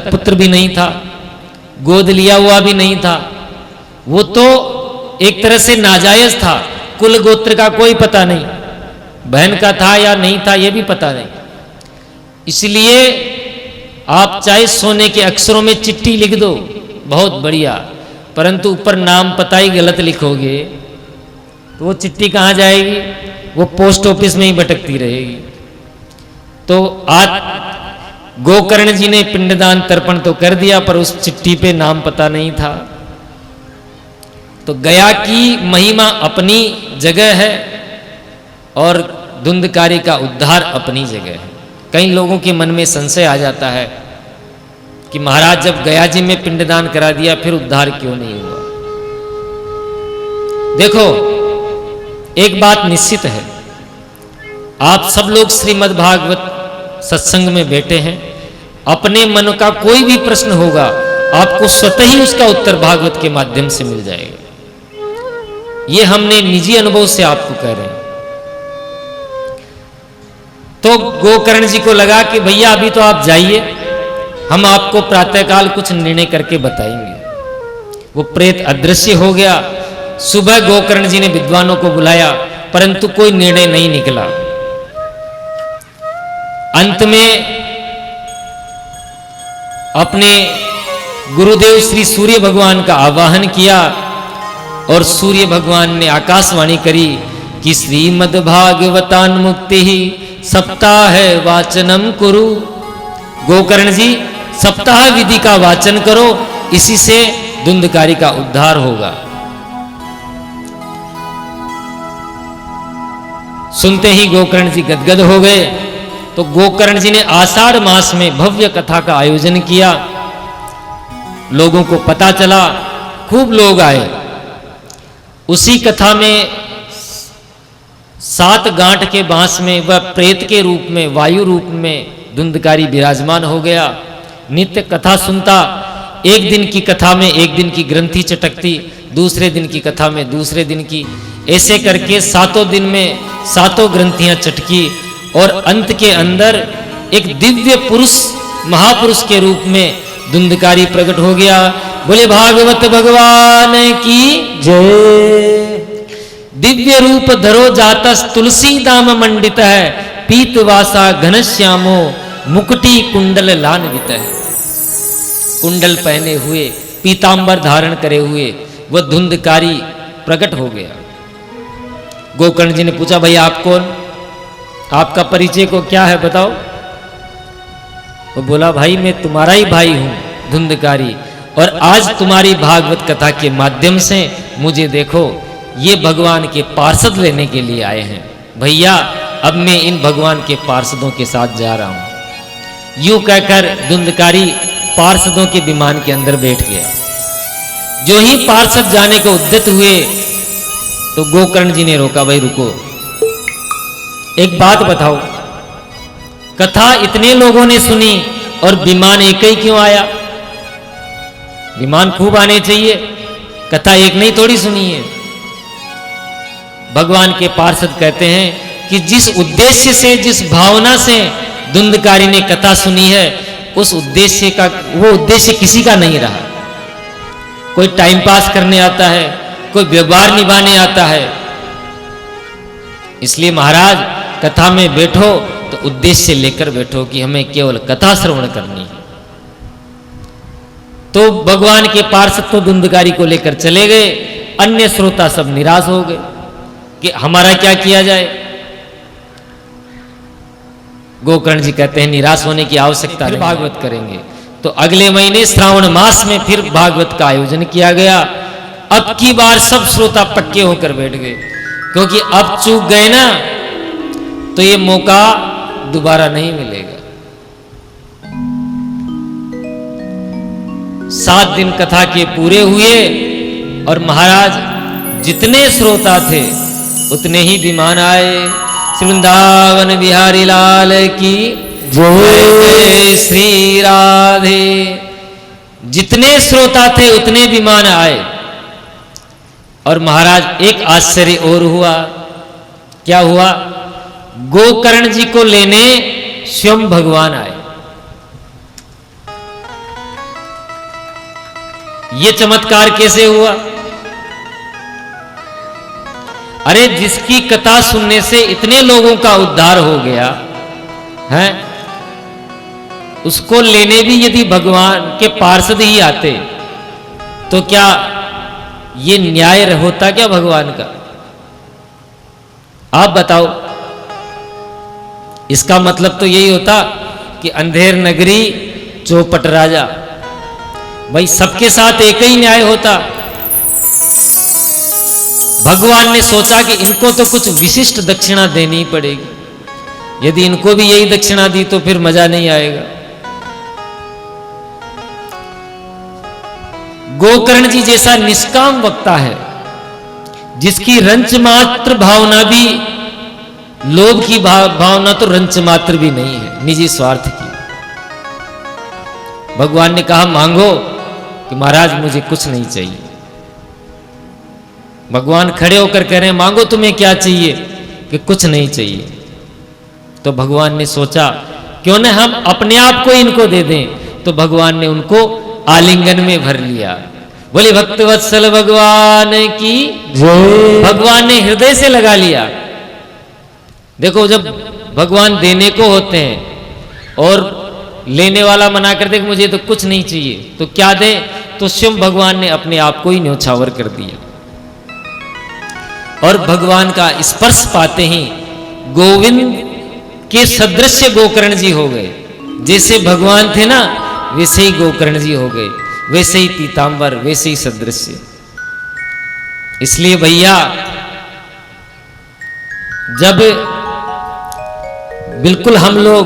पुत्र भी नहीं था, गोद लिया हुआ भी नहीं था। वो तो एक तरह से नाजायज था, कुल गोत्र का कोई पता नहीं, बहन का था या नहीं था ये भी पता नहीं। इसलिए आप चाहे सोने के अक्षरों में चिट्ठी लिख दो, बहुत बढ़िया, परंतु ऊपर नाम पता ही गलत लिखोगे तो वो चिट्ठी कहाँ जाएगी? वो पोस्ट ऑफिस में ही भटकती रहेगी। तो आज गोकर्ण जी ने पिंडदान तर्पण तो कर दिया, पर उस चिट्ठी पे नाम पता नहीं था। तो गया की महिमा अपनी जगह है और धुंधकारी का उद्धार अपनी जगह है। कई लोगों के मन में संशय आ जाता है कि महाराज जब गया जी में पिंडदान करा दिया फिर उद्धार क्यों नहीं हुआ? देखो, एक बात निश्चित है, आप सब लोग श्रीमद् भागवत सत्संग में बैठे हैं, अपने मन का कोई भी प्रश्न होगा आपको स्वतः ही उसका उत्तर भागवत के माध्यम से मिल जाएगा। ये हमने निजी अनुभव से आपको कह रहे हैं। तो गोकर्ण जी को लगा कि भैया अभी तो आप जाइए, हम आपको प्रातःकाल कुछ निर्णय करके बताएंगे। वो प्रेत अदृश्य हो गया। सुबह गोकर्ण जी ने विद्वानों को बुलाया, परंतु कोई निर्णय नहीं निकला। अंत में अपने गुरुदेव श्री सूर्य भगवान का आवाहन किया और सूर्य भगवान ने आकाशवाणी करी कि श्रीमद् भागवतान मुक्ति ही सप्ताह वाचनम कुरु। गोकर्ण जी, सप्ताह विधि का वाचन करो, इसी से धुंधकारी का उद्धार होगा। सुनते ही गोकर्ण जी गदगद हो गए। तो गोकर्ण जी ने आषाढ़ मास में भव्य कथा का आयोजन किया। लोगों को पता चला, खूब लोग आए। उसी कथा में 7 गांठ के बांस में वह प्रेत के रूप में, वायु रूप में धुंधकारी विराजमान हो गया। नित्य कथा सुनता। एक दिन की कथा में एक दिन की ग्रंथि चटकती, दूसरे दिन की कथा में दूसरे दिन की, ऐसे करके 7 दिन में 7 ग्रंथियां चटकी और अंत के अंदर एक दिव्य पुरुष, महापुरुष के रूप में धुंधकारी प्रकट हो गया। बोले भागवत भगवान की जय। दिव्य रूप धरो जातस तुलसी दाम मंडित है, पीतवासा घनश्यामो मुकुटी कुंडल लान्वित है। कुंडल पहने हुए, पीतांबर धारण करे हुए वह धुंधकारी प्रकट हो गया। गोकर्ण जी ने पूछा, भाई आप कौन? आपका परिचय को क्या है बताओ। वो बोला, भाई मैं तुम्हारा ही भाई हूं धुंधकारी, और आज तुम्हारी भागवत कथा के माध्यम से मुझे देखो, ये भगवान के पार्षद लेने के लिए आए हैं। भैया अब मैं इन भगवान के पार्षदों के साथ जा रहा हूं। यूं कहकर धुंधकारी पार्षदों के विमान के अंदर बैठ गया। जो ही पार्षद जाने को उद्यत हुए तो गोकर्ण जी ने रोका, भाई रुको, एक बात बताओ, कथा इतने लोगों ने सुनी और विमान एक ही क्यों आया? विमान खूब आने चाहिए, कथा एक नहीं थोड़ी सुनी है। भगवान के पार्षद कहते हैं कि जिस उद्देश्य से, जिस भावना से धुंधकारी ने कथा सुनी है, उस उद्देश्य का, वो उद्देश्य किसी का नहीं रहा। कोई टाइम पास करने आता है, कोई व्यवहार निभाने आता है। इसलिए महाराज कथा में बैठो तो उद्देश्य लेकर बैठो कि हमें केवल कथा श्रवण करनी है। तो भगवान के पार्षद तो धुंधकारी को लेकर चले गए। अन्य श्रोता सब निराश हो गए कि हमारा क्या किया जाए। गोकर्ण जी कहते हैं निराश होने की आवश्यकता नहीं, भागवत करेंगे। तो अगले महीने श्रावण मास में फिर भागवत का आयोजन किया गया। अब की बार सब श्रोता पक्के होकर बैठ गए, क्योंकि अब चूक गए ना तो ये मौका दोबारा नहीं मिलेगा। 7 दिन कथा के पूरे हुए और महाराज जितने श्रोता थे उतने ही विमान आए। श्री वृंदावन बिहारी लाल की जय। श्री राधे। जितने श्रोता थे उतने विमान आए। और महाराज एक आश्चर्य और हुआ। क्या हुआ? गोकर्ण जी को लेने स्वयं भगवान आए। ये चमत्कार कैसे हुआ? अरे जिसकी कथा सुनने से इतने लोगों का उद्धार हो गया है, उसको लेने भी यदि भगवान के पार्षद ही आते तो क्या ये न्याय होता क्या भगवान का? आप बताओ। इसका मतलब तो यही होता कि अंधेर नगरी चौपट राजा। भाई सबके साथ एक ही न्याय होता। भगवान ने सोचा कि इनको तो कुछ विशिष्ट दक्षिणा देनी ही पड़ेगी। यदि इनको भी यही दक्षिणा दी तो फिर मजा नहीं आएगा। गोकर्ण जी जैसा निष्काम वक्ता है, जिसकी रंच मात्र भावना भी, लोभ की भावना तो रंच मात्र भी नहीं है, निजी स्वार्थ की। भगवान ने कहा मांगो, कि महाराज मुझे कुछ नहीं चाहिए। भगवान खड़े होकर कह रहे हैं मांगो तुम्हें क्या चाहिए? कि कुछ नहीं चाहिए। तो भगवान ने सोचा क्यों न हम अपने आप को इनको दे दें। तो भगवान ने उनको आलिंगन में भर लिया। बोले भक्तवत्सल भगवान की जय। भगवान ने हृदय से लगा लिया। देखो जब भगवान देने को होते हैं और लेने वाला मना कर दे कि मुझे तो कुछ नहीं चाहिए, तो क्या दे? तो स्वयं भगवान ने अपने आप को ही न्योछावर कर दिया। और भगवान का स्पर्श पाते ही गोविंद के सदृश गोकर्ण जी हो गए। जैसे भगवान थे ना वैसे ही गोकर्ण जी हो गए, वैसे ही पीतांबर, वैसे ही सदृश्य। इसलिए भैया जब बिल्कुल हम लोग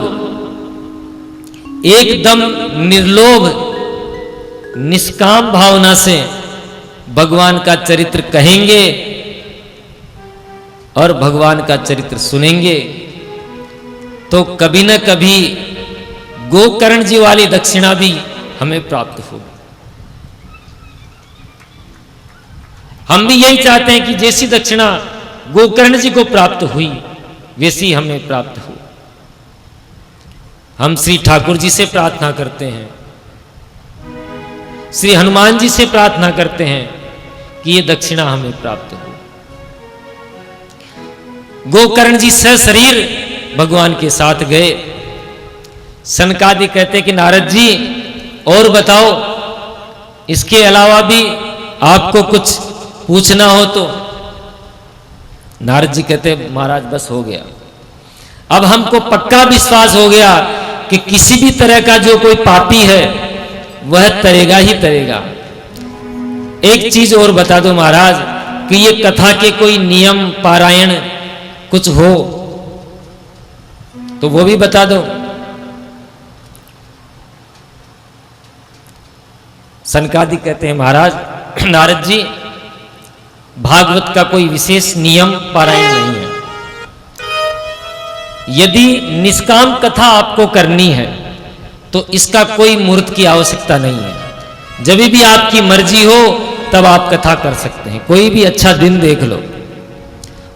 एकदम निर्लोभ निष्काम भावना से भगवान का चरित्र कहेंगे और भगवान का चरित्र सुनेंगे, तो कभी न कभी गोकर्ण जी वाली दक्षिणा भी हमें प्राप्त होगी। हम भी यही चाहते हैं कि जैसी दक्षिणा गोकर्ण जी को प्राप्त हुई वैसी हमें प्राप्त हो। हम श्री ठाकुर जी से प्रार्थना करते हैं, श्री हनुमान जी से प्रार्थना करते हैं कि ये दक्षिणा हमें प्राप्त हो। गोकर्ण जी सशरीर भगवान के साथ गए। सनकादि कहते कि नारद जी और बताओ, इसके अलावा भी आपको कुछ पूछना हो तो। नारद जी कहते महाराज बस हो गया, अब हमको पक्का विश्वास हो गया कि किसी भी तरह का जो कोई पापी है वह तरेगा ही तरेगा। एक चीज और बता दो महाराज कि ये कथा के कोई नियम पारायण कुछ हो तो वो भी बता दो। सनकादि कहते हैं महाराज नारद जी भागवत का कोई विशेष नियम पारायण नहीं है। यदि निष्काम कथा आपको करनी है तो इसका कोई मुहूर्त की आवश्यकता नहीं है। जब भी आपकी मर्जी हो तब आप कथा कर सकते हैं, कोई भी अच्छा दिन देख लो।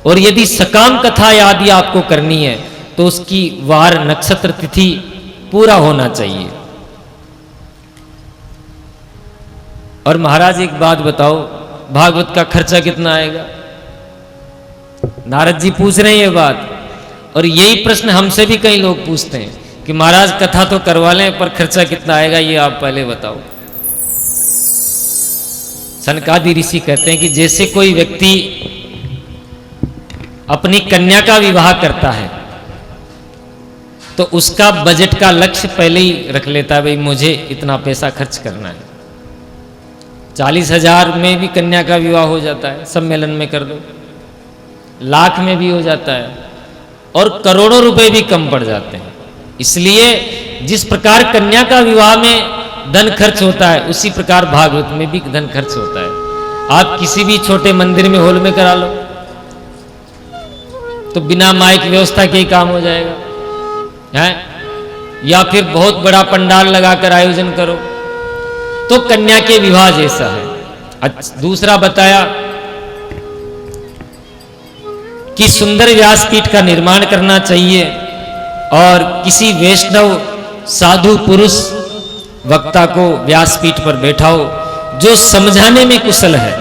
और यदि सकाम कथा आदि आपको करनी है तो उसकी वार नक्षत्र तिथि पूरा होना चाहिए। और महाराज एक बात बताओ, भागवत का खर्चा कितना आएगा? नारद जी पूछ रहे हैं ये बात, और यही प्रश्न हमसे भी कई लोग पूछते हैं कि महाराज कथा तो करवा लें पर खर्चा कितना आएगा ये आप पहले बताओ। सनकादि ऋषि कहते हैं कि जैसे कोई व्यक्ति अपनी कन्या का विवाह करता है तो उसका बजट का लक्ष्य पहले ही रख लेता है, भाई मुझे इतना पैसा खर्च करना है। 40,000 में भी कन्या का विवाह हो जाता है, सम्मेलन में कर दो, लाख में भी हो जाता है, और करोड़ों रुपए भी कम पड़ जाते हैं। इसलिए जिस प्रकार कन्या का विवाह में धन खर्च होता है उसी प्रकार भागवत में भी धन खर्च होता है। आप किसी भी छोटे मंदिर में हॉल में करा लो तो बिना माइक व्यवस्था के ही काम हो जाएगा है, या फिर बहुत बड़ा पंडाल लगाकर आयोजन करो तो कन्या के विवाह जैसा है। दूसरा बताया कि सुंदर व्यासपीठ का निर्माण करना चाहिए और किसी वैष्णव साधु पुरुष वक्ता को व्यासपीठ पर बैठाओ जो समझाने में कुशल है।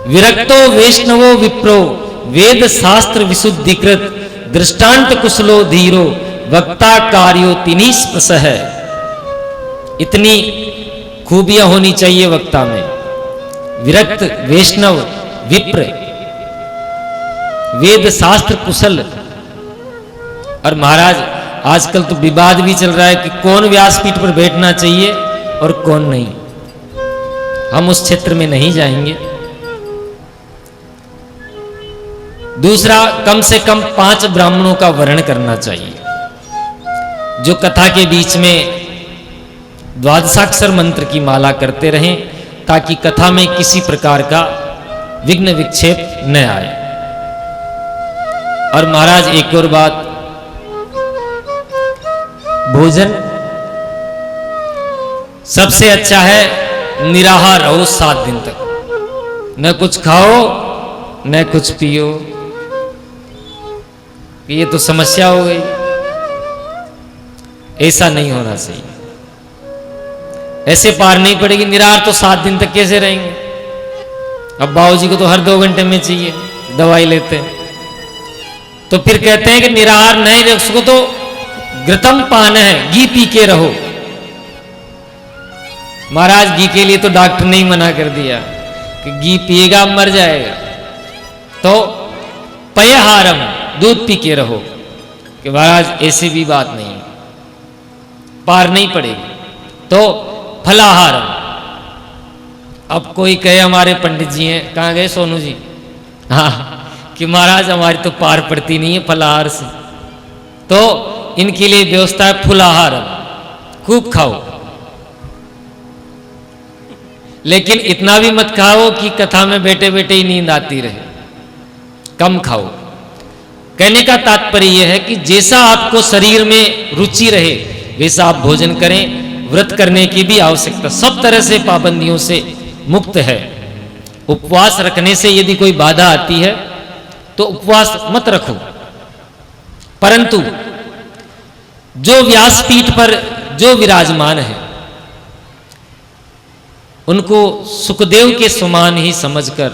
विरक्तो वैष्णवो विप्रो वेद शास्त्र विशुद्धिकृत दृष्टांत कुशलो धीरो वक्ता कार्यो तिनी स्पृश है। इतनी खूबियां होनी चाहिए वक्ता में। विरक्त वैष्णव विप्र वेद शास्त्र कुशल। और महाराज आजकल तो विवाद भी चल रहा है कि कौन व्यासपीठ पर बैठना चाहिए और कौन नहीं। हम उस क्षेत्र में नहीं जाएंगे। दूसरा, कम से कम 5 ब्राह्मणों का वर्ण करना चाहिए जो कथा के बीच में द्वादशाक्षर मंत्र की माला करते रहें ताकि कथा में किसी प्रकार का विघ्न विक्षेप न आए। और महाराज एक और बात, भोजन सबसे अच्छा है निराहार रहो 7 दिन तक, न कुछ खाओ न कुछ पियो। ये तो समस्या हो गई। ऐसा नहीं होना चाहिए। ऐसे पार नहीं पड़ेगी। निराहार तो 7 दिन तक कैसे रहेंगे? अब बाबूजी को तो हर 2 घंटे में चाहिए, दवाई लेते हैं। तो फिर कहते हैं कि निराहार नहीं रह सको तो घृतम पान है, घी पी के रहो। महाराज घी के लिए तो डॉक्टर ने ही मना कर दिया कि घी पिएगा मर जाएगा। तो पयहारम, दूध पी के रहो। कि महाराज ऐसी भी बात नहीं, पार नहीं पड़ेगी। तो फलाहारम। अब कोई कहे हमारे पंडित जी हैं, कहाँ गए सोनू जी? हाँ, कि महाराज हमारी तो पार पड़ती नहीं है फलाहार से, तो इनके लिए व्यवस्था है फुलाहारम, खूब खाओ। लेकिन इतना भी मत खाओ कि कथा में बैठे बैठे ही नींद आती रहे, कम खाओ। कहने का तात्पर्य यह है कि जैसा आपको शरीर में रुचि रहे वैसा आप भोजन करें। व्रत करने की भी आवश्यकता, सब तरह से पाबंदियों से मुक्त है। उपवास रखने से यदि कोई बाधा आती है तो उपवास मत रखो। परंतु जो व्यासपीठ पर जो विराजमान है उनको सुखदेव के समान ही समझकर,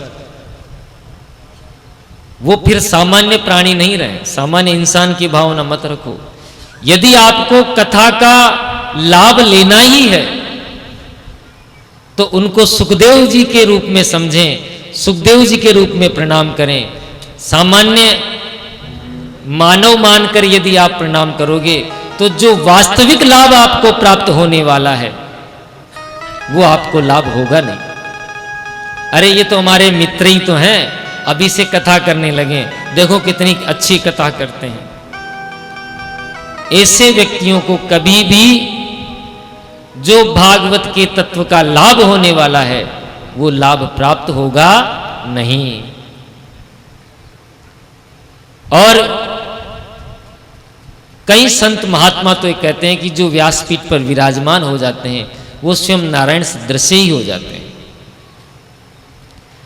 वो फिर सामान्य प्राणी नहीं रहे, सामान्य इंसान की भावना मत रखो। यदि आपको कथा का लाभ लेना ही है तो उनको सुखदेव जी के रूप में समझें, सुखदेव जी के रूप में प्रणाम करें। सामान्य मानव मानकर यदि आप प्रणाम करोगे तो जो वास्तविक लाभ आपको प्राप्त होने वाला है वो आपको लाभ होगा नहीं। अरे ये तो हमारे मित्र ही तो हैं, अभी से कथा करने लगे, देखो कितनी अच्छी कथा करते हैं। ऐसे व्यक्तियों को कभी भी जो भागवत के तत्व का लाभ होने वाला है वो लाभ प्राप्त होगा नहीं। और कई संत महात्मा तो ये कहते हैं कि जो व्यासपीठ पर विराजमान हो जाते हैं वो स्वयं नारायण सदृश ही हो जाते हैं।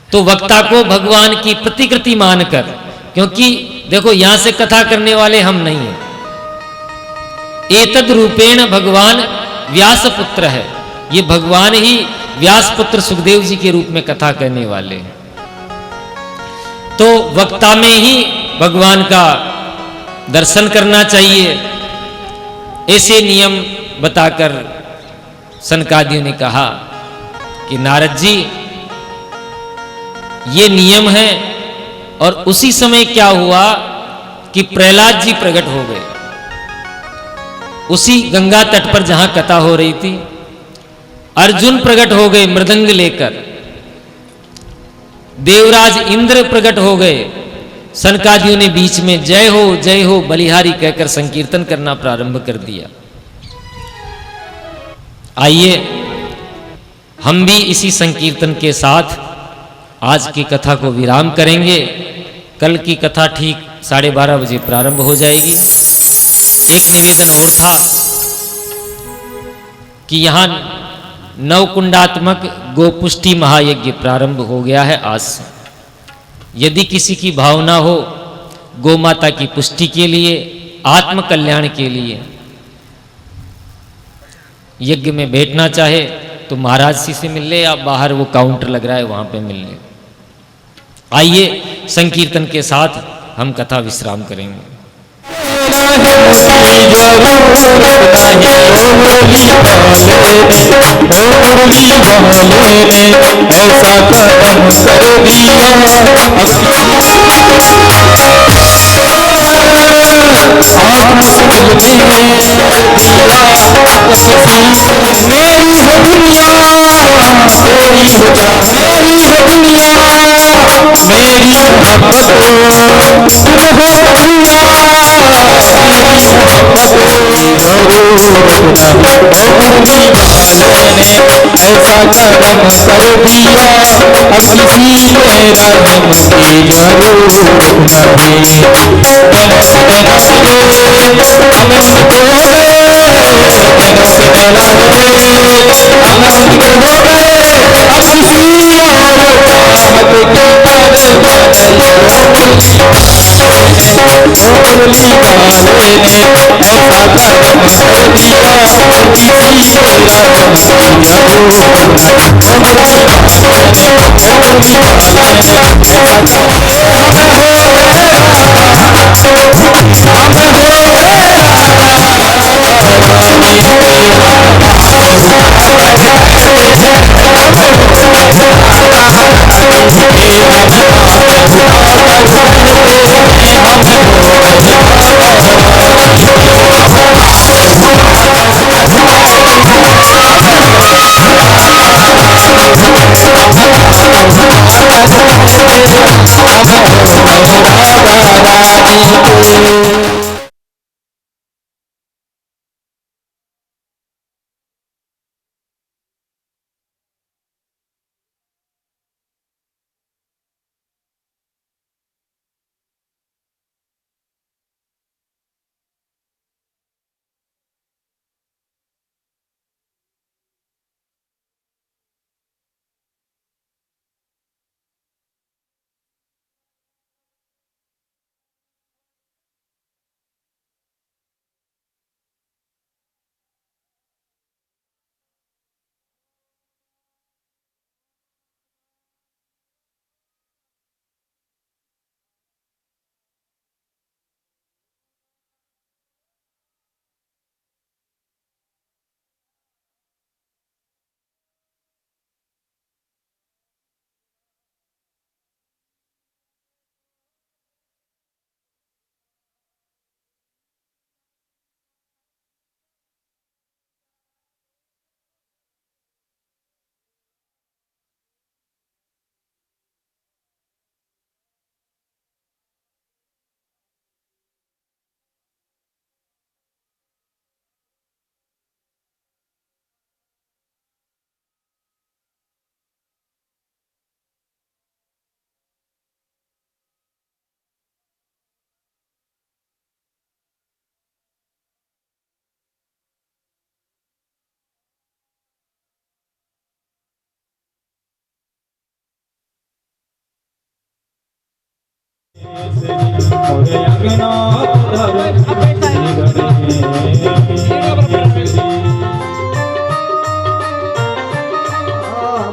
तो वक्ता को भगवान की प्रतिकृति मानकर, क्योंकि देखो यहां से कथा करने वाले हम नहीं हैं, एतद रूपेण भगवान व्यासपुत्र है, ये भगवान ही व्यासपुत्र सुखदेव जी के रूप में कथा करने वाले हैं। तो वक्ता में ही भगवान का दर्शन करना चाहिए। ऐसे नियम बताकर सनकादियों ने कहा कि नारद जी ये नियम है। और उसी समय क्या हुआ कि प्रहलाद जी प्रकट हो गए उसी गंगा तट पर जहां कथा हो रही थी। अर्जुन प्रकट हो गए मृदंग लेकर, देवराज इंद्र प्रकट हो गए। सनकादियों ने बीच में जय हो बलिहारी कहकर संकीर्तन करना प्रारंभ कर दिया। आइए हम भी इसी संकीर्तन के साथ आज की कथा को विराम करेंगे। कल की कथा ठीक 12:30 बजे प्रारंभ हो जाएगी। एक निवेदन और था कि यहाँ नवकुंडात्मक गोपुष्टि महायज्ञ प्रारंभ हो गया है आज से। यदि किसी की भावना हो गौ माता की पुष्टि के लिए, आत्म कल्याण के लिए यज्ञ में बैठना चाहे तो महाराज जी से मिल ले, या बाहर वो काउंटर लग रहा है वहां पे मिल ले। आइए संकीर्तन के साथ हम कथा विश्राम करेंगे। ऐसा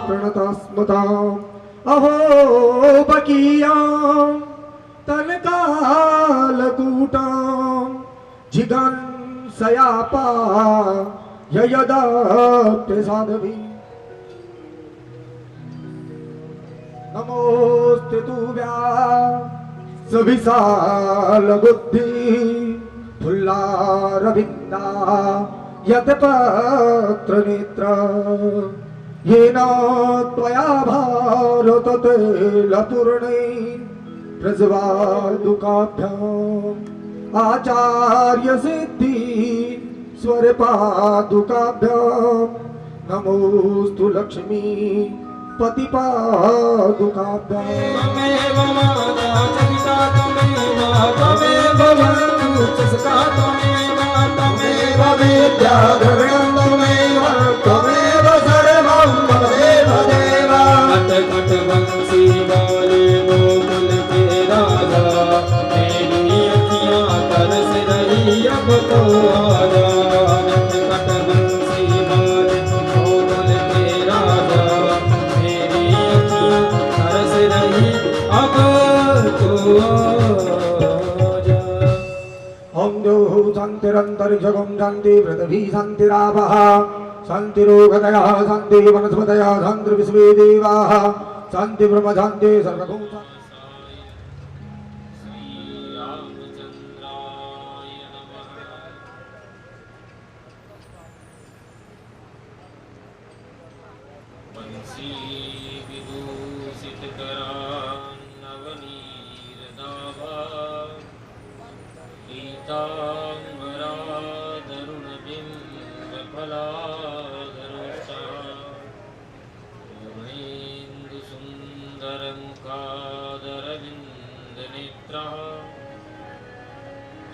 प्रणतस्मताम् अहो बकीयां तनकालकूटां जिगन्सयापा ययदाप्य साधवी नमोऽस्तु तुभ्या सविशाल बुद्धि फुल्लारविन्दा यत्पत्र नेत्र येन त्वया भारत तैलपूर्णे प्रज्वालुकाभ्याम् आचार्य सिद्धि स्वरपादुकाभ्याम् नमोऽस्तु लक्ष्मी पतिपादुकाभ्याम् त्वमेव माता च पिता त्वमेव त्वमेव बन्धुः च सखा त्वमेव त्वमेव विद्या द्रविणं त्वमेव त्वमेव सर्वं मम देव देव कट कट बंसी वाले गोकुल के राजा मेरी अखियां तरस रही अब तो आजा कट कट बंसी वाले गोकुल के राजा मेरी अखियां तरस रही अब तो आजा ओम द्यौः शान्तिरन्तरिक्षगं शान्ति पृथिवी शान्तिरापः शान्तिरोगतयः शान्ति वनस्पतयः शान्तिर्विश्वे देवाः शान्ति ब्रह्म शान्ति सर्वगुण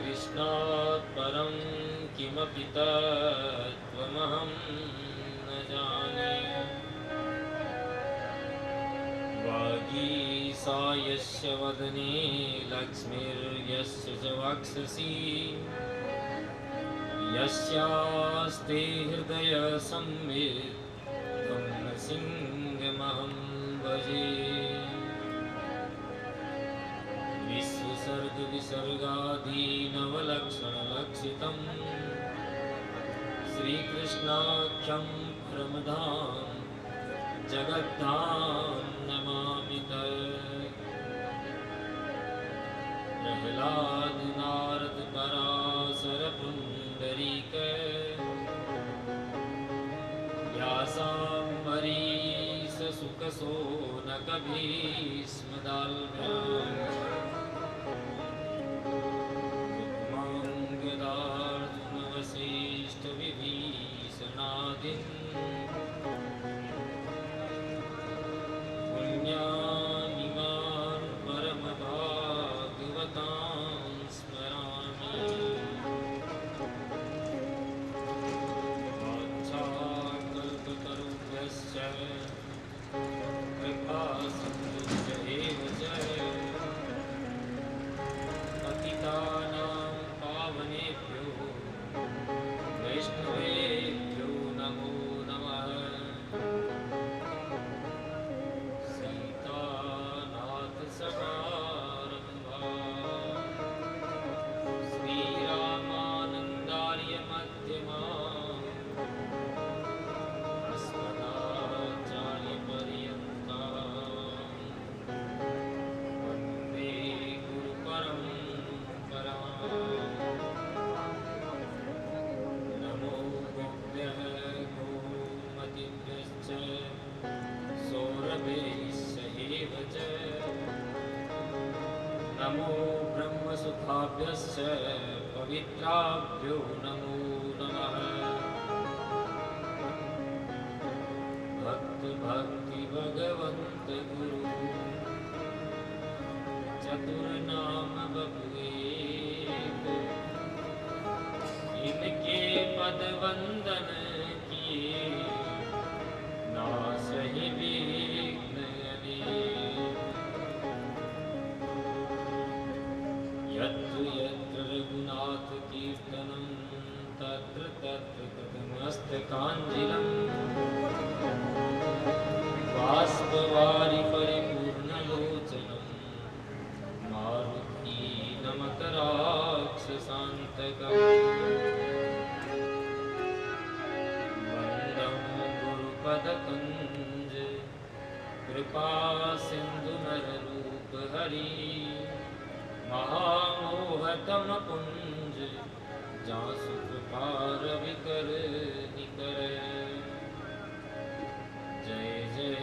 कृष्णात् परं किमपि तत्त्वमहं न जाने वागीसा यस्य वदने लक्ष्मीर्यस्य च वक्षसि यस्यास्ते हृदय संवित् तं नृसिंहमहं भजे। विश्वसर्ग विसर्गादीनवलक्षणलक्षितम् श्रीकृष्णाख्यं परमधाम जगद्धाम नमामि तत्। प्रह्लाद नारद पराशर पुंडरीक व्यासाम्बरीश सुक शोनक भीष्म रुक्मांगदार्जुन वसिष्ठ विभीषणादिन् पुण्यानिमान् परमभागवतां स्मरामि। वाञ्छाकल्पतरुभ्यश्च कृपासिन्धुभ्य एव च पतितानां पावनेभ्यो वैष्णवेभ्यो नमो नमः। सीतानाथसमारम्भा श्रीरामानन्दार्य मध्यमाम् अस्मदाचार्यपर्यन्ताम् वन्दे गुरुपरम्पराम्। नमो गोभ्यः गोमतिभ्यश्च सौरभैस्सहेव च नमो ब्रह्मसुखाभ्यश्च पवित्राभ्यो नमो नमः। भक्त भक्ति भगवंत गुरु चतुर्नाम बबुएक इनके पद वंदन किए नासहि विघ्न अनेक। यत्र यत्र रघुनाथ कीर्तनं तत्र तत्र कृतमस्तकाञ्जलिम्। बाष्पवारि परिपूर्णलोचनं मारुति नमत राक्षसान्तकम्। वन्दं गुरुपदकुञ्ज कृपा सिन्धु नररूप हरि महामोहतम पुंज जासु कृपा रविकर निकर। जय जय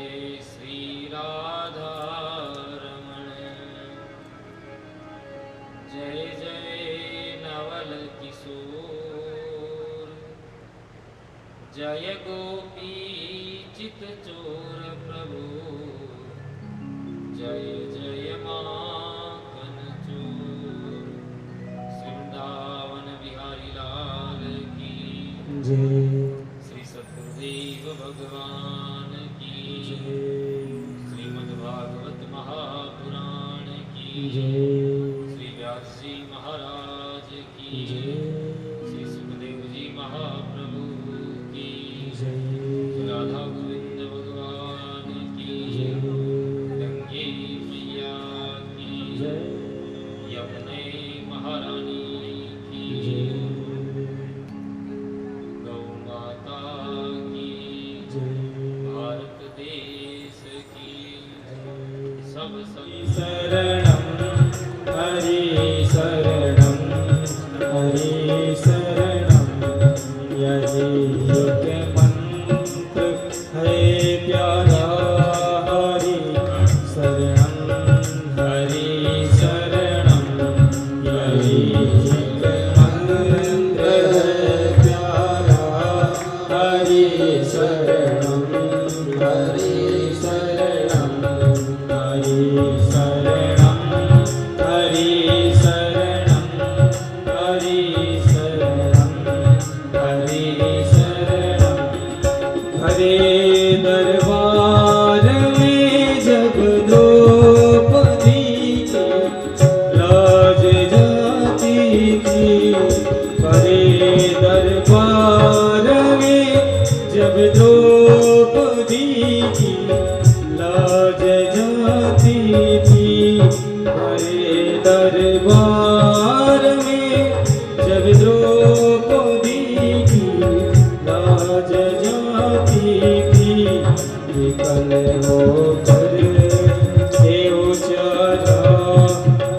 श्री राधा रमण जय जय नवल किशोर जय गोपी चित चोर प्रभु जय जय माखन चोर। वृंदावन बिहारी लाल की जय। श्री सद्गुरुदेव भगवान की श्रीमद्भागवत महापुराण की श्री व्यास जी महाराज की श्री सुखदेव जी महाप्रभु की राधा गोविंद भगवान की गंगे मैया की यमुने महारानी की गौ विकल होकर देव चरा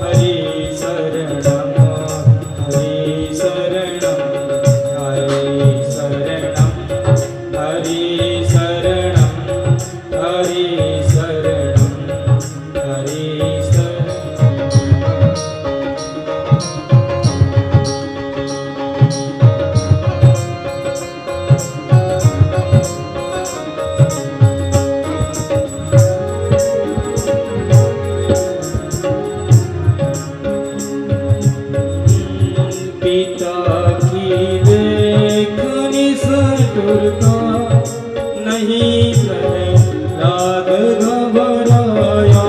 हरि शरणम हरि शरणम हरि शरणम हरि शरणम हरि शरणम हरि पिता की देखनी सटुरता नहीं प्रहलाद घबराया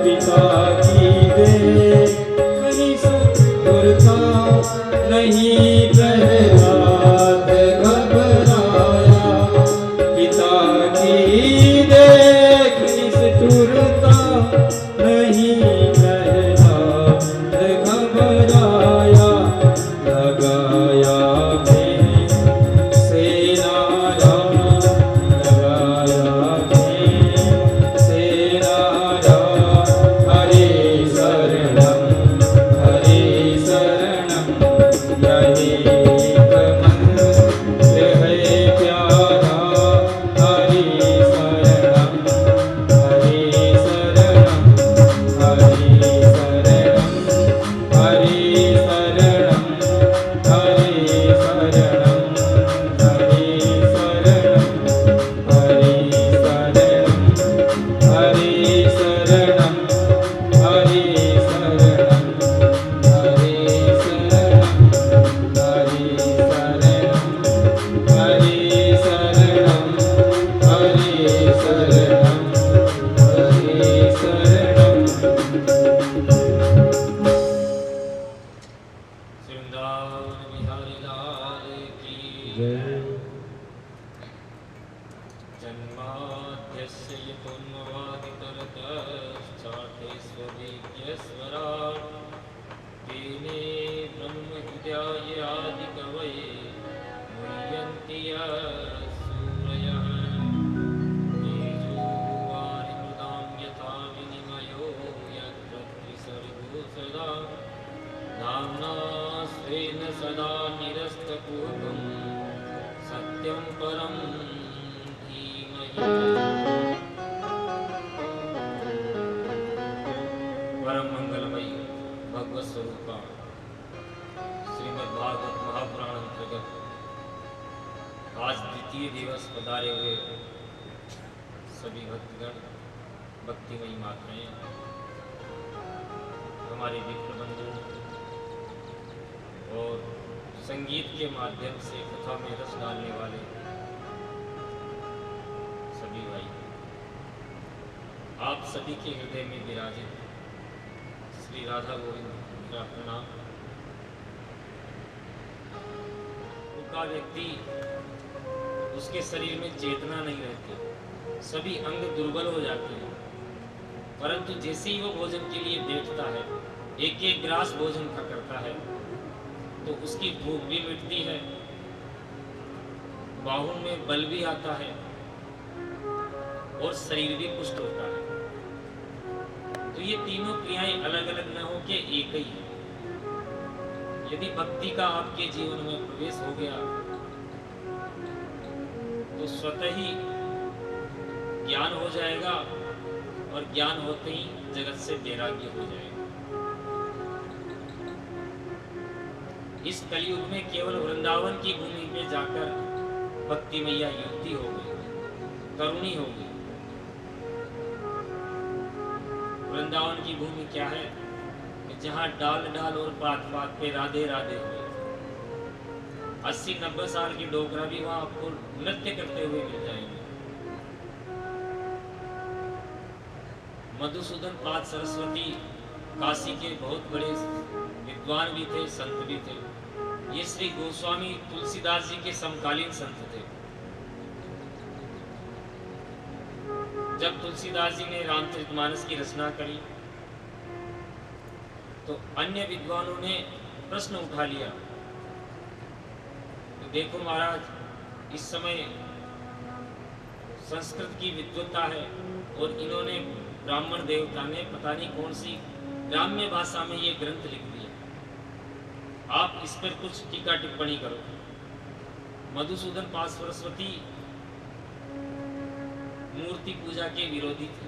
पिता की देखनी सटुरता नहीं प्रहलाद घबराया पिता की देखनी सटुरता नहीं प्रहलाद घबराया लगाया में सेनारा लगाया में सेनारा हरे शरणम हरे शरणम यही मंत्र है प्यारा हरे शरणम हरे शरणम हरे शरणम हरे शरणम हरे शरणम हरे शरणम हरे शरणम हरे शरणम हरे शरणम हरे शरणम हरे शरणम हरे शरणम हरे शरणम हरे शरणम वृंदावन बिहारी लाल की जन्माद्यस्य यतोन्मवादितरतश्चार्थेष्वभिज्ञस्वराट् तेने ब्रह्महृदाय आदिकवये मुह्यन्ति सूरयः तेजोवारिमृदां यथा विनिमयो यत्र त्रिसर्गो सदा नाम्ना स्वेन सदा निरस्तपूर्वं सत्यं परं धीमहि परम मंगलमयी भगवत स्वरूपा श्रीमद् भागवत महापुराण अंतर्गत आज द्वितीय दिवस पधारे हुए सभी भक्तगण भक्तिमयी माताएं हमारे मित्र बंधु और संगीत के माध्यम से कथा में रस डालने वाले सभी भाई आप सभी के हृदय में विराजित श्री राधा गोविंद का प्रणाम। भूखा व्यक्ति उसके शरीर में चेतना नहीं रहती, सभी अंग दुर्बल हो जाते हैं, परंतु जैसे ही वो भोजन के लिए बैठता है, एक एक ग्रास भोजन का करता है, तो उसकी भूख भी मिटती है, बाहों में बल भी आता है और शरीर भी पुष्ट होता है। तो ये तीनों क्रियाएं अलग अलग न हो के एक ही है। यदि भक्ति का आपके जीवन में प्रवेश हो गया तो स्वतः ही ज्ञान हो जाएगा और ज्ञान होते ही जगत से वैराग्य हो जाएगा। इस कलयुग में केवल वृंदावन की भूमि में जाकर भक्ति मैया युक्ति हो गई, करुणी हो गई। वृंदावन की भूमि क्या है कि जहाँ डाल डाल और पात पात पे राधे राधे हुए। 80-90 साल की डोकरा भी वहां आपको नृत्य करते हुए मिल जाएंगे। मधुसूदन पाद सरस्वती काशी के बहुत बड़े विद्वान भी थे, संत भी थे। ये श्री गोस्वामी तुलसीदास जी के समकालीन संत थे। जब तुलसीदास जी ने रामचरितमानस की रचना करी तो अन्य विद्वानों ने प्रश्न उठा लिया, तो देखो महाराज, इस समय संस्कृत की विद्वत्ता है और इन्होंने ब्राह्मण देवता ने पता नहीं कौन सी ग्राम्य भाषा में ये ग्रंथ लिख दिया। आप इस पर कुछ टीका टिप्पणी करो। मधुसूदन पाद सरस्वती मूर्ति पूजा के विरोधी थे,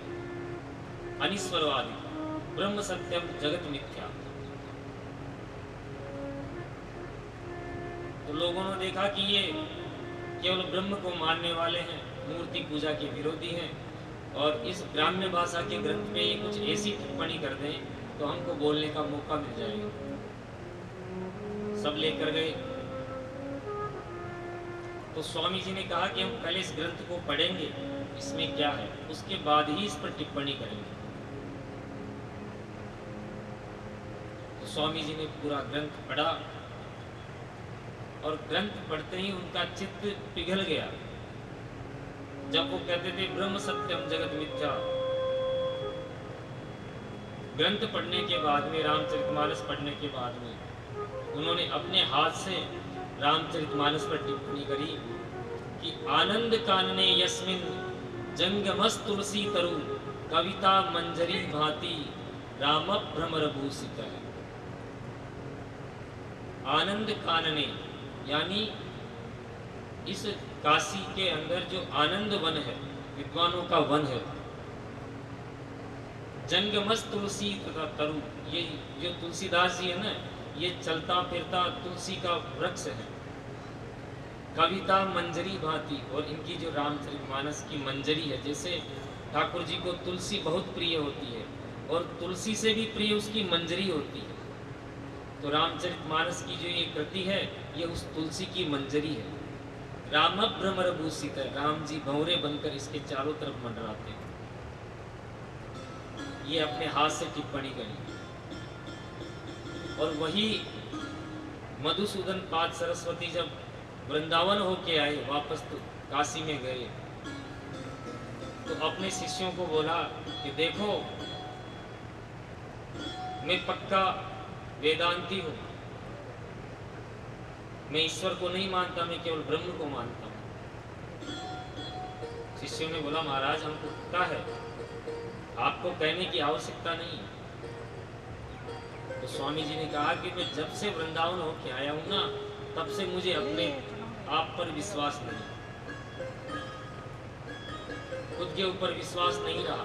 अनिश्वरवादी, ब्रह्म सत्यम जगत मिथ्या। तो लोगों ने देखा कि ये केवल ब्रह्म को मानने वाले हैं, मूर्ति पूजा के विरोधी हैं, और इस ग्राम्य भाषा के ग्रंथ में ये कुछ ऐसी टिप्पणी कर दें तो हमको बोलने का मौका मिल जाएगा। सब लेकर गए। तो स्वामी जी ने कहा कि हम पहले इस ग्रंथ को पढ़ेंगे, इसमें क्या है, उसके बाद ही इस पर टिप्पणी करेंगे। तो स्वामी जी ने पूरा ग्रंथ पढ़ा और ग्रंथ पढ़ते ही उनका चित्त पिघल गया। जब वो कहते थे ब्रह्म सत्यम जगत मिथ्या, ग्रंथ पढ़ने के बाद में, रामचरितमानस पढ़ने के बाद में उन्होंने अपने हाथ से रामचरितमानस पर टिप्पणी करी कि आनंद कानने यस्मिन जंगमस तुलसी तरु कविता मंजरी भांति राम भ्रमर भूषित है। आनंद कानने यानी इस काशी के अंदर जो आनंद वन है, विद्वानों का वन है, जंगमस तुलसी तथा तरु, ये जो तुलसीदास जी है ना, ये चलता फिरता तुलसी का वृक्ष है। कविता मंजरी भांति, और इनकी जो रामचरितमानस की मंजरी है, जैसे ठाकुर जी को तुलसी बहुत प्रिय होती है और तुलसी से भी प्रिय उसकी मंजरी होती है, तो रामचरितमानस की जो ये कृति है ये उस तुलसी की मंजरी है। राम भ्रमर भूषित है, राम जी भंवरे बनकर इसके चारों तरफ मंडराते हैं। ये अपने हाथ से टिप्पणी करी। और वही मधुसूदन पाद सरस्वती जब वृंदावन होके आए, वापस तो काशी में गए, तो अपने शिष्यों को बोला कि देखो मैं पक्का वेदांती हूँ, मैं ईश्वर को नहीं मानता, मैं केवल ब्रह्म को मानता हूँ। शिष्यों ने बोला महाराज हमको पता है, आपको कहने की आवश्यकता नहीं। तो स्वामी जी ने कहा कि मैं जब से वृंदावन होके आया हूँ ना, तब से मुझे अपने आप पर विश्वास नहीं, खुद के ऊपर विश्वास नहीं रहा।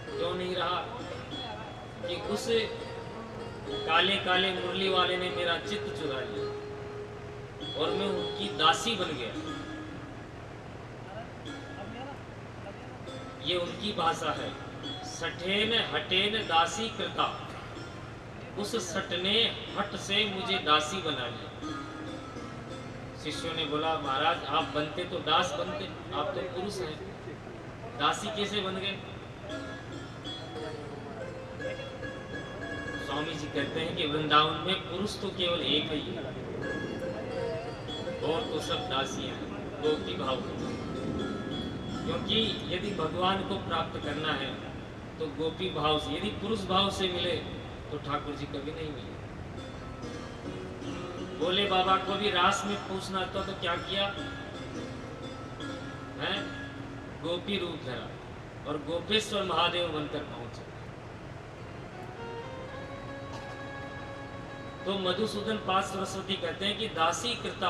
क्यों नहीं रहा? कि उस काले काले मुरली वाले ने मेरा चित्त चुरा लिया और मैं उनकी दासी बन गया। ये उनकी भाषा है, सठेन हटेन दासी कृता, उस सटने हट से मुझे दासी बना लिया। शिष्यों ने बोला महाराज आप बनते तो दास बनते, आप तो पुरुष हैं, दासी कैसे बन गए? स्वामी जी कहते हैं कि वृंदावन में पुरुष तो केवल एक ही है और तो सब दासियां हैं, गोपी भाव। क्योंकि यदि भगवान को प्राप्त करना है तो गोपी भाव से, यदि पुरुष भाव से मिले तो ठाकुर जी कभी नहीं मिले। भोले बाबा को भी रास में पूछना था तो क्या किया है? गोपी रूप धरा और गोपेश्वर महादेव बनकर पहुंचे। तो मधुसूदन पाद सरस्वती कहते हैं कि दासी कृता